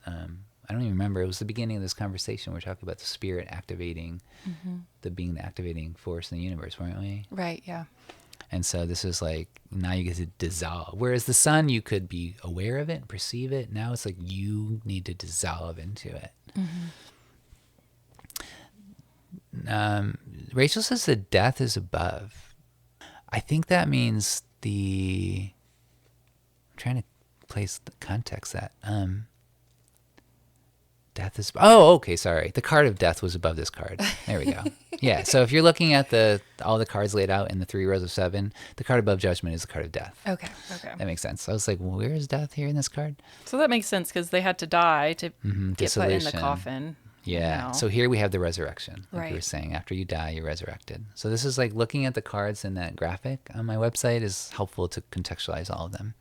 Speaker 2: I don't even remember, it was the beginning of this conversation, we were talking about the spirit activating, being the activating force in the universe, weren't we?
Speaker 1: Right, yeah.
Speaker 2: And so this is like, now you get to dissolve. Whereas the sun, you could be aware of it and perceive it. Now it's like you need to dissolve into it. Rachel says that death is above. I think that means I'm trying to place the context that, death is, okay, sorry. The card of death was above this card. There we go. Yeah, so if you're looking at all the cards laid out in the 3 rows of 7, the card above judgment is the card of death.
Speaker 1: Okay.
Speaker 2: That makes sense. I was like, well, where is death here in this card?
Speaker 1: So that makes sense because they had to die to get put in the
Speaker 2: Dissolution.
Speaker 1: coffin.
Speaker 2: Yeah. So here we have the resurrection. Like you were
Speaker 1: Right.
Speaker 2: saying, after you die, you're resurrected. So this is like looking at the cards in that graphic on my website is helpful to contextualize all of them.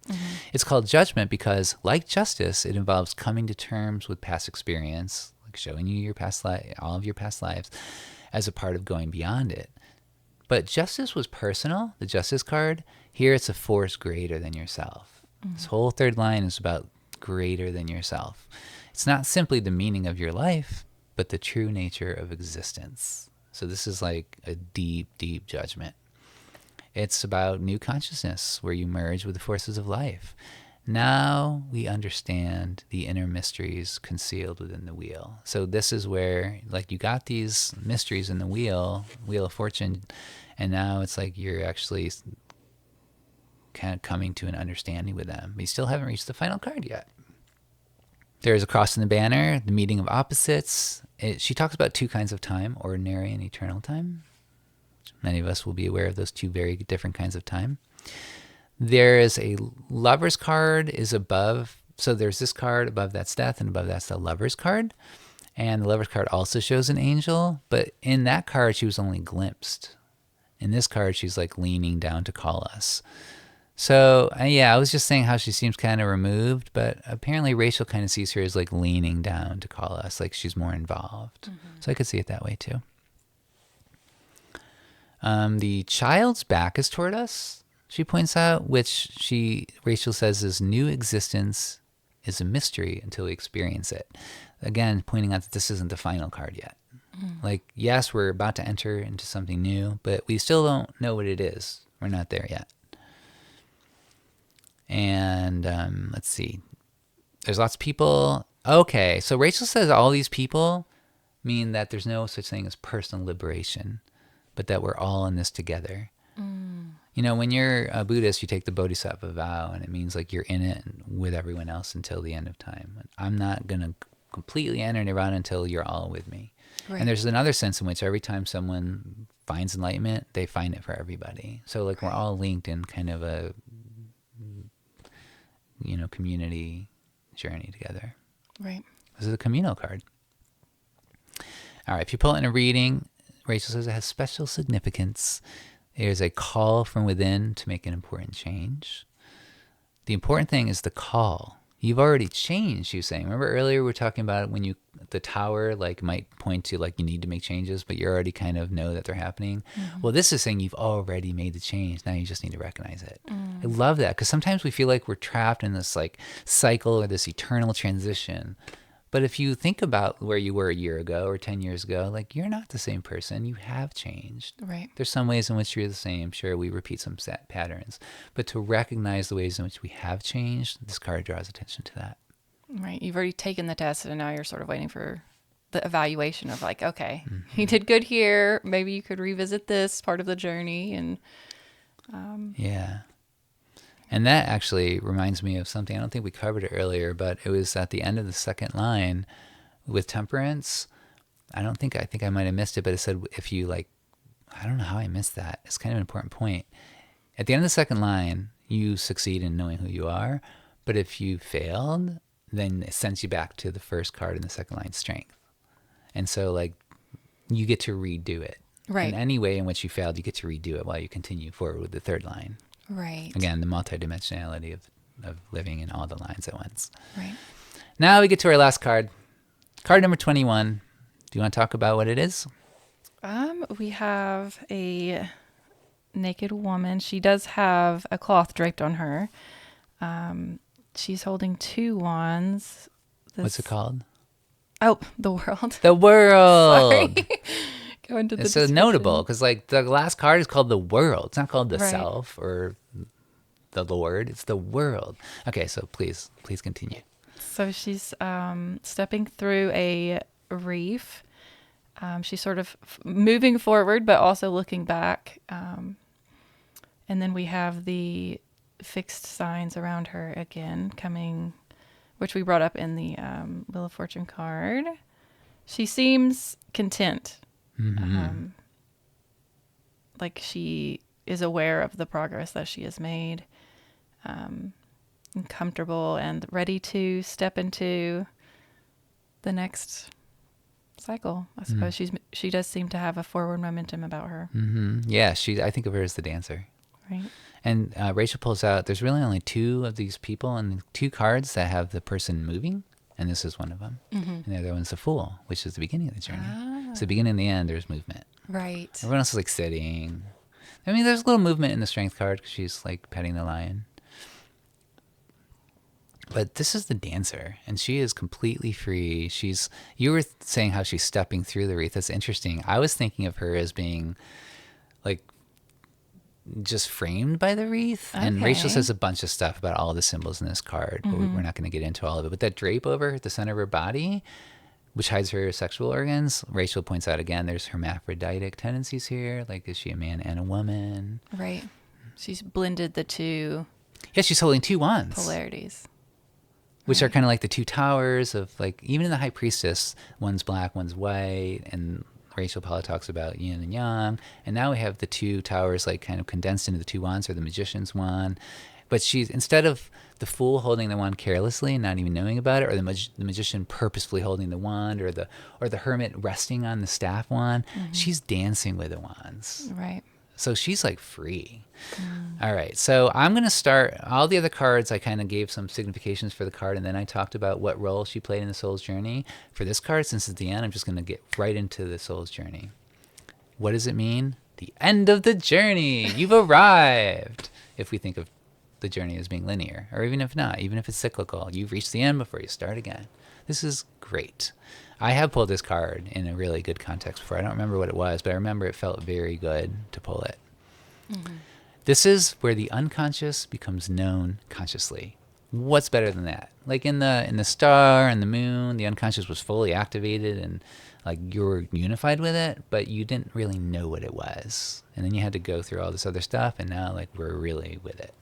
Speaker 2: It's called judgment because, like justice, it involves coming to terms with past experience, like showing you your past life, all of your past lives, as a part of going beyond it. But justice was personal, the justice card. Here it's a force greater than yourself. This whole third line is about greater than yourself. It's not simply the meaning of your life, but the true nature of existence. So this is like a deep, deep judgment. It's about new consciousness where you merge with the forces of life. Now we understand the inner mysteries concealed within the wheel. So this is where, like, you got these mysteries in the wheel of fortune, and now it's like you're actually kind of coming to an understanding with them. But you still haven't reached the final card yet. There's a cross in the banner, the meeting of opposites. She talks about 2 kinds of time, ordinary and eternal time. Many of us will be aware of those 2 very different kinds of time. There is a lover's card is above. So there's this card above, that's death, and above that's the lover's card. And the lover's card also shows an angel, but in that card she was only glimpsed. In this card she's like leaning down to call us. So, I was just saying how she seems kind of removed, but apparently Rachel kind of sees her as like leaning down to call us, like she's more involved. So I could see it that way too. The child's back is toward us. she points out, which Rachel says is new existence is a mystery until we experience it. Again, pointing out that this isn't the final card yet. Like, yes, we're about to enter into something new, but we still don't know what it is. We're not there yet. And let's see. There's lots of people. Okay, so Rachel says all these people mean that there's no such thing as personal liberation, but that we're all in this together. You know, when you're a Buddhist, you take the Bodhisattva vow, and it means like you're in it with everyone else until the end of time. I'm not going to completely enter Nirvana until you're all with me. Right. And there's another sense in which every time someone finds enlightenment, they find it for everybody. So like we're all linked in kind of a, you know, community journey together.
Speaker 1: Right.
Speaker 2: This is a communal card. All right, if you pull it in a reading, Rachel says it has special significance. There's a call from within to make an important change. The important thing is the call. You've already changed, you're saying. Remember earlier we were talking about when the tower like might point to like you need to make changes, but you already kind of know that they're happening. Well, this is saying you've already made the change. Now you just need to recognize it. I love that because sometimes we feel like we're trapped in this like cycle or this eternal transition. But if you think about where you were a year ago or 10 years ago, like you're not the same person. You have changed.
Speaker 1: Right.
Speaker 2: There's some ways in which you're the same. Sure, we repeat some set patterns. But to recognize the ways in which we have changed, this card draws attention to that.
Speaker 1: Right. You've already taken the test and now you're sort of waiting for the evaluation of like, okay, you did good here. Maybe you could revisit this part of the journey. And
Speaker 2: yeah. And that actually reminds me of something. I don't think we covered it earlier, but it was at the end of the second line with temperance. I think I might have missed it, but it said if you like, I don't know how I missed that. It's kind of an important point. At the end of the second line, you succeed in knowing who you are. But if you failed, then it sends you back to the first card in the second line, strength. And so like you get to redo it.
Speaker 1: right.
Speaker 2: In any way in which you failed, you get to redo it while you continue forward with the third line.
Speaker 1: Right.
Speaker 2: Again, the multidimensionality of living in all the lines at once.
Speaker 1: Right.
Speaker 2: Now we get to our last card. Card number 21. Do you want to talk about what it is?
Speaker 1: We have a naked woman. She does have a cloth draped on her. She's holding two wands.
Speaker 2: What's it called?
Speaker 1: Oh, the world.
Speaker 2: The world.
Speaker 1: Sorry. Go into the
Speaker 2: It's so
Speaker 1: description.
Speaker 2: notable because like the last card is called the world. It's not called the
Speaker 1: Right.
Speaker 2: self or the Lord. It's the world. Okay, so please continue.
Speaker 1: So she's stepping through a reef. She's sort of moving forward, but also looking back. And then we have the fixed signs around her again coming, which we brought up in the Wheel of Fortune card. She seems content. Like she is aware of the progress that she has made, and comfortable and ready to step into the next cycle. I suppose she does seem to have a forward momentum about her.
Speaker 2: Yeah, I think of her as the dancer.
Speaker 1: Right.
Speaker 2: And Rachel pulls out, there's really only two of these people and two cards that have the person moving, and this is one of them. And the other one's the Fool, which is the beginning of the journey. So the beginning and the end, there's movement.
Speaker 1: Right.
Speaker 2: Everyone else is like sitting. I mean, there's a little movement in the strength card because she's like petting the lion. But this is the dancer, and she is completely free. You were saying how she's stepping through the wreath. That's interesting. I was thinking of her as being like just framed by the wreath. And
Speaker 1: Okay.
Speaker 2: Rachel says a bunch of stuff about all the symbols in this card, but we're not going to get into all of it. But that drape over the center of her body, which hides her sexual organs, Rachel points out again, there's hermaphroditic tendencies here. Like, is she a man and a woman?
Speaker 1: Right. She's blended the two
Speaker 2: Yeah, she's holding two wands.
Speaker 1: polarities.
Speaker 2: Which are kind of like the two towers of like, even in the High Priestess, one's black, one's white, and Rachel Paula talks about yin and yang. And now we have the two towers like kind of condensed into the two wands, or the Magician's wand. But she's, instead of the Fool holding the wand carelessly and not even knowing about it, or the Magician purposefully holding the wand, or the Hermit resting on the staff wand, she's dancing with the wands.
Speaker 1: Right.
Speaker 2: So she's like free. All right. So I'm going to start all the other cards. I kind of gave some significations for the card, and then I talked about what role she played in the soul's journey. For this card, since it's the end, I'm just going to get right into the soul's journey. What does it mean? The end of the journey. You've arrived. if we think of the journey as being linear, or even if not, even if it's cyclical, you've reached the end before you start again. This is great. I have pulled this card in a really good context before. I don't remember what it was, but I remember it felt very good to pull it. Mm-hmm. This is where the unconscious becomes known consciously. What's better than that? Like in the star and the moon, the unconscious was fully activated and like you were unified with it, but you didn't really know what it was. And then you had to go through all this other stuff, and now like we're really with it.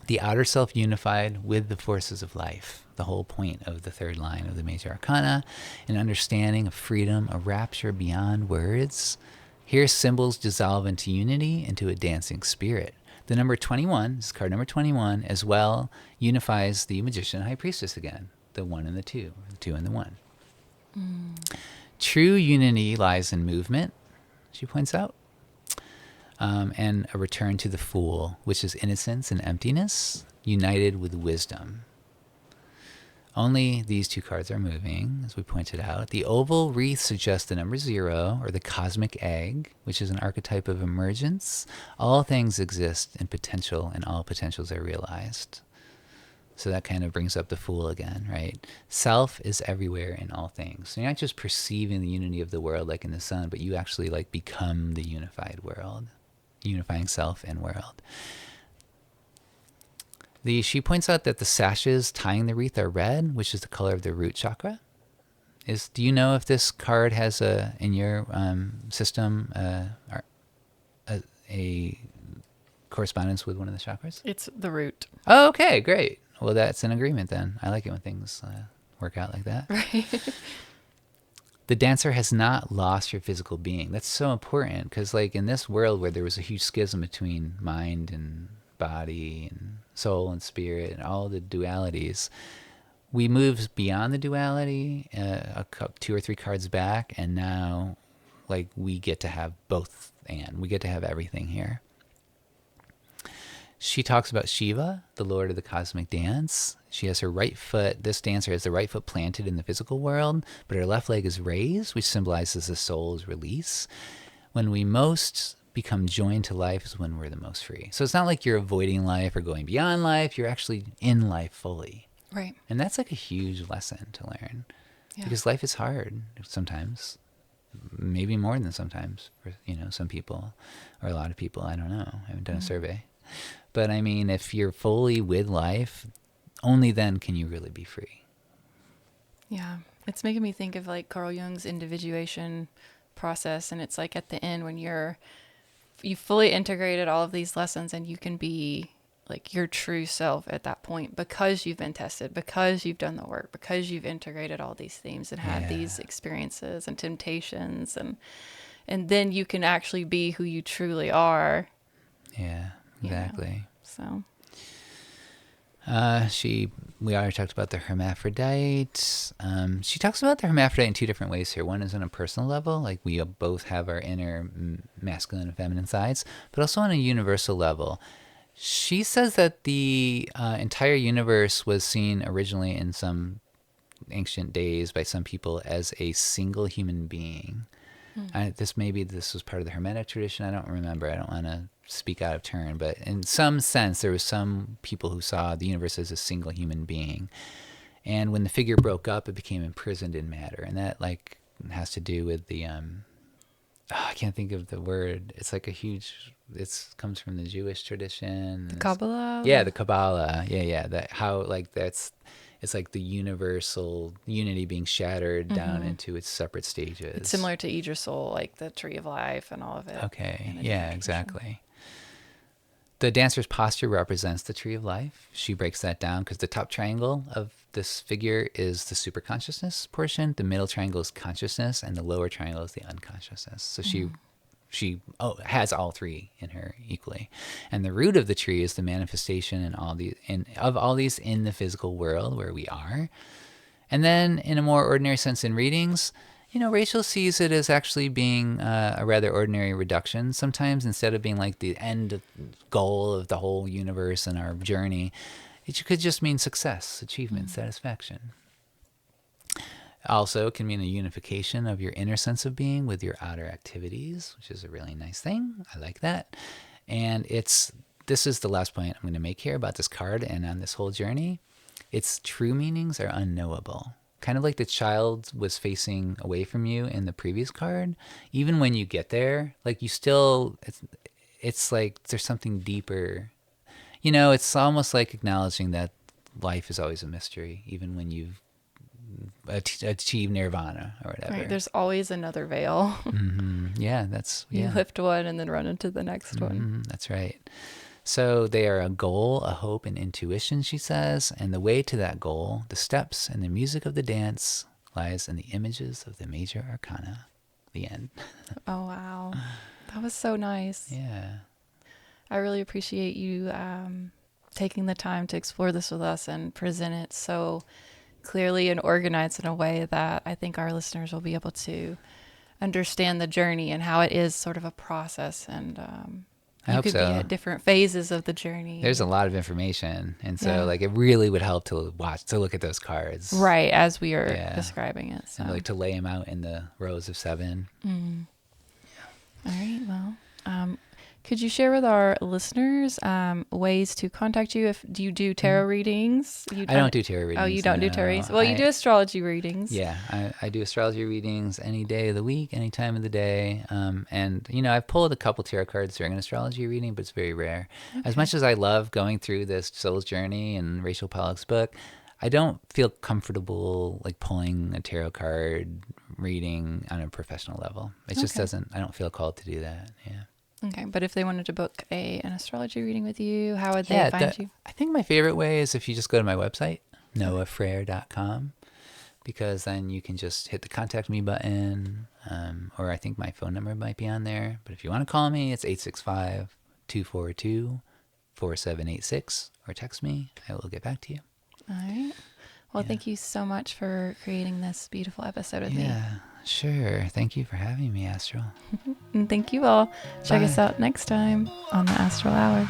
Speaker 2: The outer self unified with the forces of life. The whole point of the third line of the Major Arcana, an understanding of freedom, a rapture beyond words. Here symbols dissolve into unity, into a dancing spirit. The number 21, this is card number 21, as well unifies the magician and high priestess again. The 1 and the 2, the 2 and the 1. True unity lies in movement, she points out, and a return to the Fool, which is innocence and emptiness, united with wisdom. Only these two cards are moving, as we pointed out. The oval wreath suggests the number 0, or the cosmic egg, which is an archetype of emergence. All things exist in potential, and all potentials are realized. So that kind of brings up the Fool again, right? Self is everywhere in all things. So you're not just perceiving the unity of the world like in the sun, but you actually like become the unified world, unifying self and world. She points out that the sashes tying the wreath are red, which is the color of the root chakra. Do you know if this card has in your system a correspondence with one of the chakras?
Speaker 1: It's the root.
Speaker 2: Oh, okay, great. Well, that's an agreement then. I like it when things work out like that.
Speaker 1: Right.
Speaker 2: The dancer has not lost your physical being. That's so important because, like, in this world where there was a huge schism between mind and body and soul and spirit and all the dualities, we moved beyond the duality 2 or 3 cards back, and now like we get to have both, and we get to have everything here. She talks about Shiva, the lord of the cosmic dance. She has her right foot, this dancer has the right foot planted in the physical world, but her left leg is raised, which symbolizes the soul's release. When we most become joined to life is when we're the most free. So it's not like you're avoiding life or going beyond life. You're actually in life fully.
Speaker 1: Right.
Speaker 2: And that's like a huge lesson to learn.
Speaker 1: Yeah.
Speaker 2: Because life is hard sometimes, maybe more than sometimes for, some people or a lot of people. I don't know. I haven't done a survey. But I mean, if you're fully with life, only then can you really be free.
Speaker 1: Yeah. It's making me think of like Carl Jung's individuation process. And it's like at the end when you fully integrated all of these lessons and you can be like your true self at that point because you've been tested, because you've done the work, because you've integrated all these themes and had these experiences and temptations, and then you can actually be who you truly are.
Speaker 2: Yeah, exactly.
Speaker 1: So
Speaker 2: we already talked about the hermaphrodite. She talks about the hermaphrodite in 2 different ways here. One is on a personal level, like we both have our inner masculine and feminine sides, but also on a universal level. She says that the entire universe was seen originally in some ancient days by some people as a single human being. This was part of the Hermetic tradition. I don't remember. I don't want to speak out of turn, but in some sense, there was some people who saw the universe as a single human being. And when the figure broke up, it became imprisoned in matter. And that like has to do with the, I can't think of the word. It's like it comes from the Jewish tradition.
Speaker 1: The Kabbalah?
Speaker 2: Yeah, the Kabbalah. Yeah. It's like the universal unity being shattered down into its separate stages.
Speaker 1: It's similar to Yggdrasil, like the tree of life and all of it.
Speaker 2: Okay, yeah, exactly. The dancer's posture represents the tree of life. She breaks that down because the top triangle of this figure is the superconsciousness portion. The middle triangle is consciousness, and the lower triangle is the unconsciousness. So she has all 3 in her equally. And the root of the tree is the manifestation of all these in the physical world where we are. And then in a more ordinary sense in readings, Rachel sees it as actually being a rather ordinary reduction sometimes, instead of being like the end goal of the whole universe and our journey. It could just mean success, achievement, satisfaction. Also, it can mean a unification of your inner sense of being with your outer activities, which is a really nice thing. I like that. And this this is the last point I'm going to make here about this card and on this whole journey. Its true meanings are unknowable. Kind of like the child was facing away from you in the previous card. Even when you get there, like you still, it's like there's something deeper. You know, it's almost like acknowledging that life is always a mystery, even when you've achieved nirvana or whatever.
Speaker 1: Right, there's always another veil.
Speaker 2: Yeah, that's
Speaker 1: You lift one and then run into the next one.
Speaker 2: That's right. So they are a goal, a hope, and intuition, she says. And the way to that goal, the steps and the music of the dance, lies in the images of the Major Arcana. The end.
Speaker 1: Oh, wow. That was so nice.
Speaker 2: Yeah.
Speaker 1: I really appreciate you taking the time to explore this with us and present it so clearly and organized in a way that I think our listeners will be able to understand the journey and how it is sort of a process, and
Speaker 2: I hope
Speaker 1: could
Speaker 2: so.
Speaker 1: be at different phases of the journey.
Speaker 2: There's a lot of information, and so like it really would help to look at those cards,
Speaker 1: right, as we are describing it. So.
Speaker 2: And like to lay them out in the rows of 7.
Speaker 1: All right. Well, could you share with our listeners ways to contact you? Do you do tarot readings?
Speaker 2: I don't do tarot readings.
Speaker 1: Oh, you don't do tarot readings? Well, you do astrology readings.
Speaker 2: Yeah, I do astrology readings any day of the week, any time of the day. And, you know, I've pulled a couple tarot cards during an astrology reading, but it's very rare. Okay. As much as I love going through this soul's journey and Rachel Pollack's book, I don't feel comfortable like pulling a tarot card reading on a professional level. It just doesn't, I don't feel called to do that. Yeah.
Speaker 1: Okay, but if they wanted to book an astrology reading with you, how would they find you?
Speaker 2: I think my favorite way is if you just go to my website, noahfrere.com, because then you can just hit the contact me button, or I think my phone number might be on there. But if you want to call me, it's 865-242-4786, or text me. I will get back to you.
Speaker 1: All right. Well, thank you so much for creating this beautiful episode with me.
Speaker 2: Yeah, sure. Thank you for having me, Astral.
Speaker 1: And thank you all. Check us out next time on the Astral Hour.